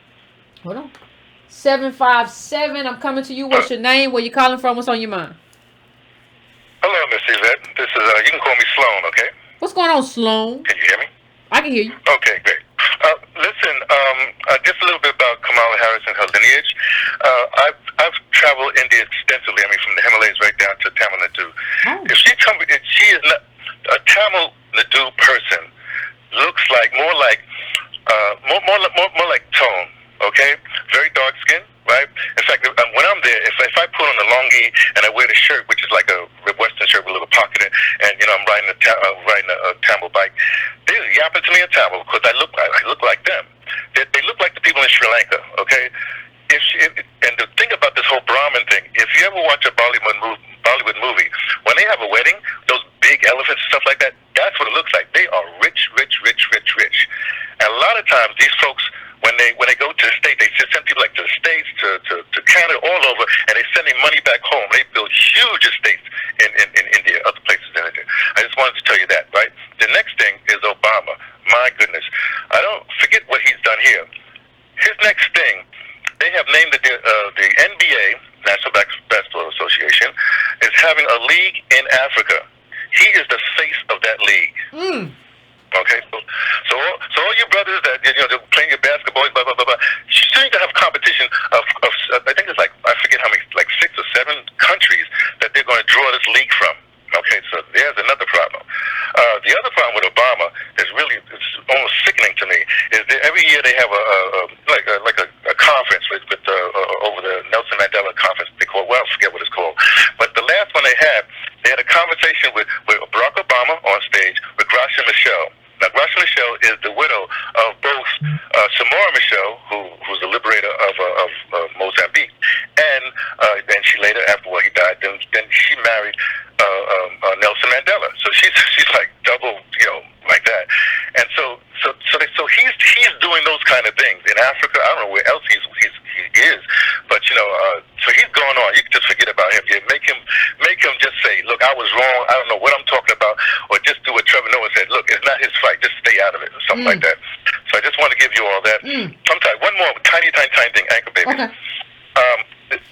Speaker 1: Hold on. 757. I'm coming to you. What's your name? Where you calling from? What's on your mind?
Speaker 7: Hello, Miss Yvette. This is you can call me Sloan, okay?
Speaker 1: What's going on, Sloan?
Speaker 7: Can you hear me?
Speaker 1: I can hear you.
Speaker 7: Okay, great. Listen, just a little bit about Kamala Harris and her lineage. I've traveled India extensively. I mean, from the Himalayas right down to Tamil Nadu.
Speaker 1: Oh.
Speaker 7: If she is not a Tamil Nadu person, looks like more like Tone. Okay, very dark skin, right? In fact, when I'm there, if I put on a longi and I wear the shirt, which is like a Western shirt with a little pocket in, and I'm riding a Tamil bike, they're yapping to me in Tamil because I look like them. They look like the people in Sri Lanka. Okay, and the thing about this whole Brahmin thing, if you ever watch a Bollywood movie, when they have a wedding, those big elephants and stuff like that, that's what it looks like. They are rich. And a lot of times, these folks, when they go to the States, they just send people like to the States, to Canada, all over, and they send their money back home. They build huge estates in India, other places in India. I just wanted to tell you that, right? The next thing is Obama. My goodness. I don't forget what he's done here. His next thing, they have named the NBA, National Basketball Association, is having a league in Africa. He is the face of that league. Okay, so all you brothers that they're playing your basketball, blah blah blah blah. You need to have competition of I think it's like I forget how many, like 6 or 7 countries that they're going to draw this league from. Okay, so there's another problem. The other problem with Obama is really it's almost sickening to me. Is that every year they have a conference with over the Nelson Mandela conference. They call I forget what it's called. But the last one they had a conversation with Barack Obama on stage with Gracia Michelle. Now, Gracia Michelle is the widow of both Samora Michelle, who's the liberator of Mozambique, and then she later, after he died, then she married Nelson Mandela. So she's like double, like that. And so he's doing those kind of things in Africa. I don't know where else he is, but so he's going on. You can just forget about him. You make him just say, look, I was wrong. I don't know what I'm talking about, or just do what Trevor Noah said. Look, it's not his fight. Just stay out of it, or something like that. So I just want to give you all that. Sometimes one more tiny thing, Anchor Baby.
Speaker 1: Okay.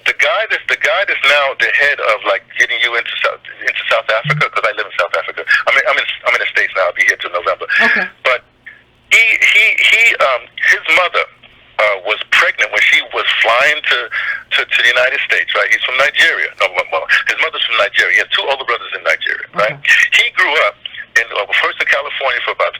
Speaker 7: The guy that's now the head of like getting you into South Africa, because I live in South Africa. I'm in the States now. I'll be here till November.
Speaker 1: Okay.
Speaker 7: But his mother was pregnant when she was flying to the United States, right? He's from Nigeria. No, well, his mother's from Nigeria. He has 2 older brothers in Nigeria, right? He grew up first in California for about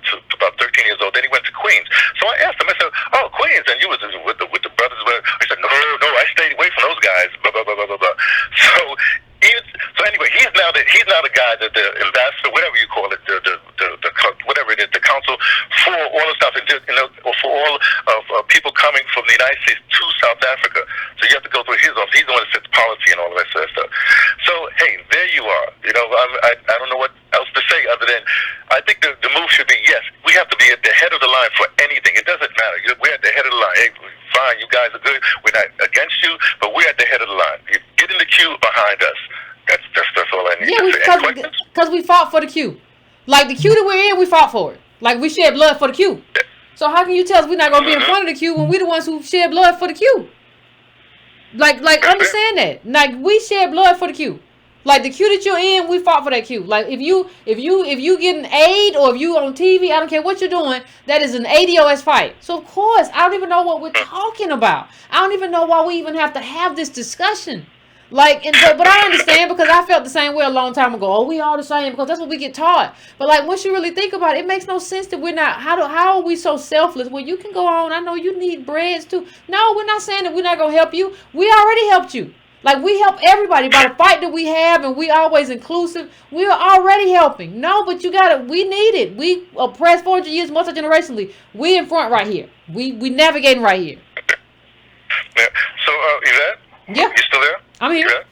Speaker 7: 13 years old. Then he went to Queens. So I asked him. I said, "Oh, Queens, and you was with the brothers?" He said, "No, I stayed away from those guys." Blah blah blah blah blah blah. So anyway, he's now the guy, the ambassador, whatever you call it, the whatever it is, the council for all the stuff, or for all of people coming from the United States to South Africa. So you have to go through his office. He's the one that sets policy and all of that sort of stuff. So hey, there you are. I don't know what else to say other than I think the move should be, yes, we have to be at the head of the line for anything. It doesn't matter. We're at the head of the line. Hey, fine, you guys are good. We're not against you, but we're at the head of the line. You get in the queue behind us. That's all I need to say.
Speaker 1: Because we fought for the queue. Like the queue that we're in, we fought for it. Like we shed blood for the queue. So how can you tell us we're not going to be in front of the queue when we're the ones who shed blood for the queue? Like understand that. Like we shed blood for the queue. Like the queue that you're in, we fought for that queue. Like if you getting aid or if you on TV, I don't care what you're doing, that is an ADOS fight. So of course, I don't even know what we're talking about. I don't even know why we even have to have this discussion. Like, but I understand because I felt the same way a long time ago. Oh, we all the same because that's what we get taught. But like once you really think about it, it makes no sense that we're not. How are we so selfless? Well, you can go on. I know you need breads too. No, we're not saying that we're not gonna help you. We already helped you. Like we help everybody by the fight that we have, and we always inclusive. We are already helping. No, but we need it. We oppressed 400 years multi-generationally. We in front right here. We navigating right here.
Speaker 7: Yeah. So Yvette?
Speaker 1: Yeah.
Speaker 7: You still there?
Speaker 1: I'm here.
Speaker 7: Yvette?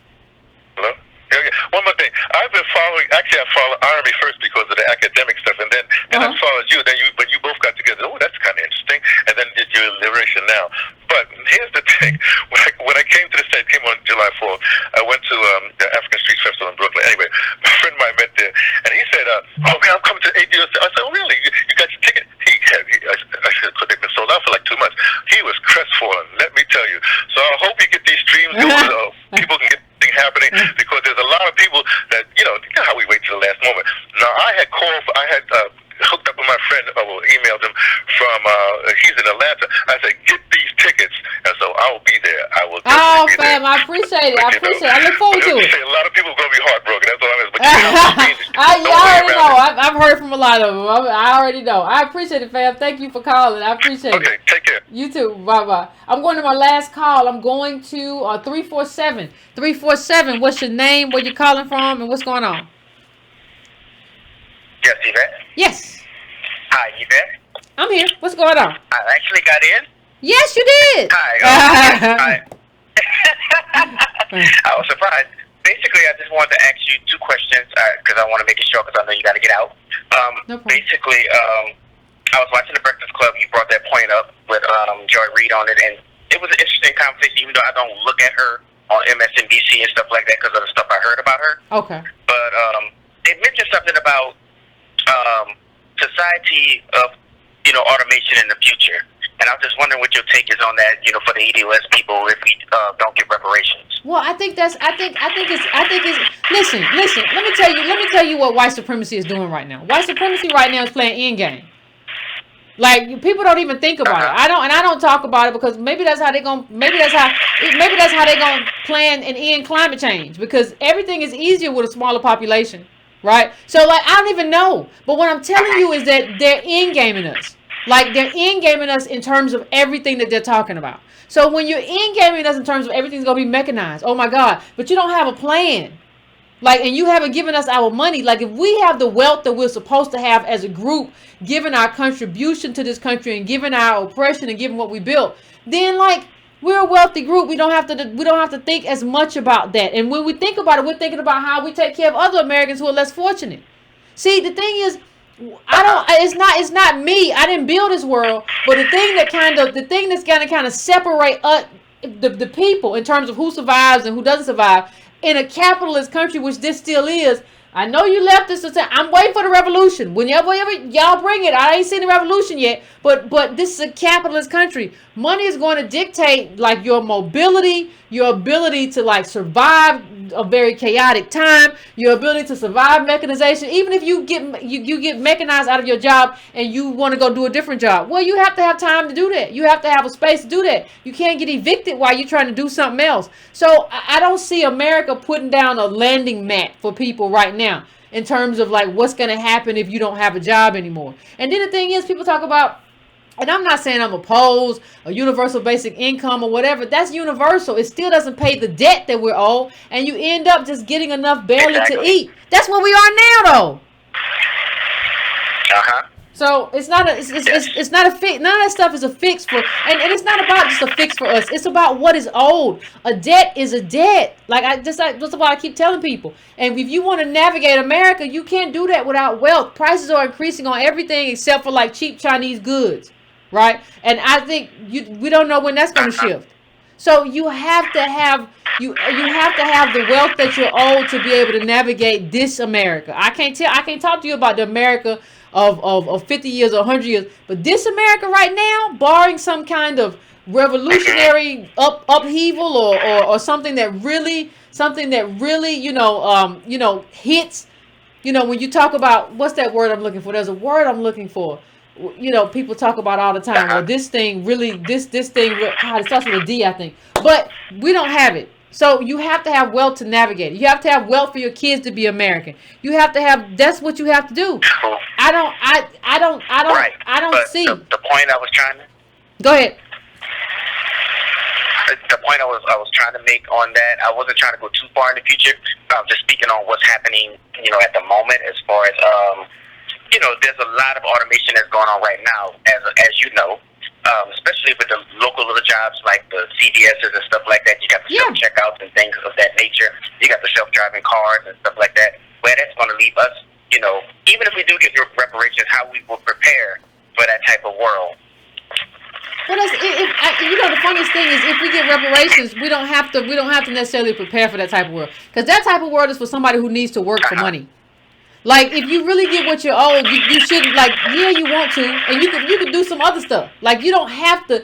Speaker 7: Hello? Yeah. One more thing. I've been following. Actually, I followed Army first because of the academic stuff, and then I followed you. But you both got together. Oh, that's kind of interesting. And then did your Liberation Now. But here's the thing: when I came to the States, came on July 4th. I went to the African Street Festival in Brooklyn. Anyway, my friend of mine met there, and he said, "Oh man, I'm coming to ADOS." I said, "Oh really? You got your ticket?" I said, "Could they've been sold out for like 2 months?" He was crestfallen. Let me tell you. So I hope you get these streams going so people can get things happening because there's a lot of people that you know how we wait till the last moment. Now I had hooked up with my friend, emailed him from he's in Atlanta. I said, get these tickets, and so I will be there. I will.
Speaker 1: Oh,
Speaker 7: be
Speaker 1: fam,
Speaker 7: there.
Speaker 1: I appreciate it. I appreciate it. I look forward to it.
Speaker 7: A lot of people are gonna be heartbroken. That's all I'm saying. But
Speaker 1: I already know. I've heard from a lot of them. I already know. I appreciate it, fam. Thank you for calling. I appreciate it.
Speaker 7: Okay, take care.
Speaker 1: You too. Bye-bye. I'm going to my last call. I'm going to 347. 347, what's your name, where you calling from, and what's going on?
Speaker 6: Yes, Yvette?
Speaker 1: Yes.
Speaker 6: Hi, Yvette.
Speaker 1: I'm here. What's going on?
Speaker 6: I actually got in.
Speaker 1: Yes, you did.
Speaker 6: Hi. I was surprised. Basically, I just wanted to ask you two questions because I want to make it short because I know you got to get out.
Speaker 1: No problem.
Speaker 6: Basically, I was watching The Breakfast Club. You brought that point up with Joy Reid on it, and it was an interesting conversation, even though I don't look at her on MSNBC and stuff like that because of the stuff I heard about her.
Speaker 1: Okay.
Speaker 6: But it mentioned something about society of, automation in the future. And I was just wondering what your take is on that, for the EDOS people if we don't get reparations.
Speaker 1: Well, I think it's listen, let me tell you what white supremacy is doing right now. White supremacy right now is playing endgame. Like, people don't even think about it. I don't talk about it because maybe that's how they're gonna plan and end climate change, because everything is easier with a smaller population, right? So, like, I don't even know. But what I'm telling you is that they're end-gaming us. Like, they're end-gaming us in terms of everything that they're talking about. So when you're end-gaming us in terms of everything's gonna be mechanized, oh my God, but you don't have a plan. Like, and you haven't given us our money. Like, if we have the wealth that we're supposed to have as a group, given our contribution to this country and given our oppression and given what we built, then, like, we're a wealthy group. We don't have to think as much about that. And when we think about it, we're thinking about how we take care of other Americans who are less fortunate. See, the thing is, it's not me. I didn't build this world, but the thing that's gonna kind of separate the people in terms of who survives and who doesn't survive in a capitalist country, which this still is. I know you left this to say, I'm waiting for the revolution. Whenever y'all bring it, I ain't seen the revolution yet, but this is a capitalist country. Money is going to dictate, like, your mobility, your ability to, like, survive a very chaotic time, your ability to survive mechanization. Even if you get mechanized out of your job and you want to go do a different job, well, you have to have time to do that. You have to have a space to do that. You can't get evicted while you're trying to do something else. So I don't see America putting down a landing mat for people right now in terms of, like, what's going to happen if you don't have a job anymore. And then the thing is, people talk about, and I'm not saying I'm opposed a universal basic income or whatever. That's universal. It still doesn't pay the debt that we're owed, and you end up just getting enough barely to eat. That's where we are now, though. So it's not a fix. None of that stuff is a fix for, and it's not about just a fix for us. It's about what is owed. A debt is a debt. That's what I keep telling people. And if you want to navigate America, you can't do that without wealth. Prices are increasing on everything except for, like, cheap Chinese goods. Right? And I think we don't know when that's going to shift. So you have to have the wealth that you're owed to be able to navigate this America. I can't talk to you about the America of 50 years or 100 years, but this America right now, barring some kind of revolutionary upheaval or something that really hits, when you talk about, what's that word I'm looking for? There's a word I'm looking for. People talk about all the time. Well, this thing, it starts with a D, I think. But we don't have it. So you have to have wealth to navigate it. You have to have wealth for your kids to be American. You have to have. That's what you have to do. I don't see.
Speaker 6: The point I was trying to.
Speaker 1: Go ahead.
Speaker 6: The point I was trying to make on that, I wasn't trying to go too far in the future. I'm just speaking on what's happening, at the moment, as far as there's a lot of automation that's going on right now, as you know, especially with the local little jobs like the CVS's and stuff like that. You got the self-checkouts and things of that nature. You got the self-driving cars and stuff like that. Where that's going to leave us, even if we do get reparations, how we will prepare for that type of world.
Speaker 1: Well, the funniest thing is, if we get reparations, we don't have to necessarily prepare for that type of world, because that type of world is for somebody who needs to work for money. Like, if you really get what you're owed, you shouldn't, like, you want to, and you could do some other stuff. Like, you don't have to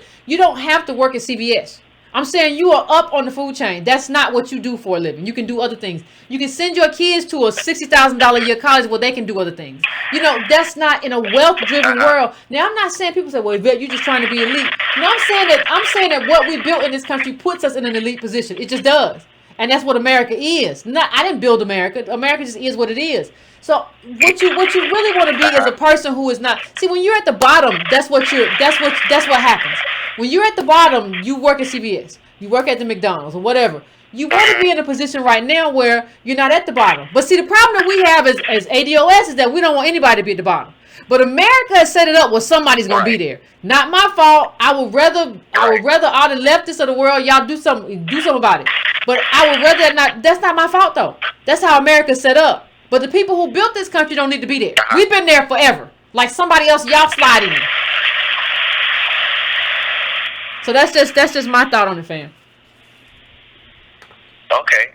Speaker 1: work at CVS. I'm saying you are up on the food chain. That's not what you do for a living. You can do other things. You can send your kids to a $60,000 a year college where they can do other things. You know, that's not in a wealth-driven world. Now, I'm not saying people say, well, Yvette, you're just trying to be elite. No, I'm saying that what we built in this country puts us in an elite position. It just does. And that's what America is. I didn't build America. America just is what it is. So what you really want to be is a person who is not. See, when you're at the bottom, that's what happens. When you're at the bottom, you work at CVS, you work at the McDonald's or whatever. You want to be in a position right now where you're not at the bottom. But see, the problem that we have as ADOS is that we don't want anybody to be at the bottom. But America has set it up where somebody's gonna be there. Not my fault. I would rather all the leftists of the world, y'all do something about it. But I would rather not. That's not my fault though. That's how America's set up. But the people who built this country don't need to be there. We've been there forever. Like somebody else, y'all sliding in. So that's just my thought on it, fam.
Speaker 6: Okay.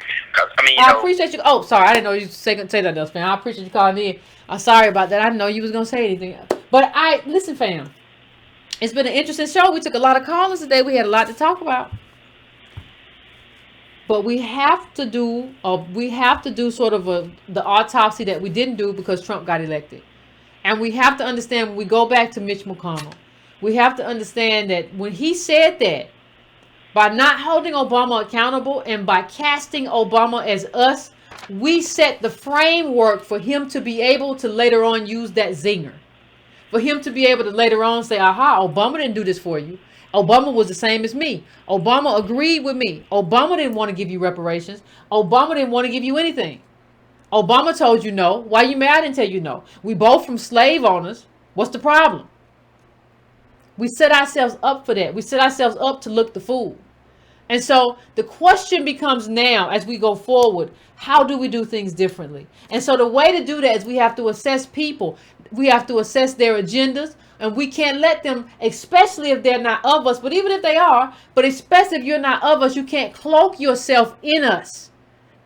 Speaker 6: I mean,
Speaker 1: I appreciate you. Oh, sorry, I didn't know you say that else, fam. I appreciate you calling in. I'm sorry about that. I didn't know you was gonna say anything. But listen, fam. It's been an interesting show. We took a lot of callers today. We had a lot to talk about. But we have to do sort of the autopsy that we didn't do because Trump got elected. And we have to understand when we go back to Mitch McConnell, we have to understand that when he said that, by not holding Obama accountable and by casting Obama as us, we set the framework for him to be able to later on use that zinger. For him to be able to later on say, aha, Obama didn't do this for you. Obama was the same as me. Obama agreed with me. Obama didn't want to give you reparations. Obama didn't want to give you anything. Obama told you no. Why you mad? I didn't tell you no. We both from slave owners. What's the problem? We set ourselves up for that. We set ourselves up to look the fool. And so the question becomes now as we go forward, how do we do things differently? And so the way to do that is we have to assess people. We have to assess their agendas. And we can't let them, especially if they're not of us, but even if they are, but especially if you're not of us, you can't cloak yourself in us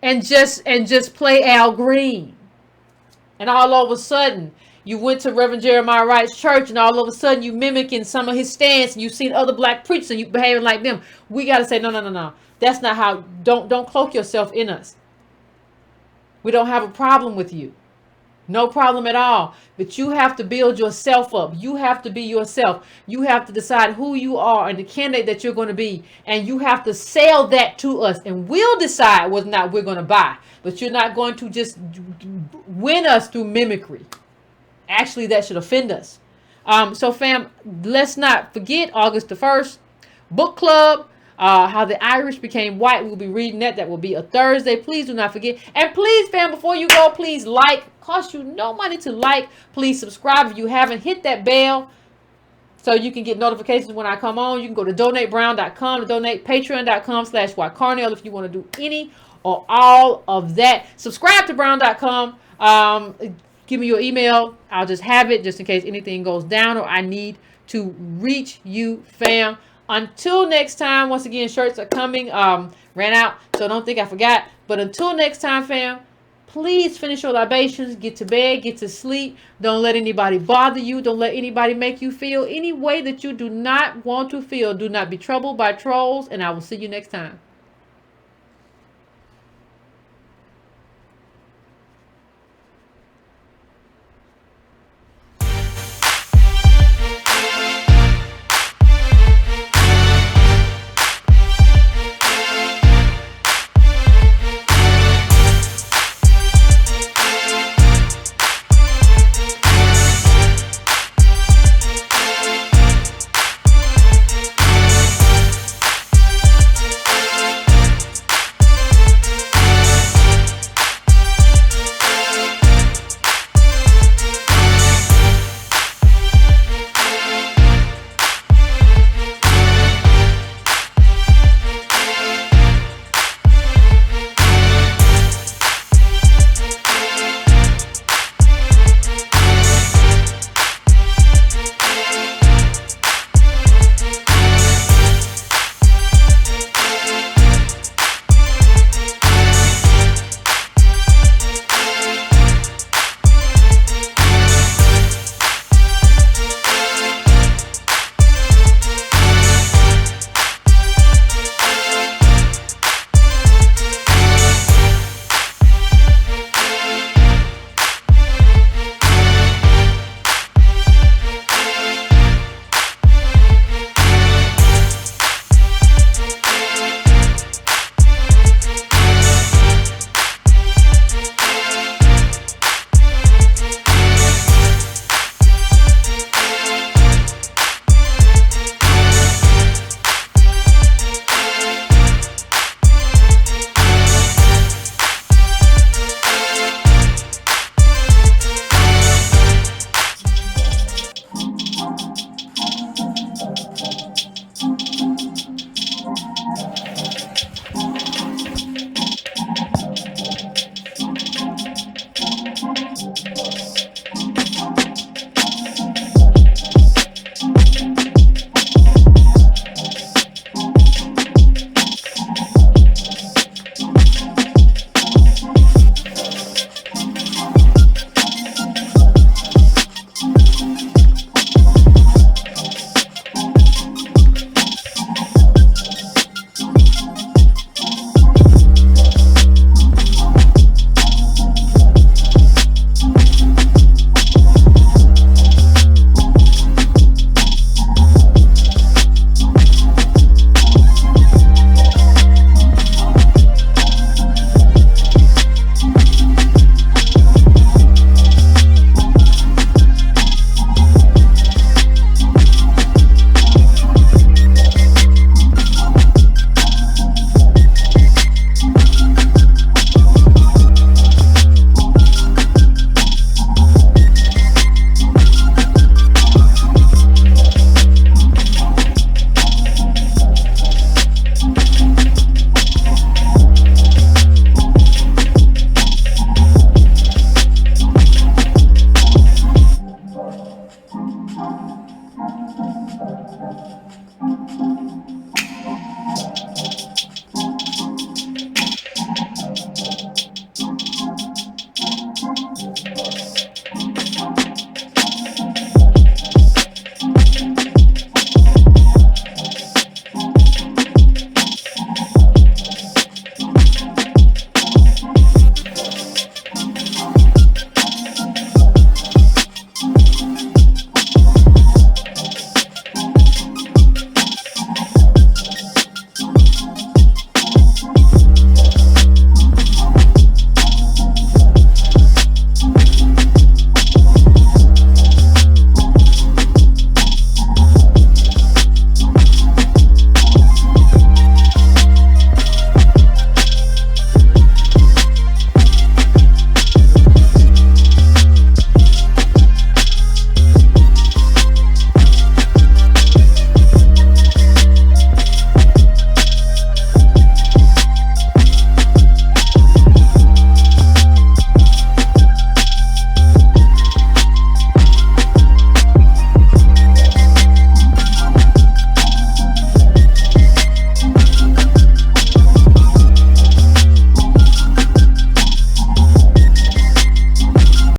Speaker 1: and just play Al Green. And all of a sudden, you went to Reverend Jeremiah Wright's church, and all of a sudden you mimicking some of his stance, and you've seen other black preachers, and you behaving like them. We got to say, no. That's not how, don't cloak yourself in us. We don't have a problem with you. No problem at all. But you have to build yourself up. You have to be yourself. You have to decide who you are and the candidate that you're going to be. And you have to sell that to us. And we'll decide whether or not we're going to buy. But you're not going to just win us through mimicry. Actually, that should offend us. So, fam, let's not forget August the 1st. Book club. How the Irish became white. We'll be reading that. That will be a Thursday. Please do not forget. And please, fam, before you go, please like. Cost you no money to like. Please subscribe if you haven't. Hit that bell so you can get notifications when I come on. You can go to donatebrown.com to donate. Patreon.com/YCarnell if you want to do any or all of that. Subscribe to brown.com. Give me your email. I'll just have it just in case anything goes down or I need to reach you, fam. Until next time, once again, shirts are coming. Ran out, so don't think I forgot. But until next time, fam, please finish your libations. Get to bed. Get to sleep. Don't let anybody bother you. Don't let anybody make you feel any way that you do not want to feel. Do not be troubled by trolls. And I will see you next time.